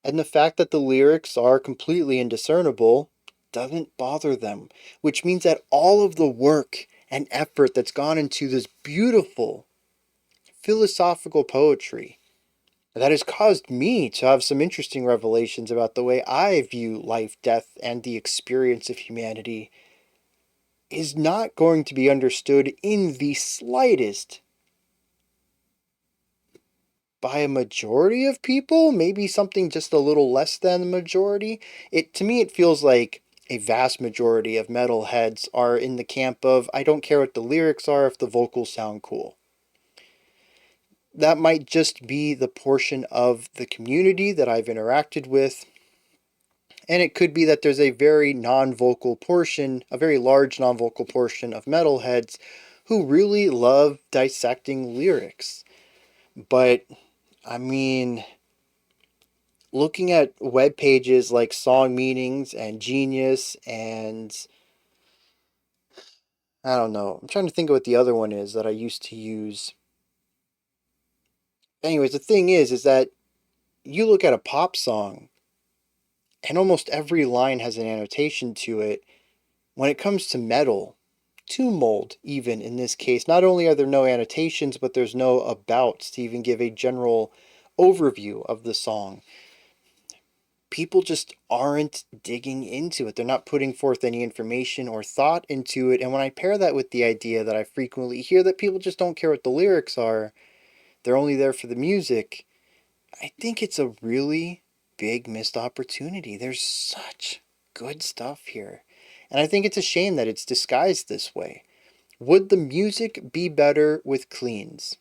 Speaker 1: And the fact that the lyrics are completely indiscernible doesn't bother them, which means that all of the work and effort that's gone into this beautiful philosophical poetry that has caused me to have some interesting revelations about the way I view life, death, and the experience of humanity is not going to be understood in the slightest by a majority of people, maybe something just a little less than the majority. To me it feels like a vast majority of metalheads are in the camp of I don't care what the lyrics are if the vocals sound cool. That might just be the portion of the community that I've interacted with. And it could be that there's a very non-vocal portion, a very large non-vocal portion of metalheads who really love dissecting lyrics. But I mean, looking at web pages like Song Meanings and Genius and I don't know, I'm trying to think of what the other one is that I used to use. Anyways, the thing is that you look at a pop song and almost every line has an annotation to it. When it comes to metal, Mold, even in this case, not only are there no annotations, but there's no abouts to even give a general overview of the song. People just aren't digging into it. They're not putting forth any information or thought into it. And when I pair that with the idea that I frequently hear that people just don't care what the lyrics are, they're only there for the music, I think it's a really big missed opportunity. There's such good stuff here. And I think it's a shame that it's disguised this way. Would the music be better with cleans?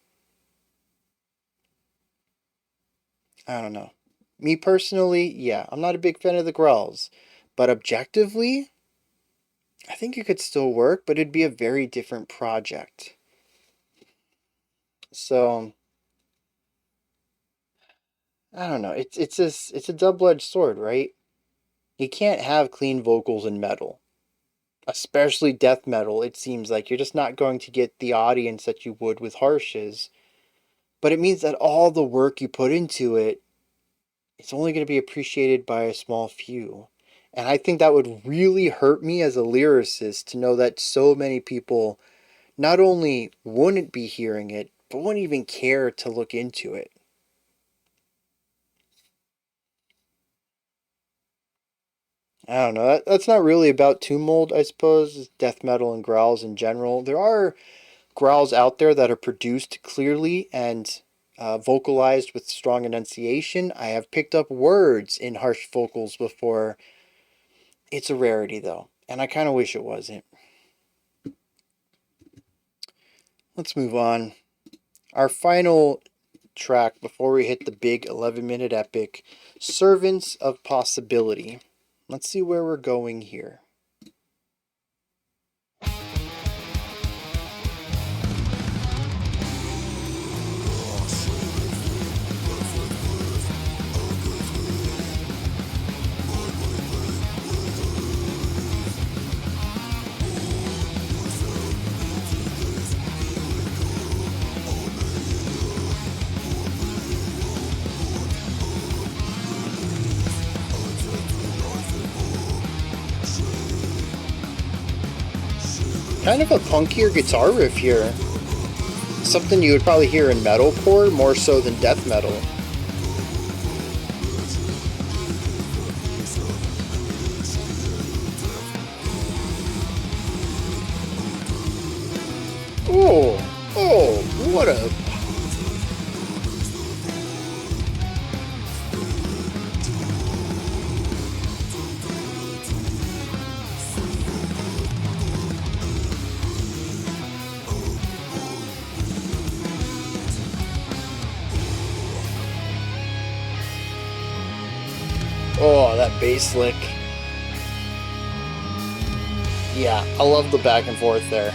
Speaker 1: I don't know. Me personally, yeah, I'm not a big fan of the growls. But objectively, I think it could still work, but it'd be a very different project. So, I don't know. It's a double-edged sword, right? You can't have clean vocals in metal. Especially death metal, it seems like you're just not going to get the audience that you would with harshes. But it means that all the work you put into it, it's only going to be appreciated by a small few. And I think that would really hurt me as a lyricist to know that so many people not only wouldn't be hearing it, but wouldn't even care to look into it. I don't know. That's not really about Tomb Mold, I suppose. Death metal and growls in general. There are growls out there that are produced clearly and vocalized with strong enunciation. I have picked up words in harsh vocals before. It's a rarity, though, and I kind of wish it wasn't. Let's move on. Our final track before we hit the big 11-minute epic, Servants of Possibility. Let's see where we're going here. Kind of a punkier guitar riff here. Something you would probably hear in metalcore more so than death metal. Oh, what a... Oh, that bass lick. Yeah, I love the back and forth there.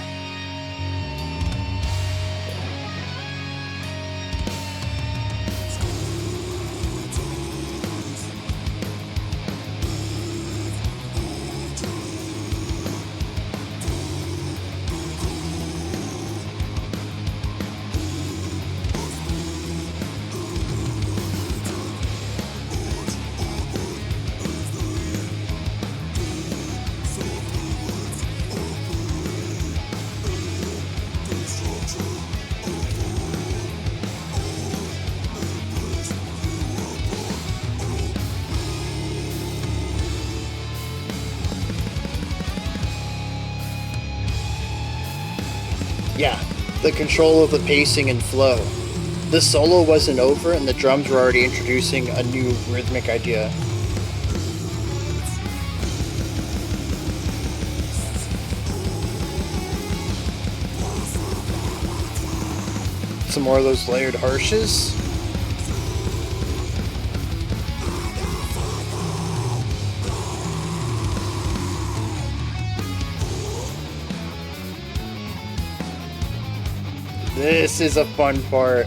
Speaker 1: Yeah, the control of the pacing and flow. The solo wasn't over and the drums were already introducing a new rhythmic idea. Some more of those layered harshes. This is a fun part.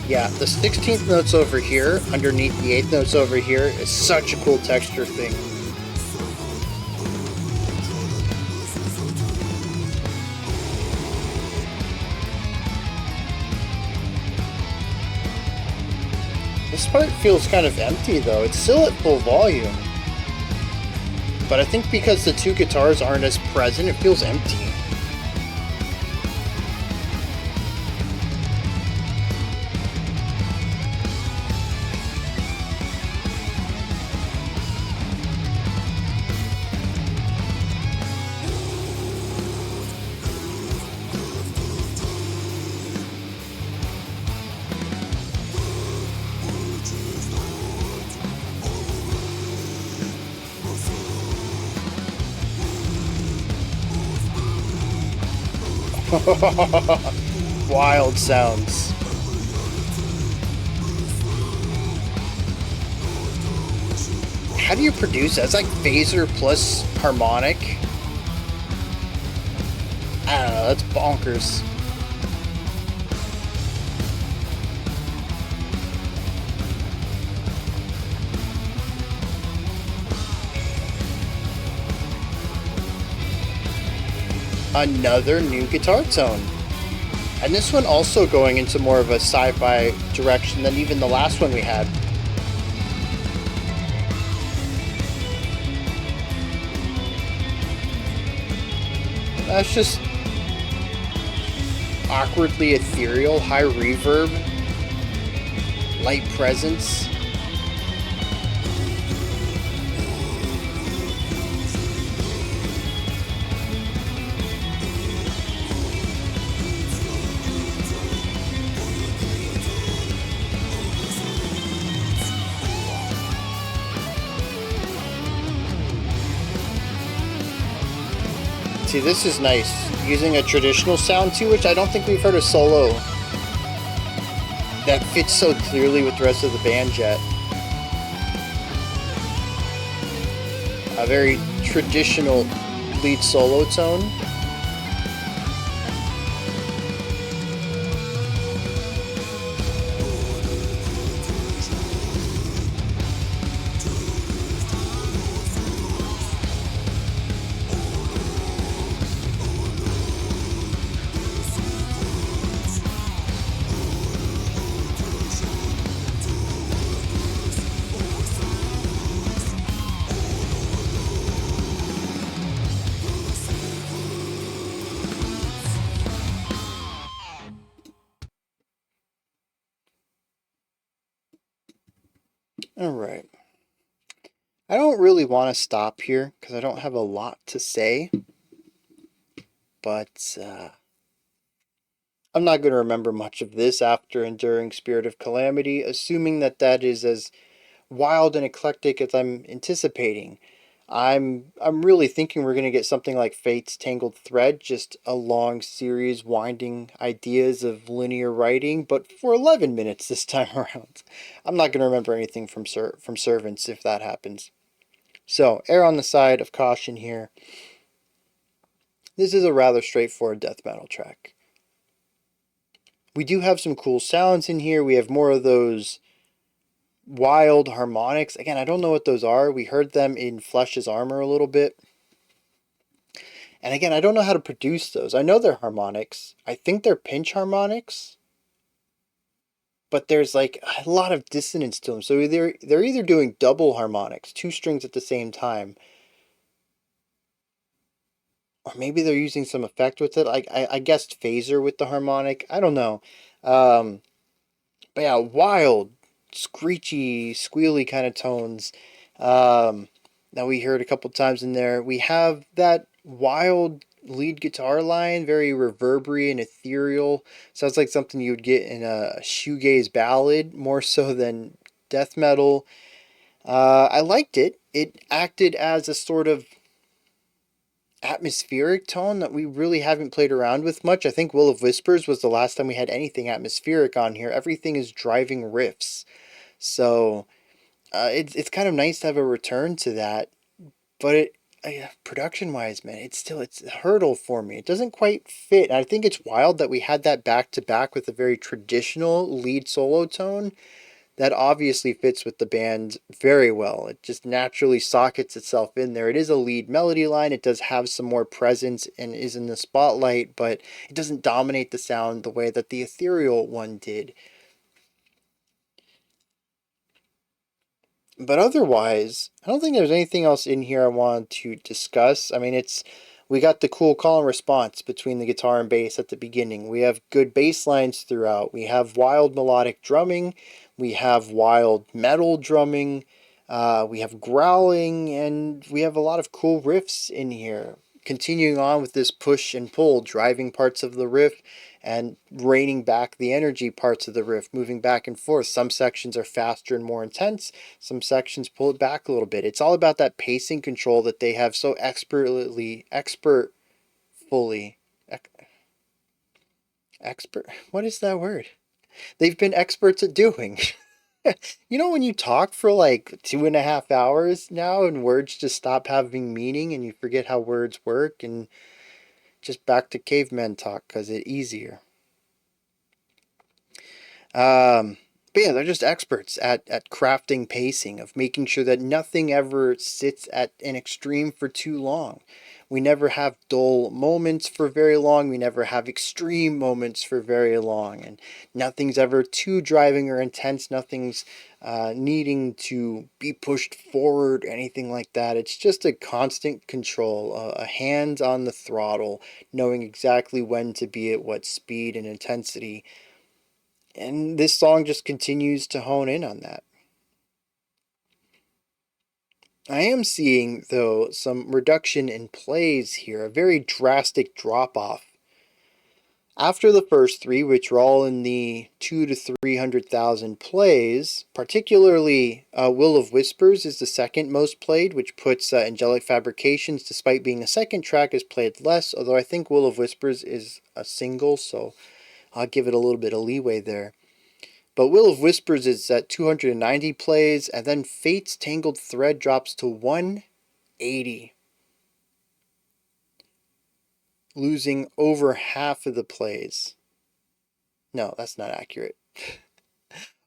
Speaker 1: Yeah, the 16th notes over here, underneath the 8th notes over here, is such a cool texture thing. This part feels kind of empty though, it's still at full volume. But I think because the two guitars aren't as present, it feels empty. Wild sounds. How do you produce that? It's like phaser plus harmonic. I don't know, that's bonkers. Another new guitar tone. And this one also going into more of a sci-fi direction than even the last one we had. That's just awkwardly ethereal, high reverb, light presence. See, this is nice. Using a traditional sound too, which I don't think we've heard a solo that fits so clearly with the rest of the band yet. A very traditional lead solo tone. Alright. I don't really want to stop here because I don't have a lot to say, but I'm not going to remember much of this after enduring Spirit of Calamity, assuming that that is as wild and eclectic as I'm anticipating. I'm really thinking we're going to get something like Fate's Tangled Thread, just a long series winding ideas of linear writing, but for 11 minutes this time around. I'm not going to remember anything from Servants if that happens. So, err on the side of caution here. This is a rather straightforward death metal track. We do have some cool sounds in here. We have more of those wild harmonics. Again, I don't know what those are. We heard them in Flesh's Armour a little bit. And again, I don't know how to produce those. I know they're harmonics. I think they're pinch harmonics. But there's like a lot of dissonance to them. So they're either doing double harmonics, two strings at the same time, or maybe they're using some effect with it. I guessed phaser with the harmonic. I don't know. But yeah, wild, screechy, squealy kind of tones. That we heard a couple times in there. We have that wild lead guitar line, very reverberant and ethereal. Sounds like something you would get in a shoegaze ballad, more so than death metal. I liked it. It acted as a sort of atmospheric tone that we really haven't played around with much. I think Will of Whispers was the last time we had anything atmospheric on here. Everything is driving riffs. So it's kind of nice to have a return to that. But production wise, man, it's a hurdle for me. It doesn't quite fit. I think it's wild that we had that back to back with a very traditional lead solo tone that obviously fits with the band very well. It just naturally sockets itself in there. It is a lead melody line. It does have some more presence and is in the spotlight, but it doesn't dominate the sound the way that the ethereal one did. But otherwise, I don't think there's anything else in here I want to discuss. I mean, we got the cool call and response between the guitar and bass at the beginning. We have good bass lines throughout. We have wild melodic drumming. We have wild metal drumming. We have growling, and we have a lot of cool riffs in here. Continuing on with this push and pull, driving parts of the riff and reining back the energy parts of the riff, moving back and forth. Some sections are faster and more intense. Some sections pull it back a little bit. It's all about that pacing control that they have so what is that word? They've been experts at doing. You know when you talk for like 2.5 hours now and words just stop having meaning and you forget how words work and just back to caveman talk because it's easier. But yeah, they're just experts at crafting pacing, of making sure that nothing ever sits at an extreme for too long. We never have dull moments for very long. We never have extreme moments for very long. And nothing's ever too driving or intense. Nothing's needing to be pushed forward, anything like that. It's just a constant control, a hand on the throttle, knowing exactly when to be at what speed and intensity. And this song just continues to hone in on that. I am seeing, though, some reduction in plays here, a very drastic drop-off. After the first three, which are all in the 200,000 to 300,000 plays, particularly Will of Whispers is the second most played, which puts Angelic Fabrications, despite being a second track, is played less, although I think Will of Whispers is a single, so I'll give it a little bit of leeway there. But Will of Whispers is at 290 plays, and then Fate's Tangled Thread drops to 180. Losing over half of the plays. No, that's not accurate.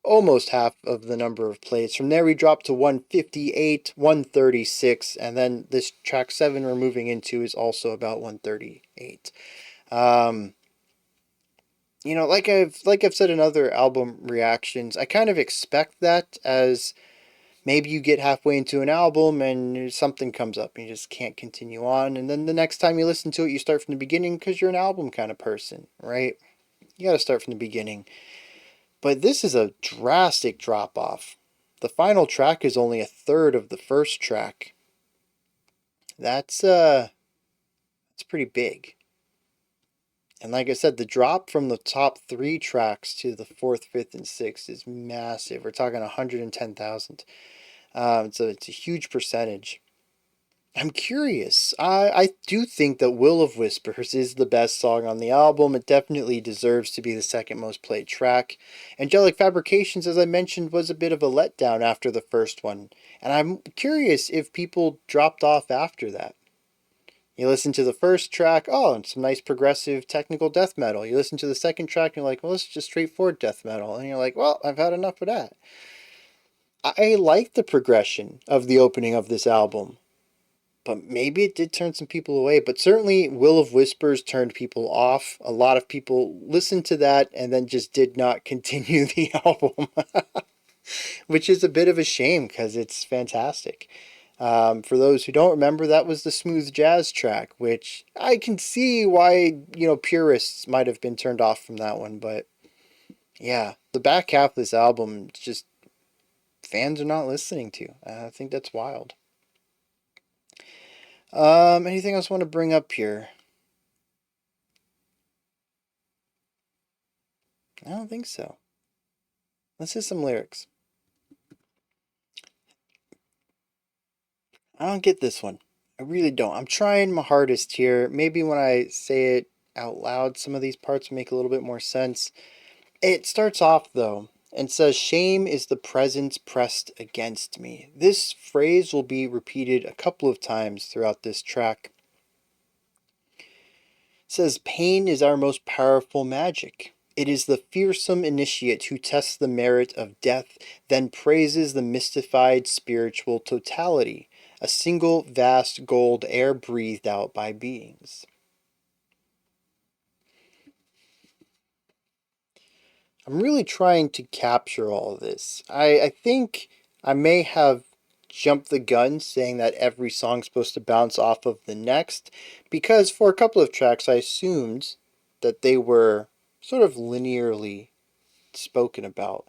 Speaker 1: Almost half of the number of plays. From there we drop to 158, 136, and then this track 7 we're moving into is also about 138. You know, like I've said in other album reactions, I kind of expect that, as maybe you get halfway into an album and something comes up and you just can't continue on, and then the next time you listen to it you start from the beginning because you're an album kind of person, right? You got to start from the beginning. But this is a drastic drop off. The final track is only a third of the first track. That's pretty big. And like I said, the drop from the top 3 tracks to the 4th, 5th, and 6th is massive. We're talking 110,000. So it's a huge percentage. I'm curious. I do think that Will of Whispers is the best song on the album. It definitely deserves to be the second most played track. Angelic Fabrications, as I mentioned, was a bit of a letdown after the first one. And I'm curious if people dropped off after that. You listen to the first track, oh, it's some nice progressive technical death metal. You listen to the second track, and you're like, well, it's just straightforward death metal. And you're like, well, I've had enough of that. I like the progression of the opening of this album. But maybe it did turn some people away. But certainly, Will of Whispers turned people off. A lot of people listened to that and then just did not continue the album, which is a bit of a shame because it's fantastic. For those who don't remember, that was the smooth jazz track, which I can see why, purists might have been turned off from that one. But yeah, the back half of this album, just fans are not listening to. I think that's wild. Anything else I want to bring up here? I don't think so. Let's hear some lyrics. I don't get this one. I really don't. I'm trying my hardest here. Maybe when I say it out loud, some of these parts make a little bit more sense. It starts off, though, and says, shame is the presence pressed against me. This phrase will be repeated a couple of times throughout this track. It says, pain is our most powerful magic. It is the fearsome initiate who tests the merit of death, then praises the mystified spiritual totality, a single vast gold air breathed out by beings. I'm really trying to capture all of this. I think I may have jumped the gun saying that every song's supposed to bounce off of the next, because for a couple of tracks I assumed that they were sort of linearly spoken about.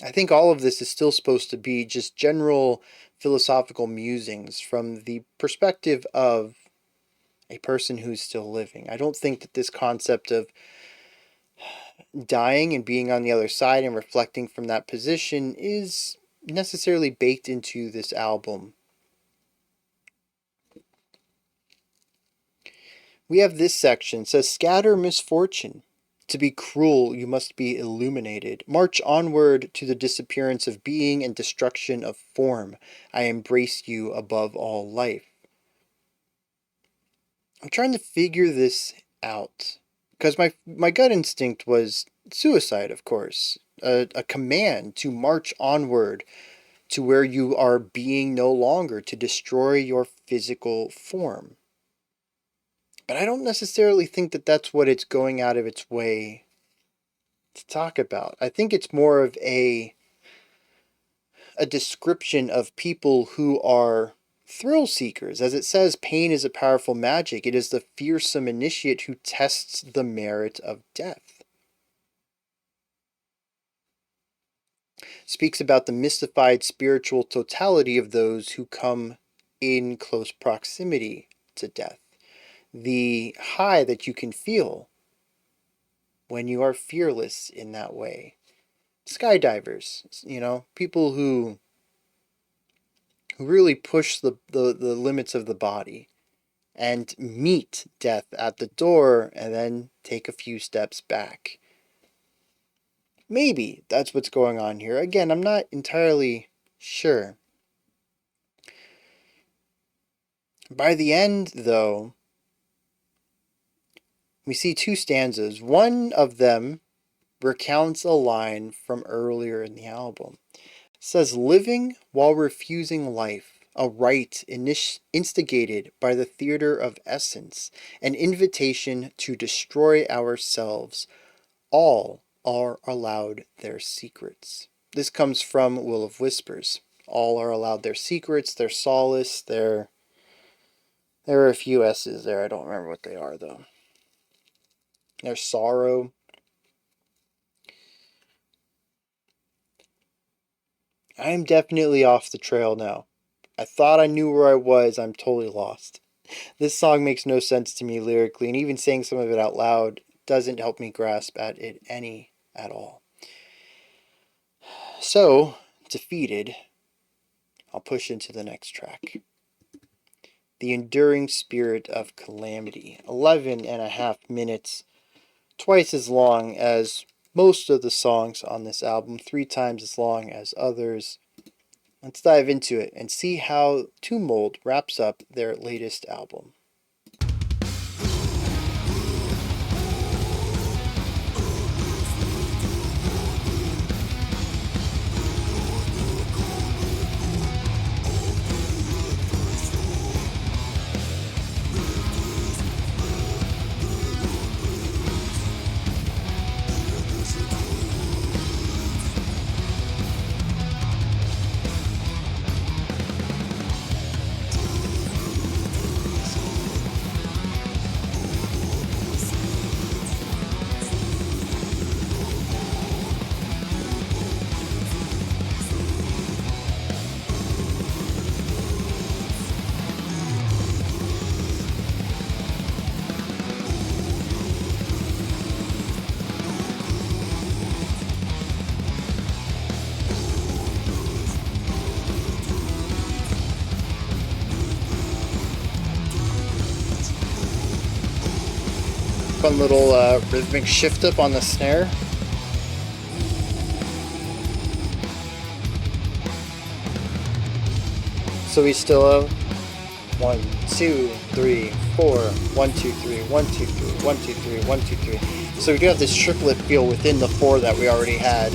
Speaker 1: I think all of this is still supposed to be just general philosophical musings from the perspective of a person who's still living. I don't think that this concept of dying and being on the other side and reflecting from that position is necessarily baked into this album. We have this section. It says, scatter misfortune. To be cruel, you must be illuminated. March onward to the disappearance of being and destruction of form. I embrace you above all life. I'm trying to figure this out because my gut instinct was suicide, of course, a command to march onward to where you are being no longer, to destroy your physical form. But I don't necessarily think that that's what it's going out of its way to talk about. I think it's more of a description of people who are thrill seekers. As it says, pain is a powerful magic. It is the fearsome initiate who tests the merit of death. Speaks about the mystified spiritual totality of those who come in close proximity to death. The high that you can feel when you are fearless in that way. Skydivers, people who really push the limits of the body and meet death at the door and then take a few steps back. Maybe that's what's going on here. Again, I'm not entirely sure. By the end, though, we see 2 stanzas. One of them recounts a line from earlier in the album. It says, living while refusing life, a rite instigated by the theater of essence, an invitation to destroy ourselves. All are allowed their secrets. This comes from Will of Whispers. All are allowed their secrets, their solace, there are a few S's there. I don't remember what they are, though. Their sorrow. I'm definitely off the trail now. I thought I knew where I was. I'm totally lost. This song makes no sense to me lyrically, and even saying some of it out loud doesn't help me grasp at it any at all. So, defeated, I'll push into the next track. The Enduring Spirit of Calamity. 11.5 minutes. Twice as long as most of the songs on this album. 3 times as long as others. Let's dive into it and see how Tangled wraps up their latest album. Fun little rhythmic shift up on the snare. So we still have 1, 2, 3, 4, 1, 2, 3, 1, 2, 3, 1, 2, 3, 1, 2, 3. So we do have this triplet feel within the 4 that we already had.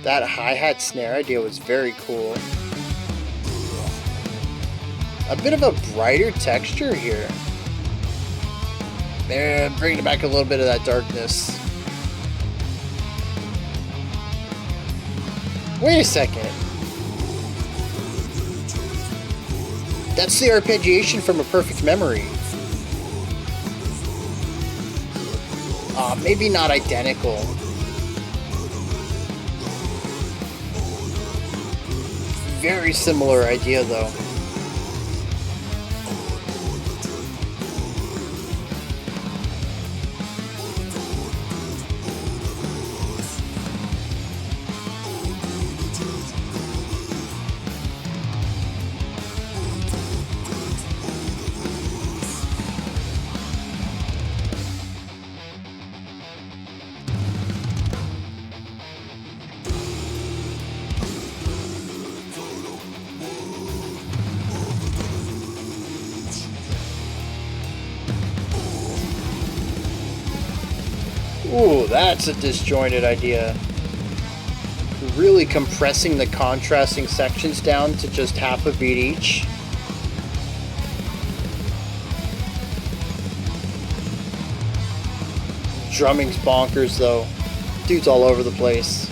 Speaker 1: That hi-hat snare idea was very cool. A bit of a brighter texture here. They're bringing back a little bit of that darkness. Wait a second. That's the arpeggiation from A Perfect Memory. Maybe not identical. Very similar idea though. Ooh, that's a disjointed idea. Really compressing the contrasting sections down to just half a beat each. Drumming's bonkers though. Dude's all over the place.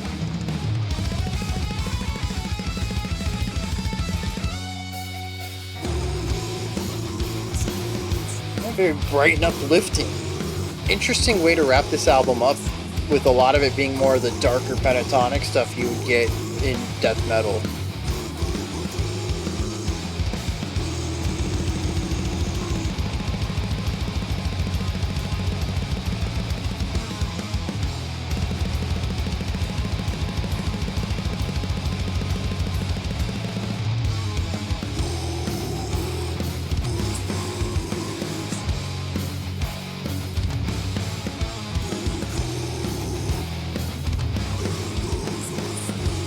Speaker 1: Very bright and uplifting. Interesting way to wrap this album up, with a lot of it being more of the darker pentatonic stuff you would get in death metal.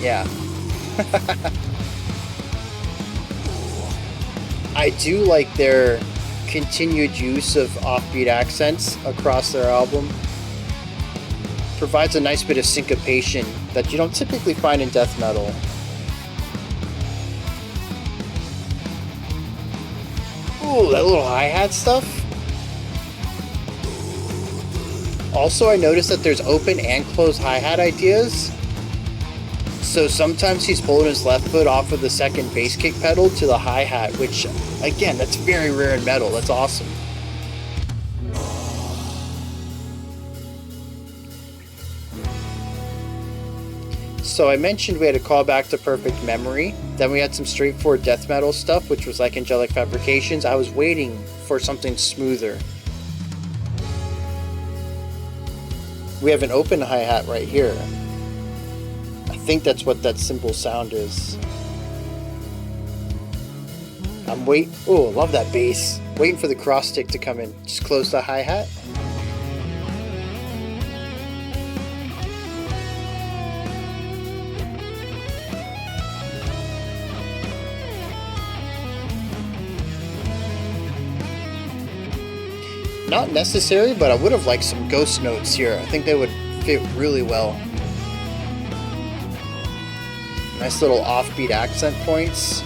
Speaker 1: Yeah. I do like their continued use of offbeat accents across their album. Provides a nice bit of syncopation that you don't typically find in death metal. Ooh, that little hi-hat stuff. Also, I noticed that there's open and closed hi-hat ideas. So sometimes he's pulling his left foot off of the second bass kick pedal to the hi-hat, which, again, that's very rare in metal. That's awesome. So I mentioned we had a callback to Perfect Memory. Then we had some straightforward death metal stuff, which was like Angelic Fabrications. I was waiting for something smoother. We have an open hi-hat right here. I think that's what that simple sound is. Oh, love that bass. Waiting for the cross stick to come in. Just close the hi-hat. Not necessary, but I would have liked some ghost notes here. I think they would fit really well. Nice little offbeat accent points.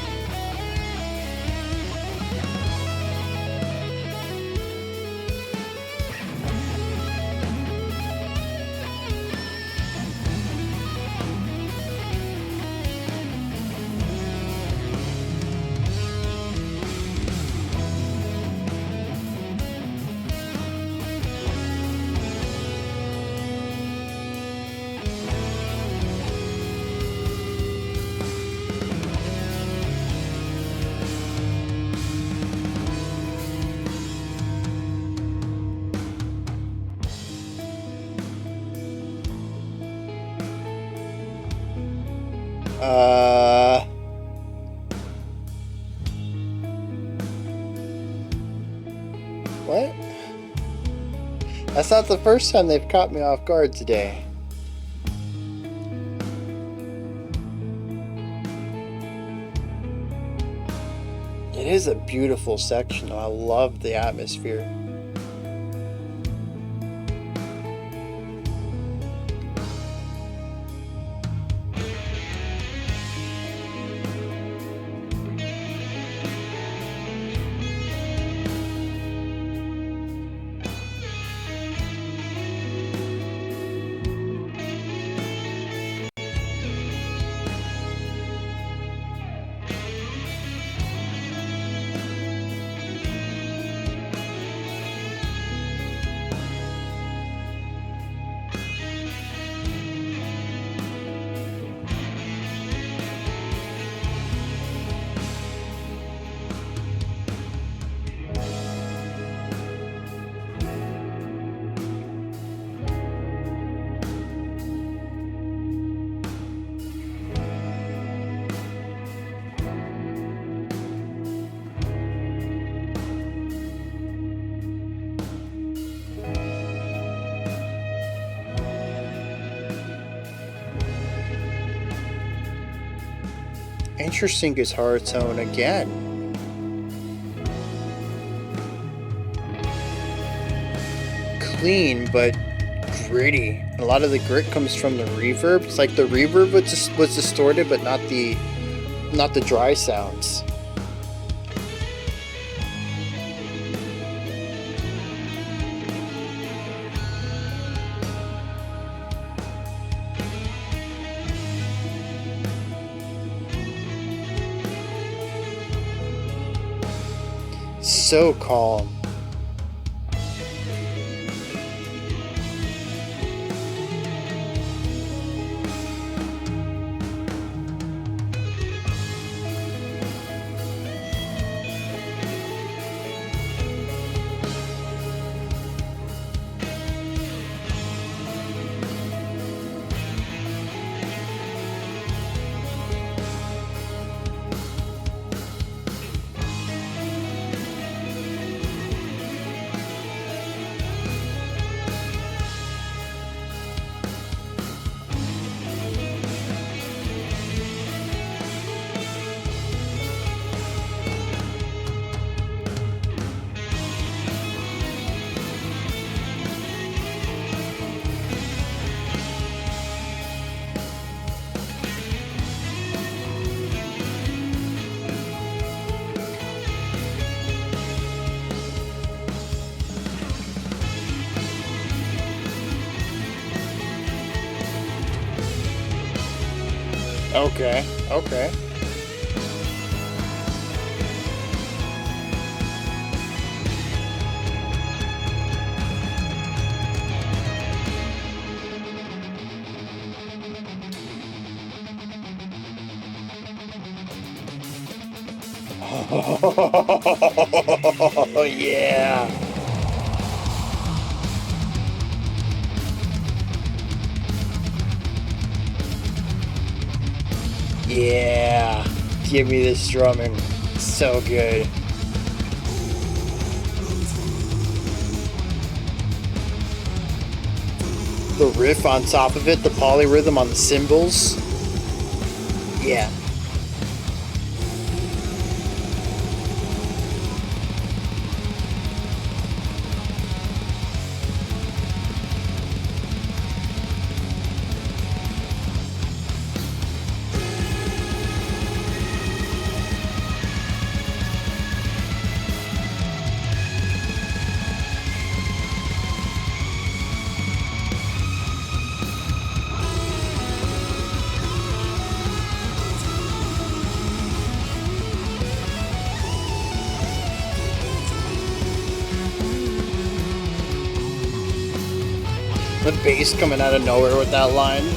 Speaker 1: What? That's not the first time they've caught me off guard today. It is a beautiful section. I love the atmosphere. Interesting guitar tone again. Clean, but gritty. A lot of the grit comes from the reverb. It's like the reverb was distorted, but not the dry sounds. So calm. Okay, okay. Oh, yeah. Yeah. Give me this drumming. So good. The riff on top of it, the polyrhythm on the cymbals. Yeah. The bass coming out of nowhere with that line.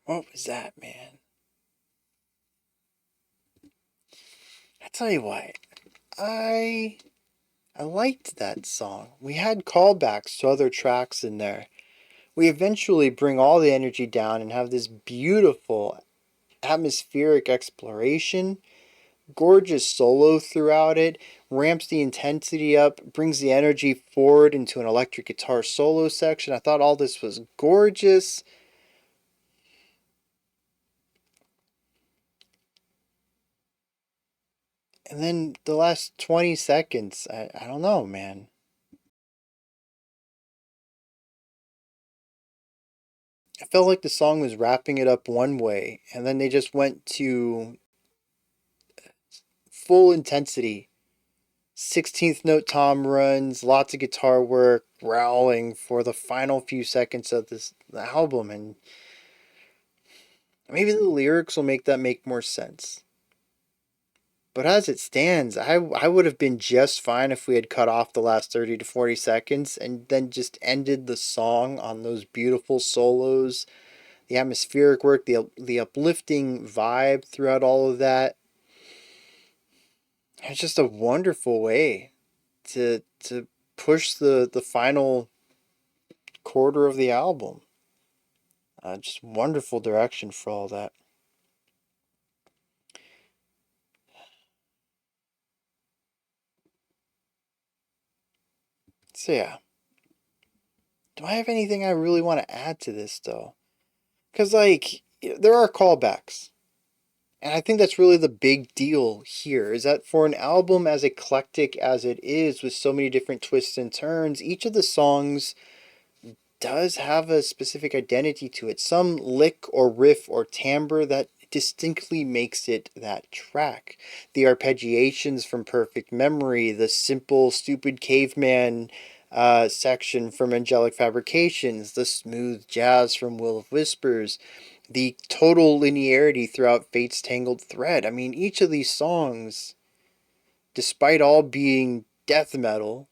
Speaker 1: What was that, man? I tell you what, I I liked that song. We had callbacks to other tracks in there. We eventually bring all the energy down and have this beautiful atmospheric exploration, gorgeous solo throughout it, ramps the intensity up, brings the energy forward into an electric guitar solo section. I thought all this was gorgeous. And then the last 20 seconds, I don't know, man. I felt like the song was wrapping it up one way, and then they just went to full intensity. 16th note tom runs, lots of guitar work, growling for the final few seconds of this album, and maybe the lyrics will make that make more sense. But as it stands, I would have been just fine if we had cut off the last 30 to 40 seconds and then just ended the song on those beautiful solos, the atmospheric work, the uplifting vibe throughout all of that. It's just a wonderful way to push the final quarter of the album. Just wonderful direction for all that. So yeah, do I have anything I really want to add to this though? Because like there are callbacks. And I think that's really the big deal here is that for an album as eclectic as it is, with so many different twists and turns, each of the songs does have a specific identity to it. Some lick or riff or timbre that distinctly makes it that track. The arpeggiations from Perfect Memory, the simple, stupid caveman section from Angelic Fabrications, the smooth jazz from Will of Whispers, the total linearity throughout Fate's Tangled Thread. I mean, each of these songs, despite all being death metal,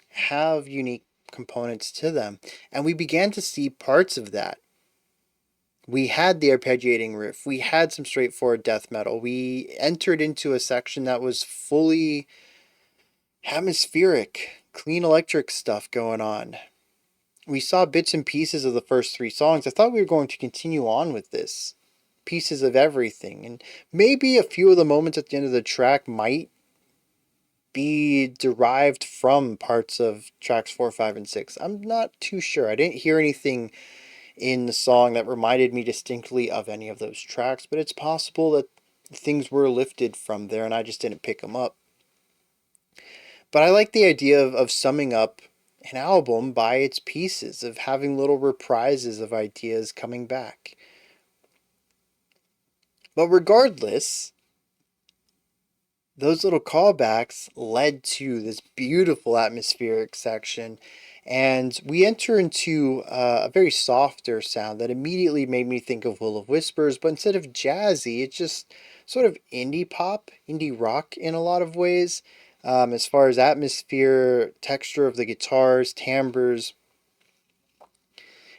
Speaker 1: have unique components to them. And we began to see parts of that. We had the arpeggiating riff, we had some straightforward death metal, we entered into a section that was fully atmospheric, clean electric stuff going on. We saw bits and pieces of the first three songs. I thought we were going to continue on with this pieces of everything. And maybe a few of the moments at the end of the track might be derived from parts of tracks 4, 5, and 6. I'm not too sure. I didn't hear anything in the song that reminded me distinctly of any of those tracks, but it's possible that things were lifted from there and I just didn't pick them up. But I like the idea of summing up an album by its pieces, of having little reprises of ideas coming back. But regardless, those little callbacks led to this beautiful atmospheric section, and we enter into a very softer sound that immediately made me think of Will of Whispers, but instead of jazzy, it's just sort of indie pop, indie rock in a lot of ways. As far as atmosphere, texture of the guitars, timbres,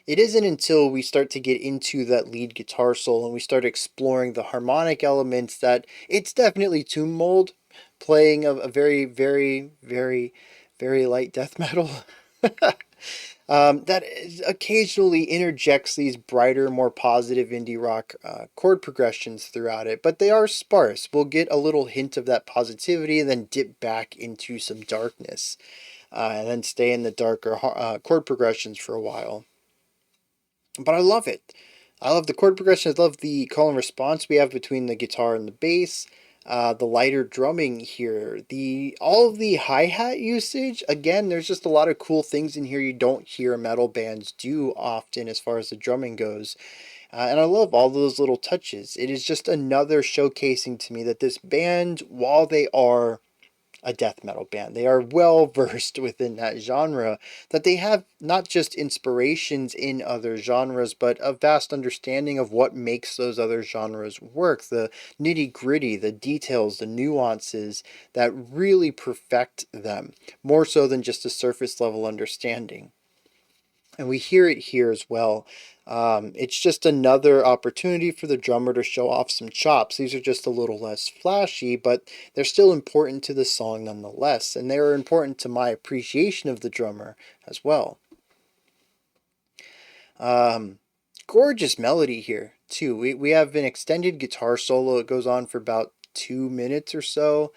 Speaker 1: it isn't until we start to get into that lead guitar solo and we start exploring the harmonic elements that it's definitely tune mold, playing a very, very, very, very light death metal. That occasionally interjects these brighter, more positive indie rock chord progressions throughout it, but they are sparse. We'll get a little hint of that positivity and then dip back into some darkness, and then stay in the darker chord progressions for a while. But I love it. I love the chord progression. I love the call and response we have between the guitar and the bass. The lighter drumming here. All of the hi-hat usage. Again, there's just a lot of cool things in here you don't hear metal bands do often as far as the drumming goes. And I love all those little touches. It is just another showcasing to me that this band, while they are a death metal band, they are well versed within that genre, that they have not just inspirations in other genres, but a vast understanding of what makes those other genres work, the nitty gritty, the details, the nuances that really perfect them, more so than just a surface level understanding. And we hear it here as well. It's just another opportunity for the drummer to show off some chops. These are just a little less flashy, but they're still important to the song nonetheless, and they are important to my appreciation of the drummer as well. Gorgeous melody here too. We have an extended guitar solo. It goes on for about 2 minutes or so.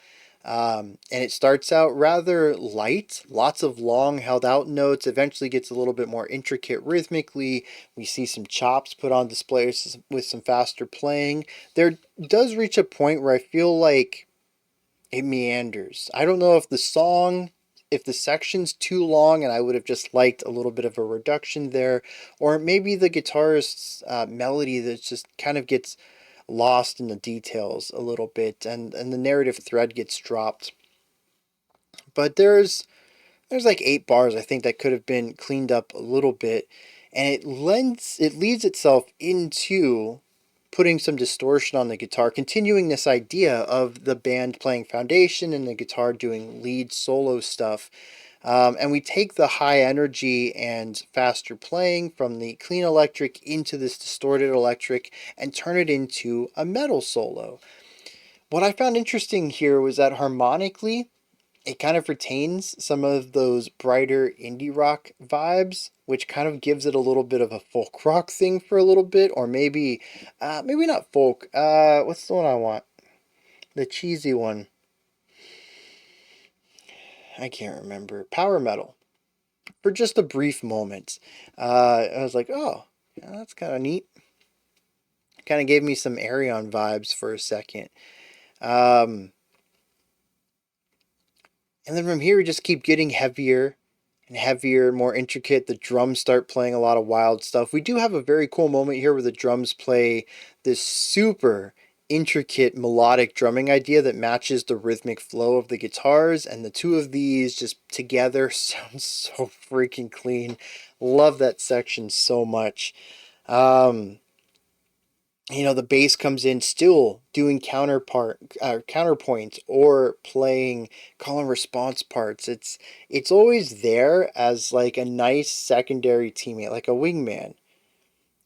Speaker 1: And it starts out rather light, lots of long held out notes, eventually gets a little bit more intricate rhythmically. We see some chops put on display with some faster playing. There does reach a point where I feel like it meanders. I don't know if the section's too long and I would have just liked a little bit of a reduction there, or maybe the guitarist's melody that just kind of gets lost in the details a little bit, and the narrative thread gets dropped. But there's like 8 bars I think that could have been cleaned up a little bit, and it leads itself into putting some distortion on the guitar, continuing this idea of the band playing foundation and the guitar doing lead solo stuff. And we take the high energy and faster playing from the clean electric into this distorted electric and turn it into a metal solo. What I found interesting here was that harmonically, it kind of retains some of those brighter indie rock vibes, which kind of gives it a little bit of a folk rock thing for a little bit, or maybe not folk. What's the one I want? The cheesy one. I can't remember. Power metal. For just a brief moment, I was like, oh, yeah, that's kind of neat. Kind of gave me some Arion vibes for a second. And then from here, we just keep getting heavier and heavier, more intricate. The drums start playing a lot of wild stuff. We do have a very cool moment here where the drums play this super intricate melodic drumming idea that matches the rhythmic flow of the guitars, and the two of these just together sounds so freaking clean. Love that section so much. The bass comes in still doing counterpoint or playing call and response parts. It's always there as like a nice secondary teammate, like a wingman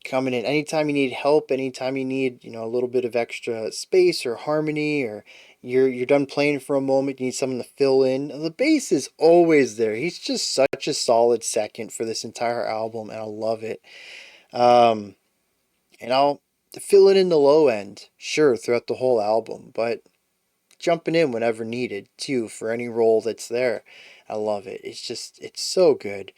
Speaker 1: coming in anytime you need help, anytime you need a little bit of extra space or harmony, or you're done playing for a moment, you need someone to fill in. The bass is always there. He's just such a solid second for this entire album, and I love it. And fill it in the low end, sure, throughout the whole album, but jumping in whenever needed, too, for any role that's there. I love it. It's so good.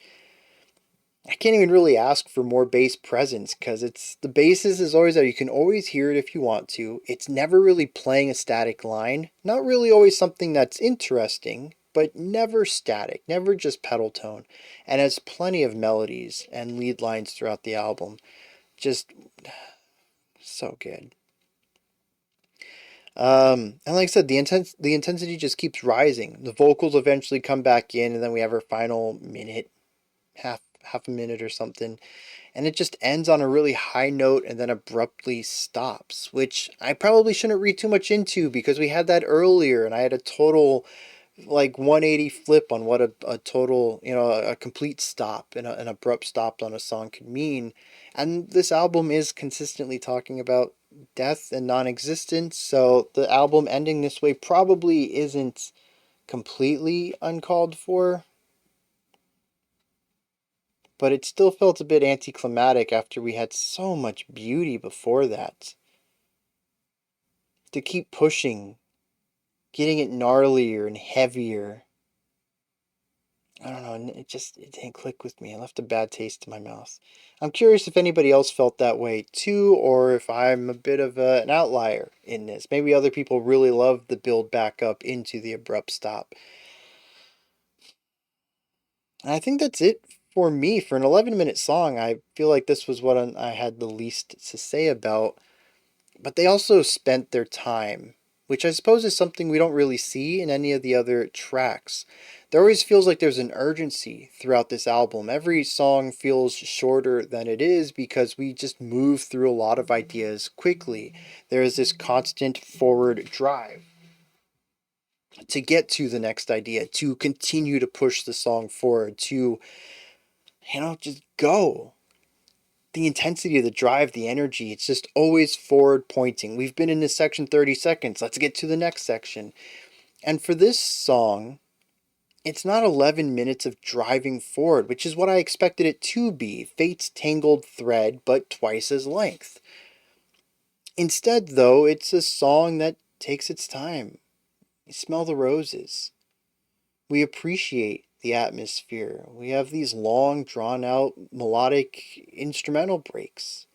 Speaker 1: I can't even really ask for more bass presence because it's the basses is always there. You can always hear it if you want to. It's never really playing a static line. Not really always something that's interesting, but never static, never just pedal tone. And has plenty of melodies and lead lines throughout the album. Just so good. And like I said, the intensity just keeps rising. The vocals eventually come back in, and then we have our final minute, half a minute or something, and it just ends on a really high note and then abruptly stops, which I probably shouldn't read too much into because we had that earlier, and I had a total like 180 flip on what a total, a complete stop and an abrupt stop on a song could mean. And this album is consistently talking about death and non-existence, so the album ending this way probably isn't completely uncalled for, but it still felt a bit anticlimactic after we had so much beauty before that. To keep pushing, getting it gnarlier and heavier, I don't know, it didn't click with me. It left a bad taste in my mouth. I'm curious if anybody else felt that way too, or if I'm a bit of an outlier in this. Maybe other people really love the build back up into the abrupt stop. And I think that's it for me. For an 11-minute song, I feel like this was what I had the least to say about. But they also spent their time, which I suppose is something we don't really see in any of the other tracks. There always feels like there's an urgency throughout this album. Every song feels shorter than it is because we just move through a lot of ideas quickly. There is this constant forward drive to get to the next idea, to continue to push the song forward, to, just go. The intensity of the drive, the energy, it's just always forward pointing. We've been in this section 30 seconds. Let's get to the next section. And for this song, it's not 11 minutes of driving forward, which is what I expected it to be. Fate's tangled thread, but twice as length. Instead, though, it's a song that takes its time. You smell the roses. We appreciate the atmosphere. We have these long, drawn out, melodic instrumental breaks.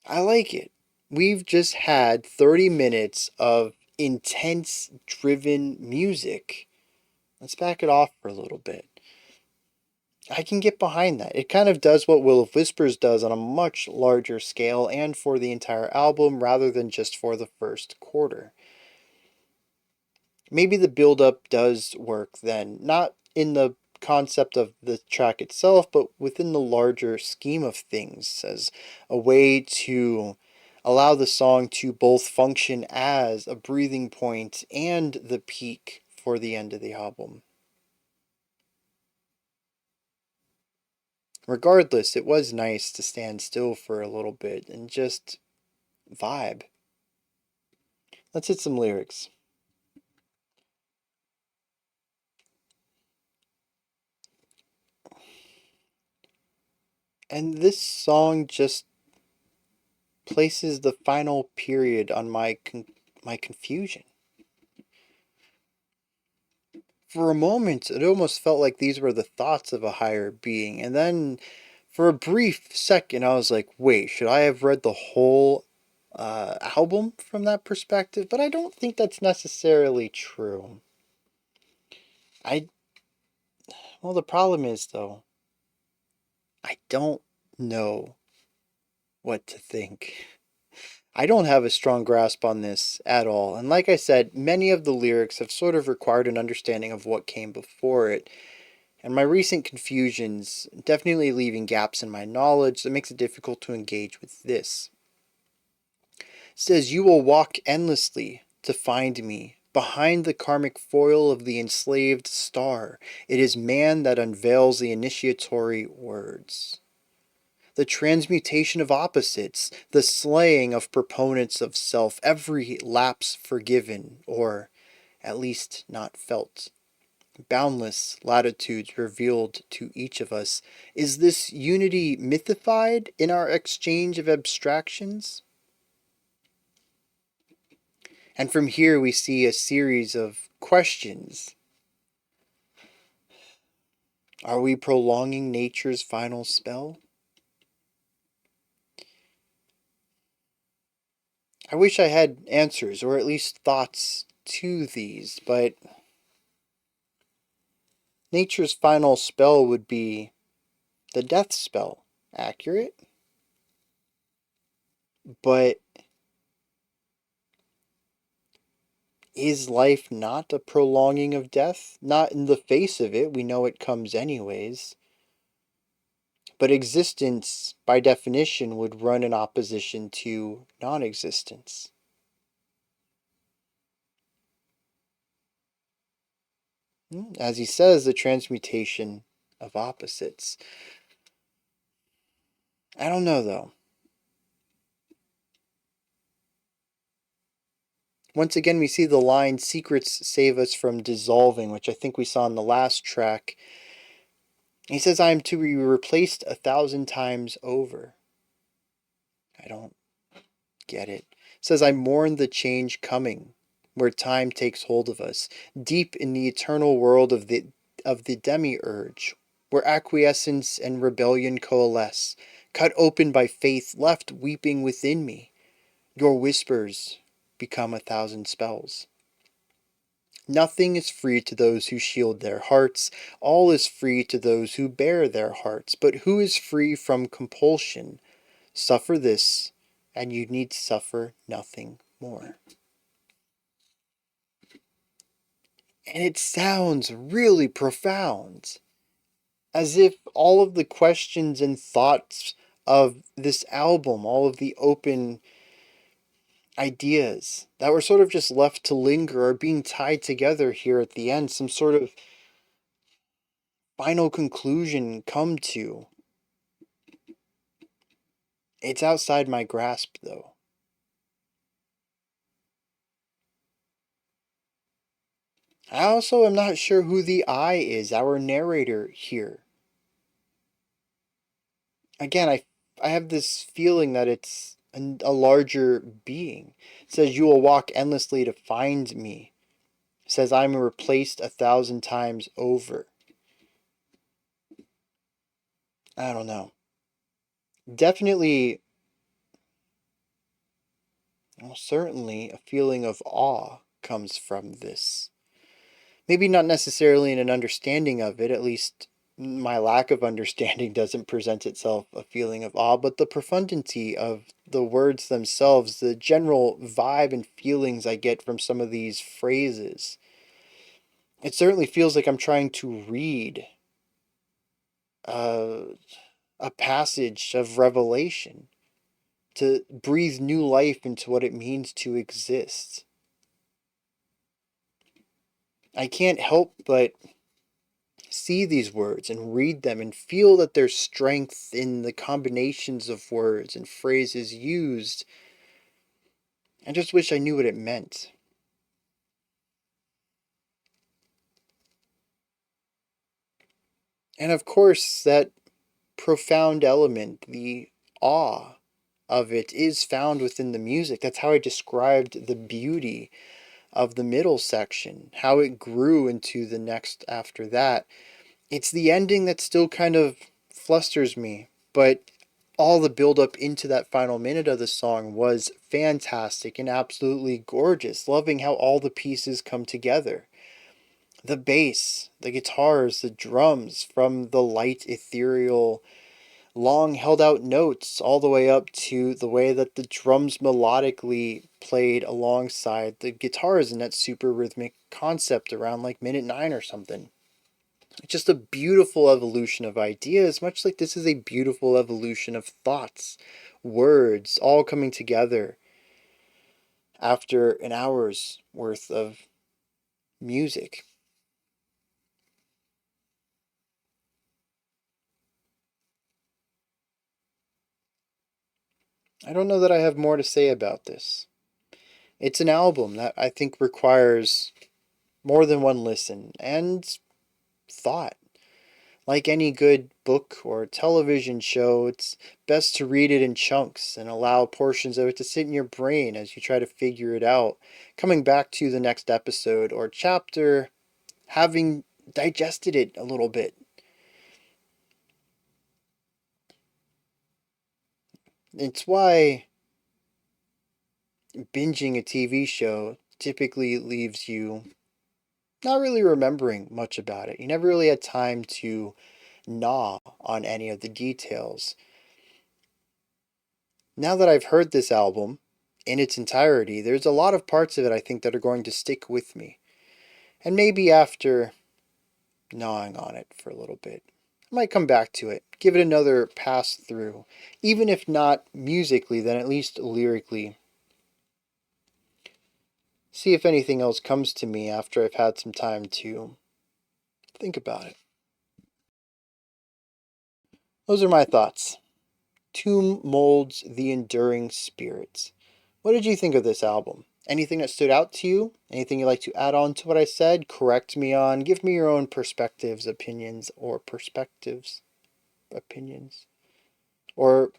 Speaker 1: I like it. We've just had 30 minutes of intense, driven music. Let's back it off for a little bit. I can get behind that. It kind of does what Will of Whispers does on a much larger scale and for the entire album rather than just for the first quarter. Maybe the build-up does work then, not in the concept of the track itself, but within the larger scheme of things as a way to allow the song to both function as a breathing point and the peak for the end of the album. Regardless, it was nice to stand still for a little bit and just vibe. Let's hit some lyrics. And this song just places the final period on my confusion. For a moment, it almost felt like these were the thoughts of a higher being, and then for a brief second, I was like, wait, should I have read the whole album from that perspective? But I don't think that's necessarily true. Well, the problem is, though, I don't know what to think. I don't have a strong grasp on this at all. And like I said, many of the lyrics have sort of required an understanding of what came before it. And my recent confusions definitely leaving gaps in my knowledge that makes it difficult to engage with this. It says, "You will walk endlessly to find me. Behind the karmic foil of the enslaved star, it is man that unveils the initiatory words. The transmutation of opposites, the slaying of proponents of self, every lapse forgiven, or at least not felt. boundless latitudes revealed to each of us. Is this unity mythified in our exchange of abstractions? And from here we see a series of questions. Are we prolonging nature's final spell? I wish I had answers, or at least thoughts to these, but nature's final spell would be the death spell. Accurate? But is life not a prolonging of death? Not in the face of it, we know it comes anyways. But existence, by definition, would run in opposition to non-existence. As he says, the transmutation of opposites. I don't know, though. Once again, we see the line, secrets save us from dissolving, which I think we saw in the last track. He says, I am to be replaced 1,000 times over. I don't get it. Says, I mourn the change coming, where time takes hold of us, deep in the eternal world of the demiurge, where acquiescence and rebellion coalesce, cut open by faith, left weeping within me. Your whispers become 1,000 spells. Nothing is free to those who shield their hearts. All is free to those who bear their hearts. But who is free from compulsion? Suffer this, and you need suffer nothing more. And it sounds really profound. As if all of the questions and thoughts of this album, all of the open ideas that were sort of just left to linger are being tied together here at the end. Some sort of final conclusion come to. It's outside my grasp, though. I also am not sure who the I is, our narrator here. Again, I have this feeling that it's a larger being. It says, you will walk endlessly to find me. It says, I'm replaced 1,000 times over. I don't know. Definitely, well, certainly, a feeling of awe comes from this. Maybe not necessarily in an understanding of it, at least my lack of understanding doesn't present itself a feeling of awe, but the profundity of the words themselves, the general vibe and feelings I get from some of these phrases. It certainly feels like I'm trying to read uh, a passage of Revelation, to breathe new life into what it means to exist. I can't help but see these words and read them and feel that there's strength in the combinations of words and phrases used. I just wish I knew what it meant. And of course, that profound element, the awe of it, is found within the music. That's how I described the beauty of the middle section, how it grew into the next after that. It's the ending that still kind of flusters me, but all the build up into that final minute of the song was fantastic and absolutely gorgeous, loving how all the pieces come together. The bass, the guitars, the drums, from the light, ethereal, long held out notes all the way up to the way that the drums melodically played alongside the guitars in that super rhythmic concept around like minute 9 or something. It's just a beautiful evolution of ideas, much like this is a beautiful evolution of thoughts, words, all coming together after an hour's worth of music. I don't know that I have more to say about this. It's an album that I think requires more than one listen, and thought. Like any good book or television show, it's best to read it in chunks and allow portions of it to sit in your brain as you try to figure it out, coming back to the next episode or chapter, having digested it a little bit. It's why binging a TV show typically leaves you not really remembering much about it. You never really had time to gnaw on any of the details. Now that I've heard this album in its entirety, there's a lot of parts of it I think that are going to stick with me. And maybe after gnawing on it for a little bit, I might come back to it, give it another pass through. Even if not musically, then at least lyrically. See if anything else comes to me after I've had some time to think about it. Those are my thoughts. Tomb molds the enduring spirits. What did you think of this album? Anything that stood out to you? Anything you'd like to add on to what I said? Correct me on? Give me your own perspectives, opinions, or perspectives. Opinions. Or,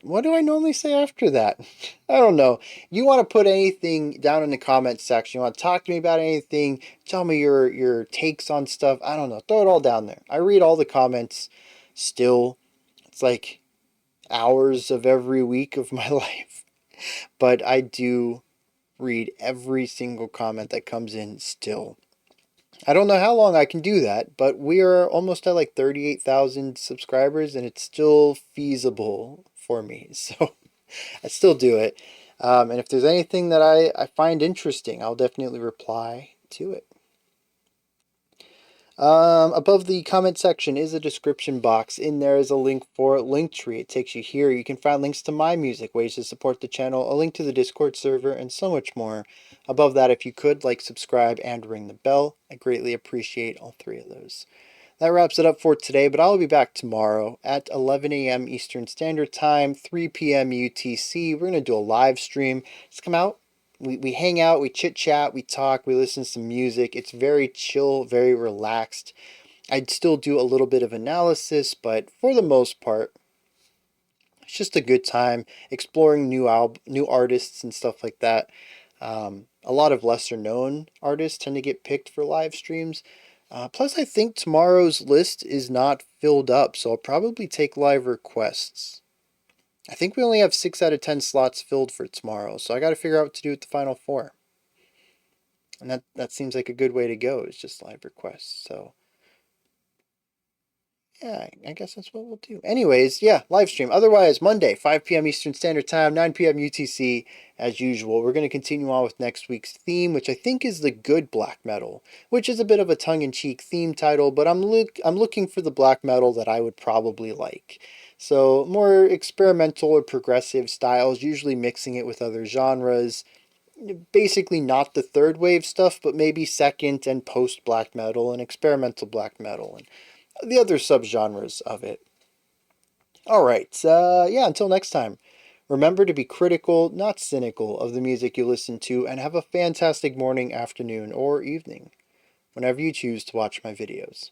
Speaker 1: what do I normally say after that? I don't know. You want to put anything down in the comments section. You want to talk to me about anything? Tell me your takes on stuff. I don't know. Throw it all down there. I read all the comments still. It's like hours of every week of my life. But I do read every single comment that comes in still. I don't know how long I can do that, but we are almost at like 38,000 subscribers and it's still feasible for me. So I still do it. And if there's anything that I find interesting, I'll definitely reply to it. Above the comment section is a description box. In there is a link for Linktree. It takes you here. You can find links to my music, ways to support the channel, a link to the Discord server, and so much more. Above that, if you could, like, subscribe, and ring the bell. I greatly appreciate all three of those. That wraps it up for today, but I'll be back tomorrow at 11 a.m. Eastern Standard Time, 3 p.m. UTC. We're going to do a live stream. Just come out. We hang out, we chit-chat, we talk, we listen to some music. It's very chill, very relaxed. I'd still do a little bit of analysis, but for the most part, it's just a good time exploring new artists and stuff like that. A lot of lesser-known artists tend to get picked for live streams. Plus, I think tomorrow's list is not filled up, so I'll probably take live requests. I think we only have 6 out of 10 slots filled for tomorrow, so I got to figure out what to do with the final 4. And that seems like a good way to go, is just live requests. So, yeah, I guess that's what we'll do. Anyways, yeah, live stream. Otherwise, Monday, 5 p.m. Eastern Standard Time, 9 p.m. UTC, as usual. We're going to continue on with next week's theme, which I think is the good black metal, which is a bit of a tongue-in-cheek theme title, but I'm looking for the black metal that I would probably like. So more experimental or progressive styles, usually mixing it with other genres. Basically not the third wave stuff, but maybe second and post black metal and experimental black metal and the other subgenres of it. Alright, yeah, until next time. Remember to be critical, not cynical, of the music you listen to, and have a fantastic morning, afternoon, or evening, whenever you choose to watch my videos.